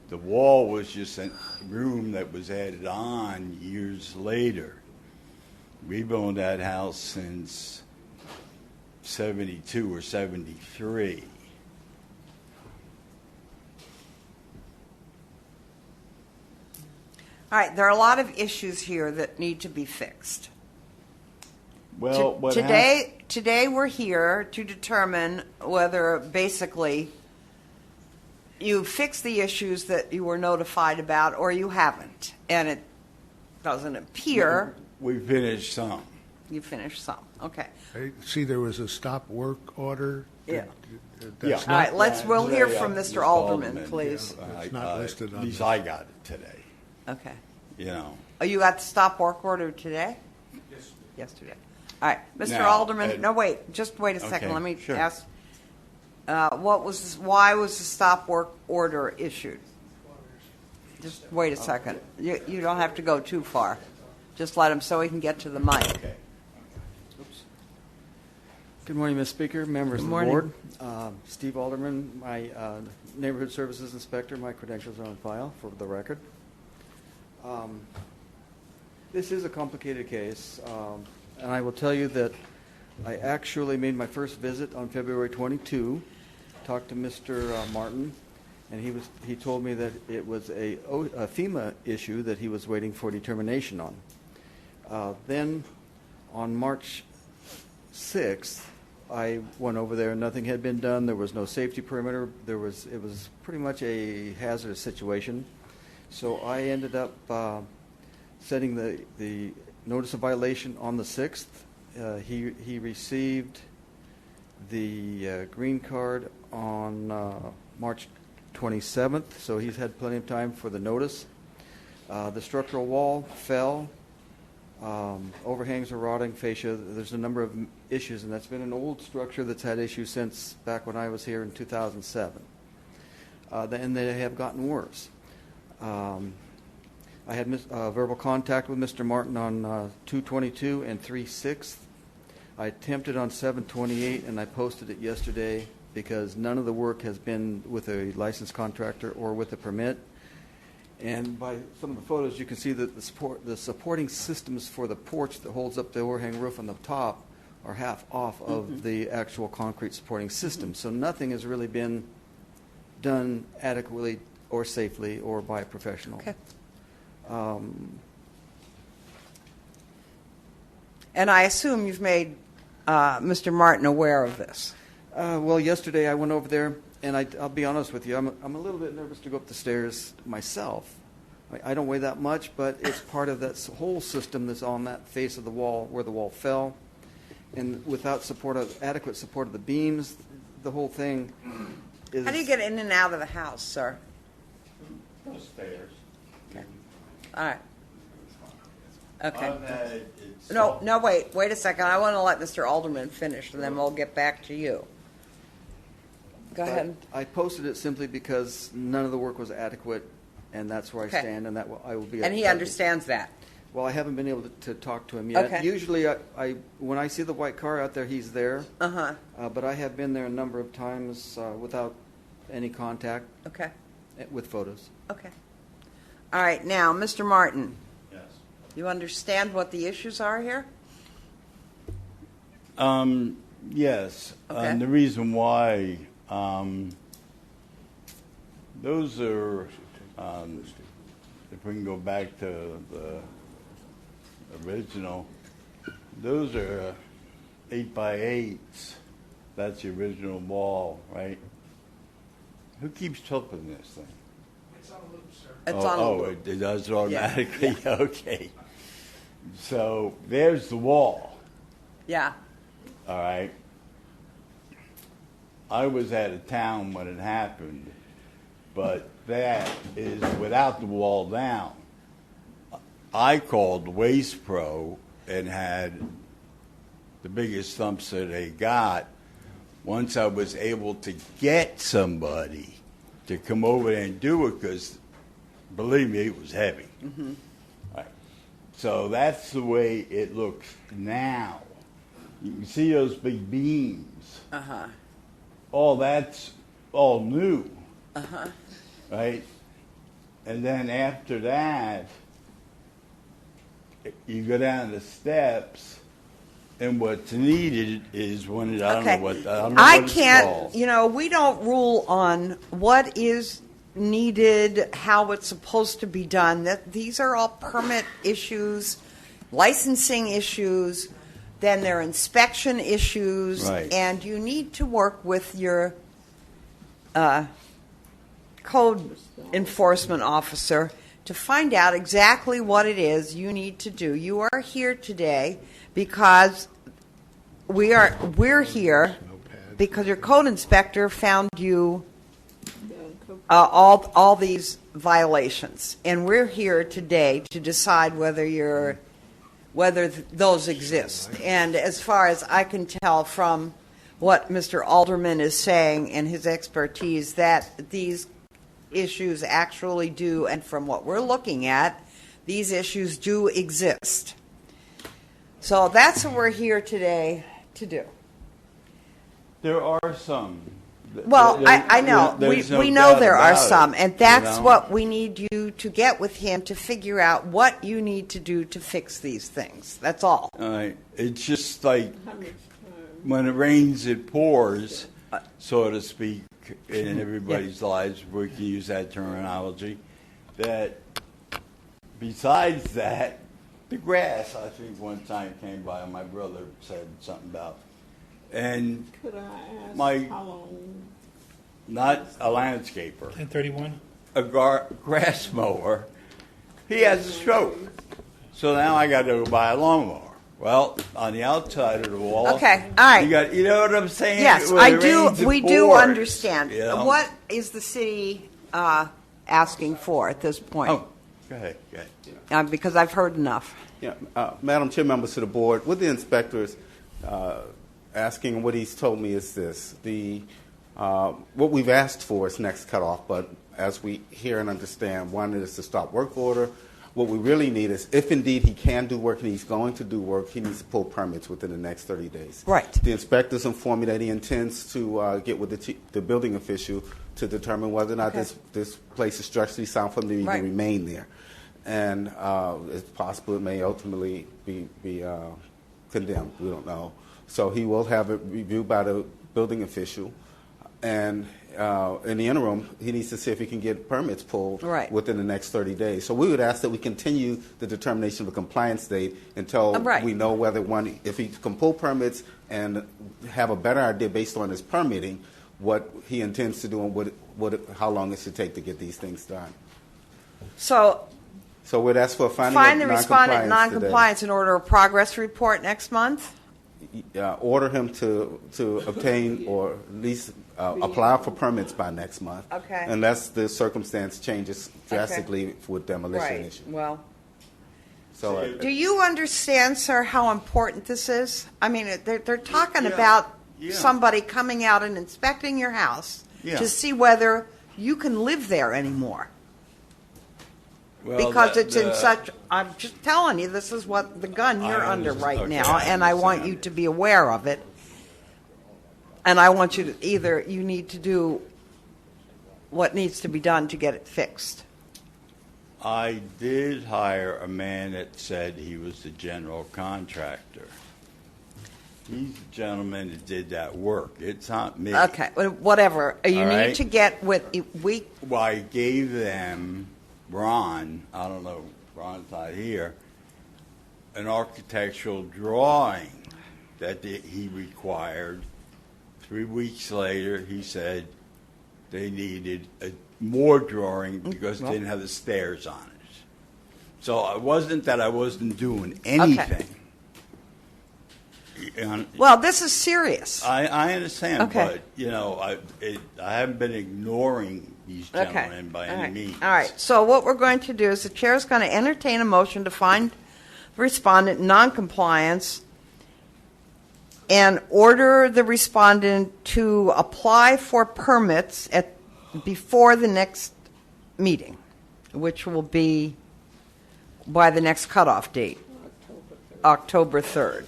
The wall was just a room that was added on years later. We've owned that house since 72 or 73. All right, there are a lot of issues here that need to be fixed. Well, what Today we're here to determine whether basically you fixed the issues that you were notified about or you haven't. And it doesn't appear we finished some. you finished some. Okay. I see there was a stop work order. Yeah. That's All right, not- we'll hear from Mr. Alderman, please. It's not listed on At least the- I got it today. Okay. You know. Oh, you got the stop work order today? Yes. Yesterday. All right, Mr. Now, Alderman, no, wait, just wait a second. Okay, Let me sure. ask, why was the stop work order issued? Just wait a second. You don't have to go too far. Just let him so he can get to the mic. Good morning, Ms. Speaker, members Good of the morning. board. Steve Alderman, my Neighborhood Services Inspector. My credentials are on file for the record. This is a complicated case, and I will tell you that I actually made my first visit on February 22, talked to Mr. Martin, and he told me that it was a FEMA issue that he was waiting for determination on. Then on March 6th, I went over there and nothing had been done. There was no safety perimeter. It was pretty much a hazardous situation. So I ended up setting the notice of violation on the 6th. He received the green card on March 27th, so he's had plenty of time for the notice. The structural wall fell. Overhangs are rotting, fascia. There's a number of issues, and that's been an old structure that's had issues since back when I was here in 2007. And they have gotten worse. I had verbal contact with Mr. Martin on 2/22 and 3/6. I attempted on 7/28, and I posted it yesterday because none of the work has been with a licensed contractor or with a permit. And by some of the photos, you can see that the supporting systems for the porch that holds up the overhang roof on the top are half off of the actual concrete supporting system. So nothing has really been done adequately or safely or by a professional. Okay. And I assume you've made Mr. Martin aware of this. Well, yesterday I went over there, and I'll be honest with you, I'm a little bit nervous to go up the stairs myself. I don't weigh that much, but it's part of that whole system that's on that face of the wall where the wall fell. And without adequate support of the beams, the whole thing is... How do you get in and out of the house, sir? The stairs. Okay. All right. Okay. On that, No, wait a second. I want to let Mr. Alderman finish, and then we'll get back to you. Go ahead. I posted it simply because none of the work was adequate, and that's where I Okay. stand, and I will be. And he understands that. Well, I haven't been able to talk to him yet. Okay. Usually, when I see the white car out there, he's there. Uh-huh. But I have been there a number of times without any contact. Okay. With photos. Okay. All right. Now, Mr. Martin. Yes. You understand what the issues are here? Yes. Okay. And the reason why, those are, if we can go back to the original, those are 8x8s. That's the original wall, right? Who keeps tilting this thing? It's on a loop, sir. It's on a loop. It does automatically? Yeah. Okay. So there's the wall, Yeah. all right? I was out of town when it happened, but that is without the wall down. I called Waste Pro and had the biggest thumps that they got. Once I was able to get somebody to come over there and do it, because believe me, it was heavy. Mm-hmm. Right. So that's the way it looks now. You can see those big beams. Uh-huh. All that's all new, Uh-huh. right? And then after that, you go down the steps, and what's needed is one. I don't know what. I don't know what it's can't, called. we don't rule on what is needed, how it's supposed to be done. That these are all permit issues, licensing issues, then there are inspection issues, Right. and you need to work with your code enforcement officer to find out exactly what it is you need to do. You are here today because we're here because your code inspector found you all these violations, and we're here today to decide whether those exist. And as far as I can tell from what Mr. Alderman is saying and his expertise, that these issues actually do, and from what we're looking at, these issues do exist. So that's what we're here today to do. There are some. Well, I know. There's no we know doubt there are about it, some, and that's you know? what we need you to get with him to figure out what you need to do to fix these things. That's all. All right. It's just like when it rains, it pours, so to speak, in everybody's lives. We can use that terminology. That besides that, the grass, I think one time came by, my brother said something about. And Could I ask my, how long? not a landscaper, 1031? a grass mower, he has a stroke. So now I got to go buy a lawnmower. Well, on the outside of the wall, Okay, all right. you know what I'm saying? Yes, When I it do. rains, it We do pours, understand. you know? What is the city asking for at this point? Oh, go ahead. Because I've heard enough. Yeah, Madam Chair, members of the board, with the inspectors asking, what he's told me is this: what we've asked for is next cutoff, but as we hear and understand, one is to stop work order. What we really need is, if indeed he can do work and he's going to do work, he needs to pull permits within the next 30 days. Right. The inspectors inform me that he intends to get with the building official to determine whether or not this place is structurally sound for them to even remain there. And it's possible it may ultimately be condemned. We don't know. So he will have it reviewed by the building official. And in the interim, he needs to see if he can get permits pulled within the next 30 days. So we would ask that we continue the determination of a compliance date until we know whether if he can pull permits and have a better idea based on his permitting what he intends to do and how long it should take to get these things done. So we'd ask for a finding find the of respondent non-compliance non-compliance and order a progress report next month? Order him to obtain or at least apply for permits by next month. Okay. Unless the circumstance changes drastically with demolition issue. Well. So Do you understand, sir, how important this is? I mean, they're talking about somebody coming out and inspecting your house to see whether you can live there anymore. Well, Because it's in such, I'm just telling you, this is what the gun you're under right now, and I want you to be aware of it. And I want you to you need to do what needs to be done to get it fixed. I did hire a man that said he was the general contractor. He's the gentleman that did that work. It's not me. Okay, whatever. You All need right. to get with, Well, I gave them, Ron, I don't know, Ron's not here, an architectural drawing that he required. 3 weeks later, he said they needed more drawing because they didn't have the stairs on it. So it wasn't that I wasn't doing anything. Well, this is serious. I understand, Okay. but I haven't been ignoring these gentlemen by any means. All right. So what we're going to do is the chair is going to entertain a motion to find the respondent in noncompliance and order the respondent to apply for permits before the next meeting, which will be by the next cutoff date, October 3rd.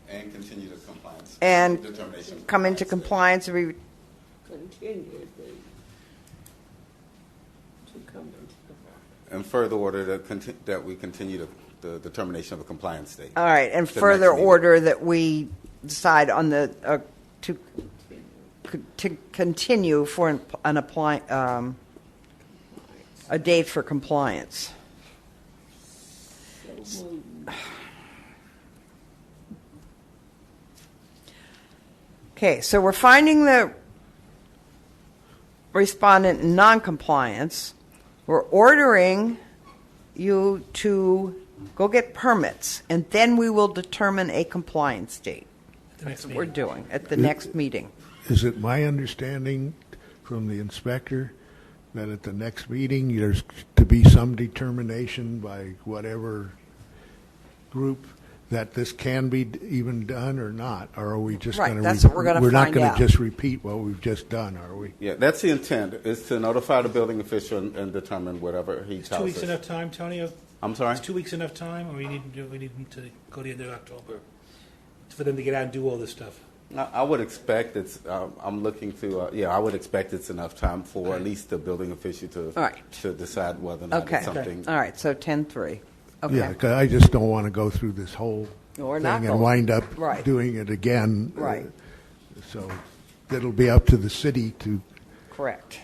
And continue the compliance. And determination. come into compliance. Continue to come into the And further order that we continue the determination of a compliance date. All right, and The further next meeting. order that we decide on the to continue for a date for compliance. Okay, so we're finding the respondent in noncompliance. We're ordering you to go get permits, and then we will determine a compliance date. That's what we're doing at the next meeting. Is it my understanding from the inspector that at the next meeting, there's to be some determination by whatever group that this can be even done or not? Or are we just Right, going to... that's what we're gonna We're not find going out. to just repeat what we've just done, are we? Yeah, that's the intent, is to notify the building official and determine whatever he Is tells 2 us. weeks enough time, Tony? I'm sorry? Is 2 weeks enough time, or we need them to go to the end of October for them to get out and do all this stuff? I would expect I'm looking to, I would expect it's enough time for at least the building official to All right. to decide whether or not Okay. it's something. All right, so 10-3. Okay. Yeah, 'cause I just don't want to go through this whole No, we're thing not and going- wind up Right. doing it again. Right. So it'll be up to the city to Correct.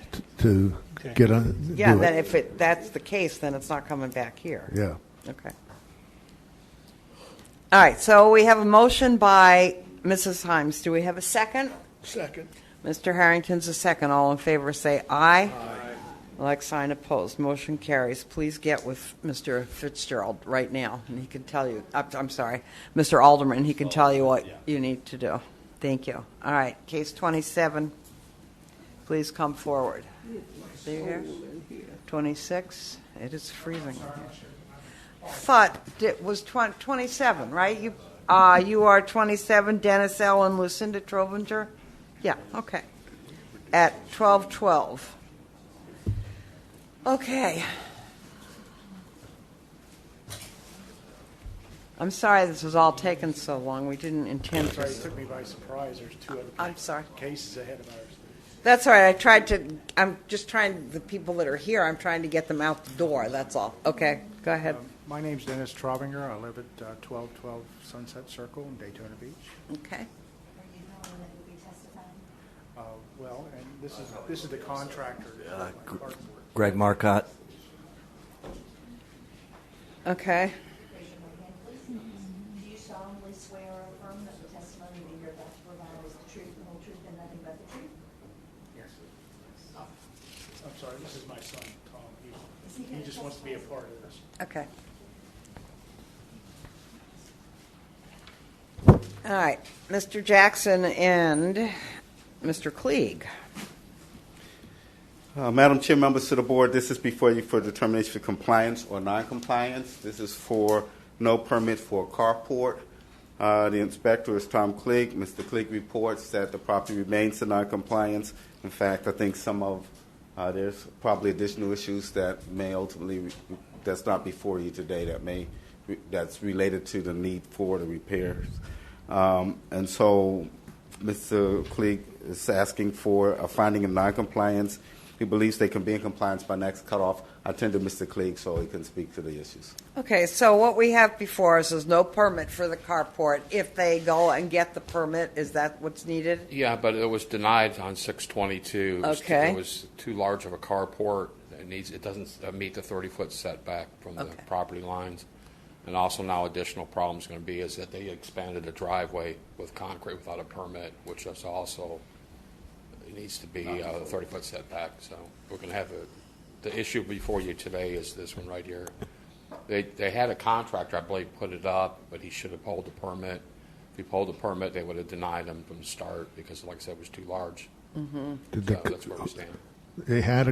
get on. Yeah, do then it. if that's the case, then it's not coming back here. Yeah. Okay. All right, so we have a motion by Mrs. Himes. Do we have a second? Second. Mr. Harrington's a second. All in favor say aye. Like sign opposed. Motion carries. Please get with Mr. Fitzgerald right now, and he can tell you, I'm sorry, Mr. Alderman, he can tell you what you need to do. Thank you. All right, case 27, please come forward. Are you here? 26, it is freezing in here. Thought it was 27, right? You are 27, Dennis L. and Lucinda Trovinger? Yeah, okay. At 1212. Okay. I'm sorry this was all taken so long. We didn't intend Sorry, to. it took me by surprise. There's two other I'm sorry. cases ahead of ours. That's all right. I'm just trying, the people that are here, I'm trying to get them out the door. That's all. Okay, go ahead. My name's Dennis Trovinger. I live at 1212 Sunset Circle in Daytona Beach. Okay. Well, and this is the contractor. Greg Marcotte. Okay. Do you solemnly swear or affirm that the testimony that you're about to provide is the truth, the whole truth, and nothing but the truth? Yes. I'm sorry, this is my son, Tom. Is he He gonna just wants to be a part of this. Okay. All right, Mr. Jackson and Mr. Klieg. Madam Chair, members of the board, this is before you for determination of compliance or noncompliance. This is for no permit for a carport. The inspector is Tom Klieg. Mr. Klieg reports that the property remains in noncompliance. In fact, I think there's probably additional issues that may ultimately, that's not before you today, that's related to the need for the repairs. And so Mr. Klieg is asking for a finding of noncompliance he believes they can be in compliance by next cutoff. I attended Mr. Klieg so he can speak to the issues. Okay, so what we have before us is no permit for the carport. If they go and get the permit, is that what's needed? Yeah, but it was denied on 622. Okay. It was too large of a carport. It doesn't meet the 30-foot setback from the property lines. And also now additional problem is going to be is that they expanded a driveway with concrete without a permit, which is also, it needs to be a 30-foot setback. So we're going to have the issue before you today is this one right here. They had a contractor, I believe, put it up, but he should have pulled the permit. If he pulled the permit, they would have denied him from the start because, like I said, it was too large. Mm-hmm. So that's where we stand. They had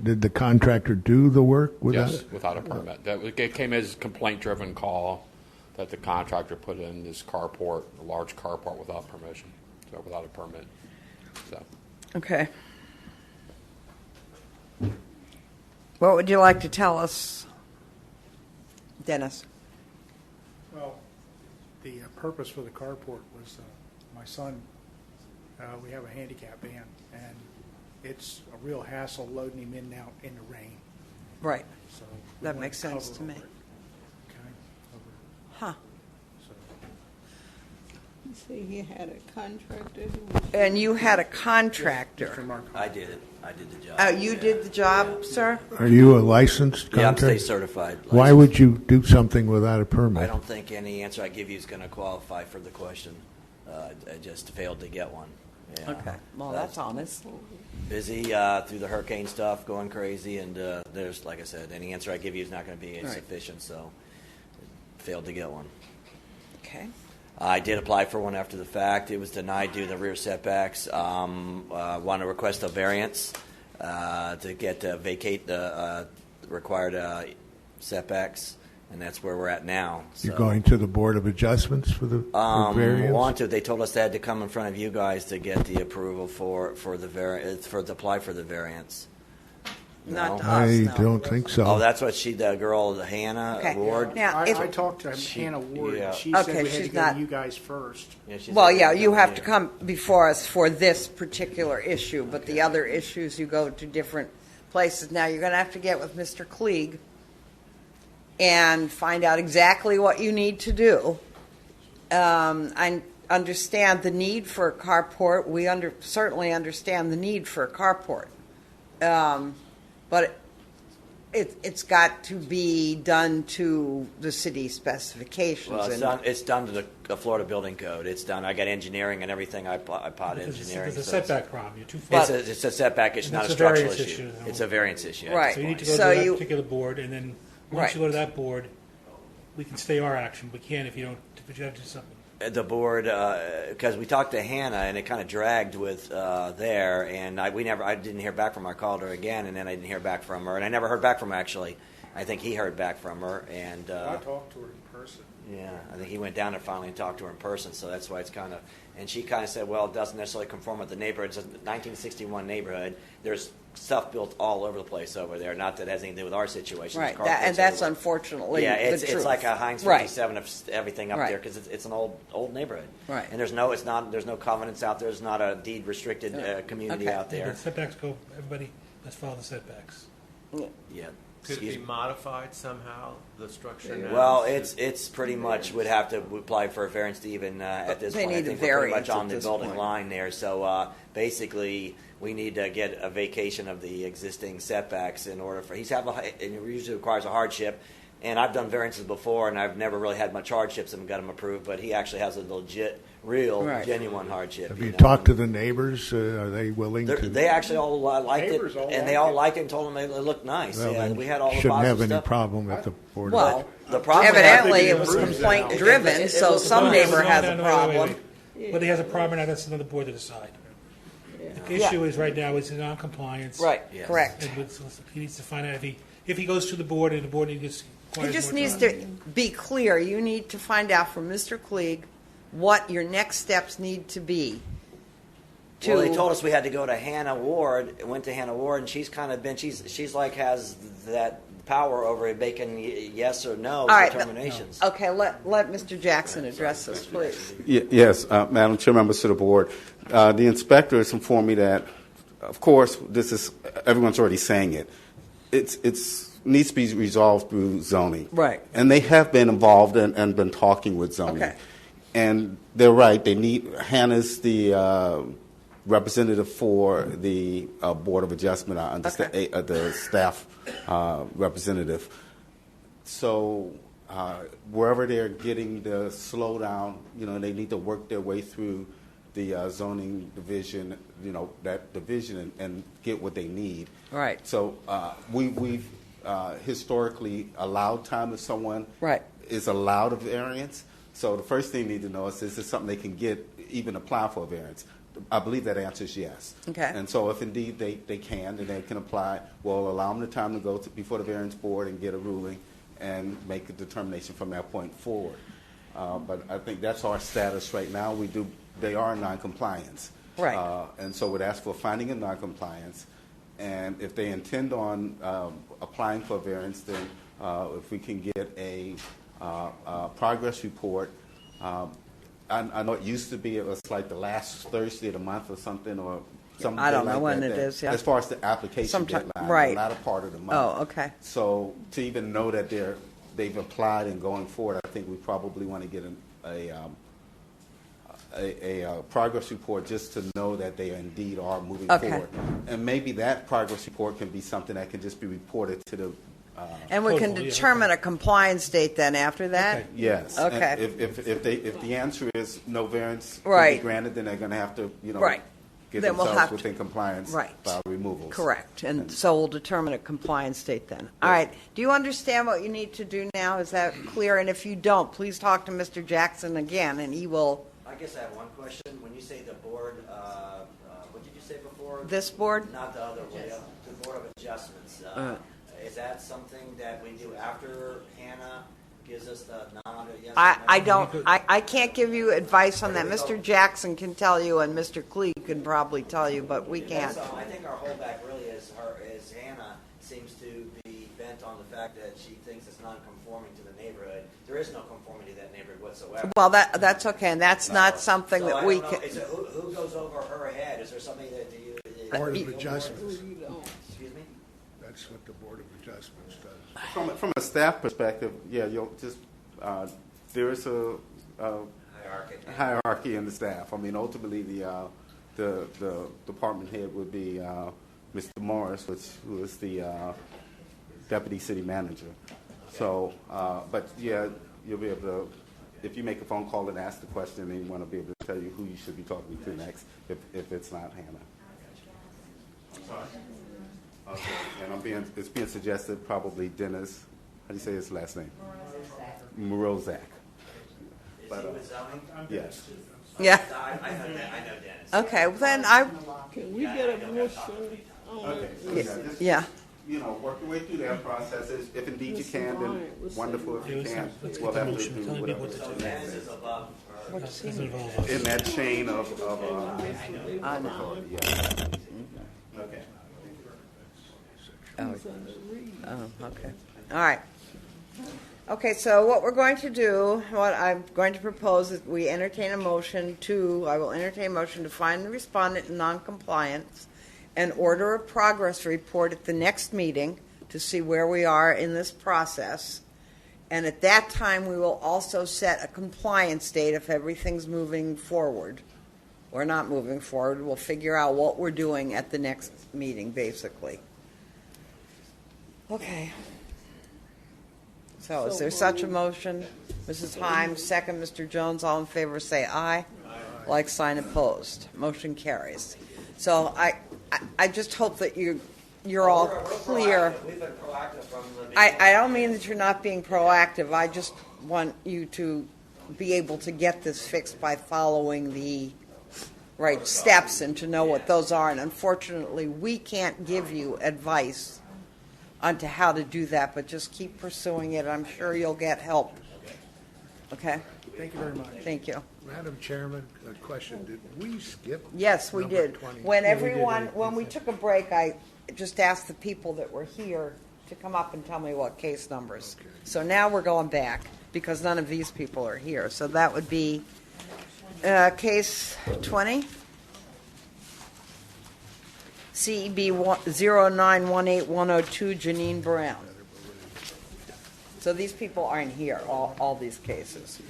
did the contractor do the work without? Yes, without a permit. It came as a complaint-driven call that the contractor put in this carport, a large carport without permission, so without a permit. So. Okay. What would you like to tell us, Dennis? Well, the purpose for the carport was my son, we have a handicap van, and it's a real hassle loading him in and out in the rain. Right. So That makes sense to me. Huh. See, he had a contractor who was... And you had a contractor. I did it. I did the job. You did the job, sir? Are you a licensed Yeah, I'm contractor? state certified. Why would you do something without a permit? I don't think any answer I give you is going to qualify for the question. I just failed to get one. Yeah. Okay. Well, that's honest. Busy through the hurricane stuff, going crazy, and there's, like I said, any answer I give you is not going to be Right. sufficient, so failed to get one. Okay. I did apply for one after the fact. It was denied due to the rear setbacks. Want to request a variance to get vacate the required setbacks, and that's where we're at now. You're going to the Board of Adjustments for the for variance? Want to? They told us they had to come in front of you guys to get the approval for the to apply for the variance. Not to us, I no. don't think so. Oh, that's what the girl, Hannah Okay. Ward. Now, I if- talked to Hannah Ward. yeah. She said Okay, we had to she's go not- to you guys first. Yeah, she's Well, like- yeah, you have to come before us for this particular issue, but the other issues, you go to different places. Now, you're going to have to get with Mr. Klieg and find out exactly what you need to do. I understand the need for a carport. We certainly understand the need for a carport. But it's got to be done to the city specifications. Well, it's done to the Florida Building Code. It's done. I got engineering and everything. I pot engineering. There's a so it's- setback problem. You're too far. It's a setback. It's And not a it's a structural variance issue. issue. It's a variance issue. at Right. this So you need point. to go So to that you- particular board, and then once Right. you go to that board, we can stay our action. We can't if you don't. If you have to do something. The board, because we talked to Hannah, and it kind of dragged with there, and I didn't hear back from her. I called her again, and then I didn't hear back from her, and I never heard back from her actually. I think he heard back from her, and I talked to her in person. yeah, I think he went down there finally and talked to her in person. So that's why it's kind of, and she kind of said, well, it doesn't necessarily conform with the neighborhood. It's a 1961 neighborhood. There's stuff built all over the place over there. Not that it has anything to do with our situation. Right, There's carports and that's everywhere. unfortunately Yeah, the it's truth. like a Heinz Right. 57 of everything up Right. there because it's an old neighborhood. Right. And there's no covenants out there. There's not a deed restricted community Okay. out there. The setbacks go. Everybody, let's follow the setbacks. Yeah. Could it be modified somehow, the structure now? Well, it's pretty much would have to apply for a variance to even at this They point. I need a think we're pretty variance much on at the this building point. line there. So basically, we need to get a vacation of the existing setbacks in order for. And it usually requires a hardship. And I've done variances before, and I've never really had much hardships and got them approved. But he actually has a legit, real, Right. genuine hardship. Have you know? talked to the neighbors? Are they willing to? They actually all liked it, Neighbors all and they all liked it and told them it looked nice. Well, yeah, then we had all the shouldn't positive have any stuff. problem at the board. Well, the problem evidently it was complaint driven, so some neighbor has a problem. Whether he has a problem or not, that's another board to decide. The issue is right now is non-compliance. Right, yes. Correct. And he needs to find out if he goes to the board and the board needs. He just needs to be clear. You need to find out from Mr. Klieg what your next steps need to be. Well, they told us we had to go to Hannah Ward. Went to Hannah Ward, and she's kind of been. She's like has that power over making yes or no All right, determinations. Okay, let Mr. Jackson address this, please. Yes, Madam Chair, members of the board. The inspector has informed me that of course, this is everyone's already saying it. It's needs to be resolved through zoning, Right. And they have been involved and been talking with zoning. Okay. And they're right. They need Hannah's the representative for the Board of Adjustment. I understand the staff representative. So wherever they're getting the slowdown, they need to work their way through the zoning division, that division, and get what they need. Right. So we've historically allowed time if someone is allowed a variance. So the first thing you need to know is this something they can get, even apply for a variance. I believe that answer is yes. Okay. And so if indeed they can, then they can apply. We'll allow them the time to go before the variance board and get a ruling and make a determination from that point forward. But I think that's our status right now. They are in noncompliance. Right. And so we'd ask for finding of noncompliance. And if they intend on applying for a variance, then if we can get a progress report. I know it used to be, it was like the last Thursday of the month or something, or something. I don't know like when that, it is, yeah. As far as the application Sometime, deadline, right. not a part of the month. Oh, okay. So to even know that they've applied and going forward, I think we probably want to get a progress report just to know that they indeed are moving forward. And maybe that progress report can be something that can just be reported to the and we can determine a compliance date then after that? Yes. Okay. And if the answer is no variance can Right. be granted, then they're going to have to, Right. get Then we'll themselves have within compliance Right. by removals. Correct. And so we'll determine a compliance date then. All right. Do you understand what you need to do now? Is that clear? And if you don't, please talk to Mr. Jackson again, and he will. I guess I have one question. When you say the board, what did you say before? This board? Not the other one, the Board of Adjustments. Is that something that we do after Hannah gives us the nod? Yes, I can't give you advice on that. Mr. Jackson can tell you, and Mr. Klee can probably tell you, but we can't. So I think our holdback really is Hannah seems to be bent on the fact that she thinks it's non-conforming to the neighborhood. There is no conformity to that neighborhood whatsoever. Well, that's okay, and that's not something So that I we don't know, can. who goes over her head? Is there somebody that you? Board of Adjustments. Excuse me? That's what the Board of Adjustments does. From a staff perspective, you'll just there is a hierarchy in the staff. I mean, ultimately, the department head would be Mr. Morris, who is the deputy city manager. So, but yeah, you'll be able to, if you make a phone call and ask the question, then you want to be able to tell you who you should be talking to next, if it's not Hannah. I'm sorry. Okay. And it's being suggested probably Dennis. How do you say his last name? Morozak. Is he with zoning? Yes. Yeah. I know Dennis. Okay, well then I. Can we get a motion? Okay. Yeah. Work your way through that process. If indeed you can, then wonderful. If you can't, we'll have to do whatever. So Dennis is above her. What's he? In that chain of I know. yeah. Okay. Oh, okay. All right. Okay, so what we're going to do, what I'm going to propose is we entertain a motion I will entertain a motion to find the respondent in noncompliance and order a progress report at the next meeting to see where we are in this process. And at that time, we will also set a compliance date if everything's moving forward or not moving forward. We'll figure out what we're doing at the next meeting, basically. Okay. So is there such a motion? Mrs. Himes, second. Mr. Jones, all in favor say aye. Like sign opposed. Motion carries. So I just hope that you're all clear. We've been proactive from the I don't mean that you're not being proactive. I just want you to be able to get this fixed by following the right steps and to know what those are. And unfortunately, we can't give you advice onto how to do that, but just keep pursuing it. I'm sure you'll get help. Okay? Thank you very much. Thank you. Madam Chairman, a question. Did we skip? Yes, we number did. 20? When we took a break, I just asked the people that were here to come up and tell me what case numbers. Okay. So now we're going back because none of these people are here. So that would be case 20. CEB 0918102, Janine Brown. So these people aren't here, all these cases.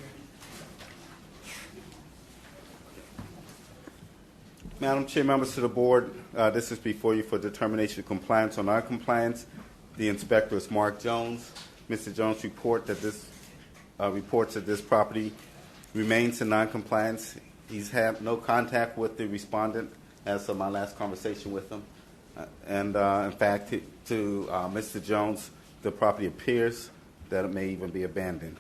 Madam Chair, members of the board, this is before you for determination of compliance or non-compliance. The inspector is Mark Jones. Mr. Jones reports that this property remains in non-compliance. He's had no contact with the respondent as of my last conversation with him. In fact, to Mr. Jones, the property appears that it may even be abandoned.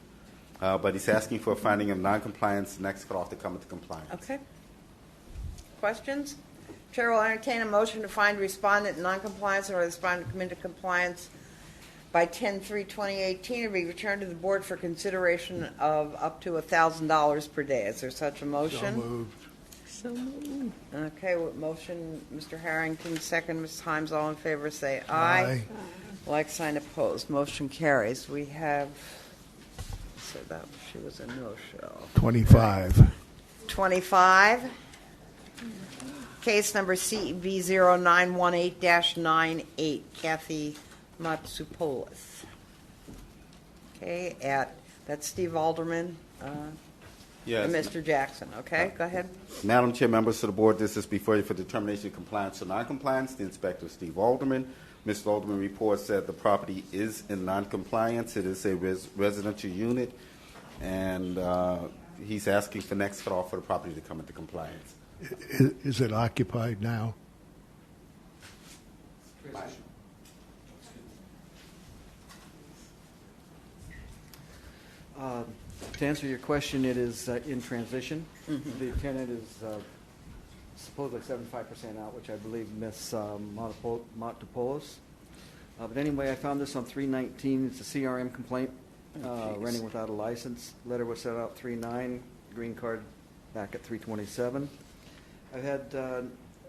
But he's asking for a finding of non-compliance, next cut off to come into compliance. Okay. Questions? Chair will entertain a motion to find respondent in non-compliance or respondent come into compliance by 10/3/2018 and be returned to the board for consideration of up to $1,000 per day. Is there such a motion? So moved. Okay, with motion, Mr. Harrington, second, Ms. Himes, all in favor say aye. Like sign opposed. Motion carries. We have, so that she was a no-show. 25. 25. Case number CEB 0918-98, Kathy Matsopoulos. Okay, that's Steve Alderman Yes. and Mr. Jackson. Okay, go ahead. Madam Chair, members of the board, this is before you for determination of compliance or non-compliance. The inspector, Steve Alderman. Mr. Alderman reports that the property is in non-compliance. It is a residential unit, and he's asking for next cut off for the property to come into compliance. Is it occupied now? To answer your question, it is in transition. The tenant is supposedly 75% out, which I believe Ms. Montopoulos. But anyway, I found this on 319. It's a CRM complaint, renting without a license. Letter was sent out 3/9, green card back at 3/27. I've had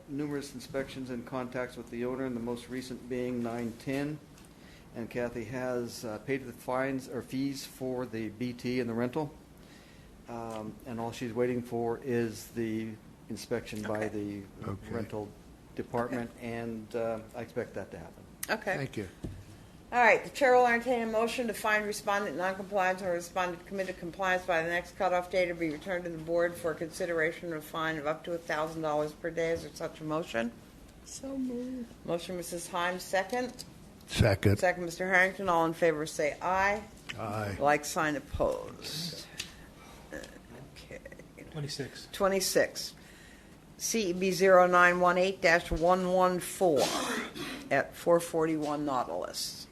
numerous inspections and contacts with the owner, and the most recent being 9/10. And Kathy has paid the fines or fees for the BT and the rental. And all she's waiting for is the inspection by the rental department, and I expect that to happen. Okay. Thank you. All right, the chair will entertain a motion to find respondent non-compliance or respondent to come into compliance by the next cutoff date or be returned to the board for consideration of a fine of up to $1,000 per day. Is there such a motion? So moved. Motion, Mrs. Himes, second. Second. Second, Mr. Harrington. All in favor say aye. Aye. Like sign opposed. Okay. 26. 26. CEB 0918-114 at 441 Nautilus.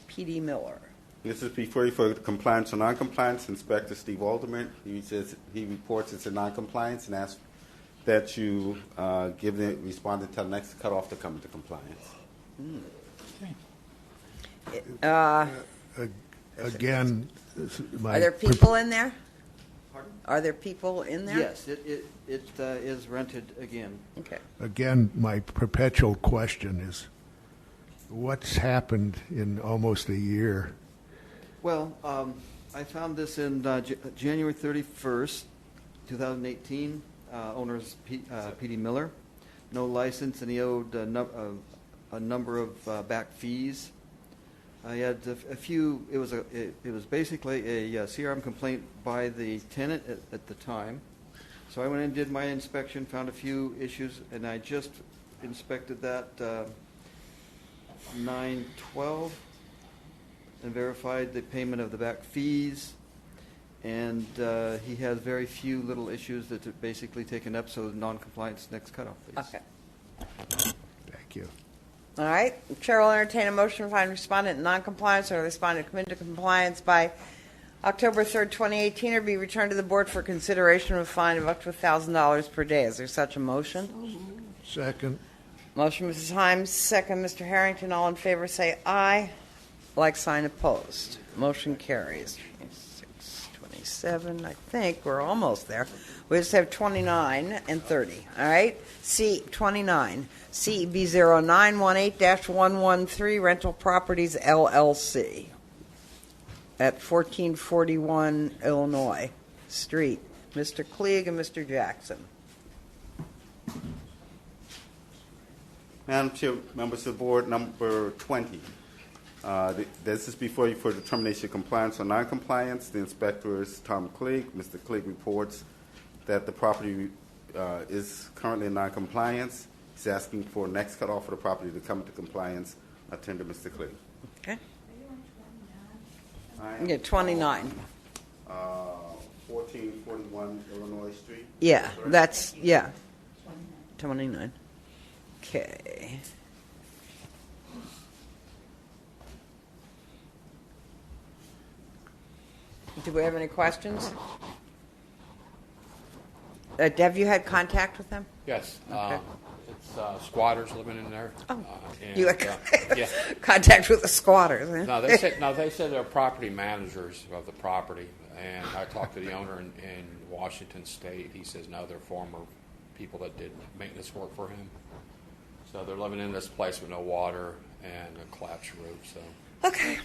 P.D. Miller. This is before you for compliance or non-compliance. Inspector Steve Alderman. He says he reports it's in non-compliance and asks that you give the respondent till next cutoff to come into compliance. Again, Are there people in there? Pardon? Are there people in there? Yes, it is rented again. Okay. Again, my perpetual question is, what's happened in almost a year? Well, I found this in January 31st, 2018. Owner's P.D. Miller. No license, and he owed a number of back fees. I had a few. It was basically a CRM complaint by the tenant at the time. So I went in and did my inspection, found a few issues, and I just inspected that 9/12 and verified the payment of the back fees. And he has very few little issues that are basically taken up, so non-compliance next cutoff, please. Okay. Thank you. All right. The chair will entertain a motion to find respondent in non-compliance or respondent come into compliance by October 3rd, 2018, or be returned to the board for consideration of a fine of up to $1,000 per day. Is there such a motion? Second. Motion, Mrs. Himes. Second, Mr. Harrington. All in favor say aye. Like sign opposed. Motion carries. 26, 27. I think we're almost there. We just have 29 and 30. All right. C29. CEB 0918-113 Rental Properties LLC at 1441 Illinois Street. Mr. Klieg and Mr. Jackson. Madam Chair, members of the board, number 20. This is before you for determination of compliance or non-compliance. The inspector is Tom Clegg. Mr. Clegg reports that the property is currently in non-compliance. He's asking for next cutoff of the property to come into compliance. I tender Mr. Clegg. Okay. Yeah, 29. 1441 Illinois Street. Yeah, that's, yeah. 29. Okay. Do we have any questions? Have you had contact with them? Yes. Okay. It's squatters living in there. Oh. And, You had yeah. contact with the squatters. Huh? No, they said they're property managers of the property. And I talked to the owner in Washington State. He says, no, they're former people that did maintenance work for him. So they're living in this place with no water and a collapsed roof. So Okay.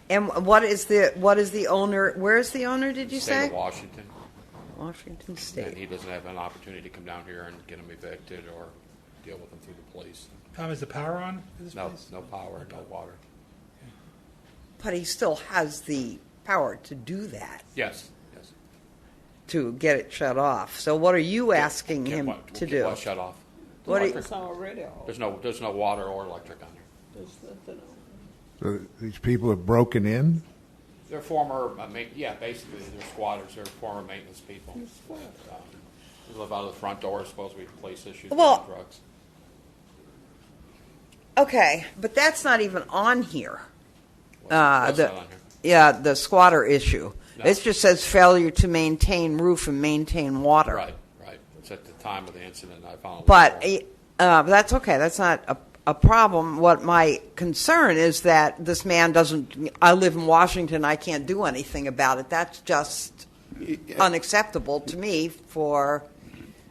And what is the owner? Where is the owner? Did you State say? of Washington. Washington And State. he doesn't have an opportunity to come down here and get them evicted or deal with them through the police. Tom, is the power on for this No, place? no power, no water. But he still has the power to do that, Yes, yes. to get it shut off. So what are you asking him to do? What shut off? What are you- It's already off. There's no water or electric on there. There's nothing on. So these people have broken in? They're former, basically they're squatters. They're former maintenance people. They live out of the front door. Supposed to be police issues Well- with drugs. Okay, but that's not even on here. What's not on here? Yeah, the squatter issue. No. It just says failure to maintain roof and maintain water. Right. It's at the time of the incident. I found. But that's okay. That's not a problem. What my concern is that this man doesn't. I live in Washington. I can't do anything about it. That's just unacceptable to me.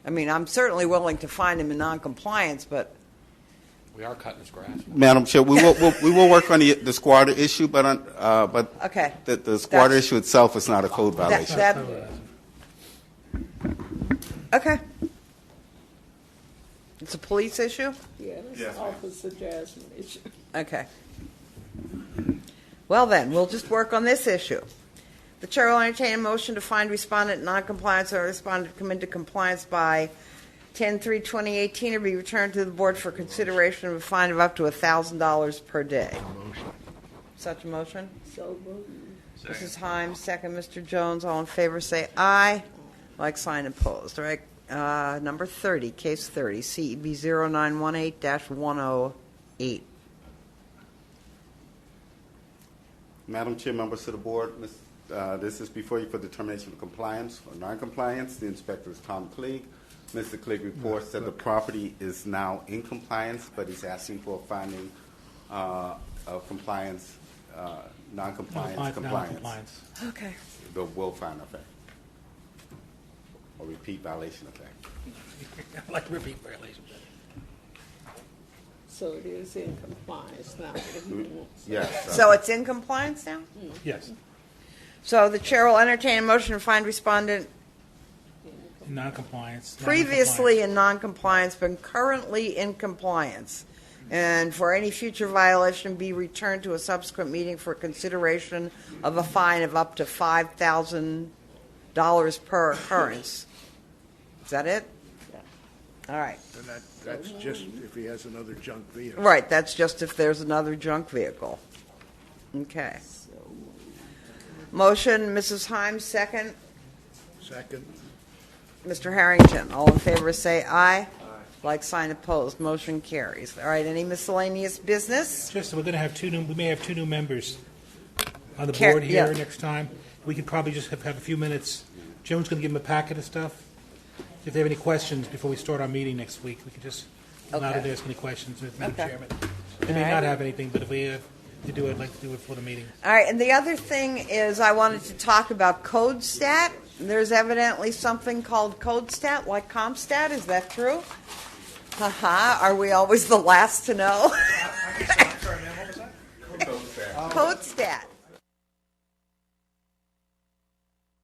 I'm certainly willing to find him in noncompliance, but we are cutting his grass. Madam Chair, we will work on the squatter issue, but okay. The squatter issue itself is not a code violation. Okay. It's a police issue? Yeah, that's Officer Jasmine issue. Okay. Well then, we'll just work on this issue. The chair will entertain a motion to find respondent in noncompliance or respondent come into compliance by 10/3/2018 or be returned to the board for consideration of a fine of up to $1,000 per day. Such a motion? So moved. Mrs. Himes, second. Mr. Jones, all in favor say aye. Like sign opposed. All right. Number 30, case 30, CEB 0918-108. Madam Chair, members of the board, this is before you for determination of compliance or non-compliance. The inspector is Tom Clegg. Mr. Clegg reports that the property is now in compliance, but he's asking for a finding of compliance, non-compliance, compliance. Okay. The will find effect. Or repeat violation effect. I like repeat violation. So it is in compliance now. Yes. So it's in compliance now? Yes. So the chair will entertain a motion to find respondent Non-compliance. previously in noncompliance but currently in compliance, and for any future violation be returned to a subsequent meeting for consideration of a fine of up to $5,000 per occurrence. Is that it? All right. And that's just if he has another junk vehicle. Right, that's just if there's another junk vehicle. Okay. Motion, Mrs. Himes, second. Second. Mr. Harrington, all in favor say aye. Like sign opposed, motion carries. All right, any miscellaneous business? Just, we may have two new members on the Car- board here yeah. next time. We could probably just have a few minutes. Joan's going to give them a packet of stuff. If they have any questions before we start our meeting next week, we could just allow them to ask any questions, Madam Okay. Chairman. They may All right. not have anything, but if we have to do it, I'd like to do it for the meeting. All right, and the other thing is I wanted to talk about CodeStat. There's evidently something called CodeStat, like CompStat. Is that true? Haha, are we always the last to know? CodeStat.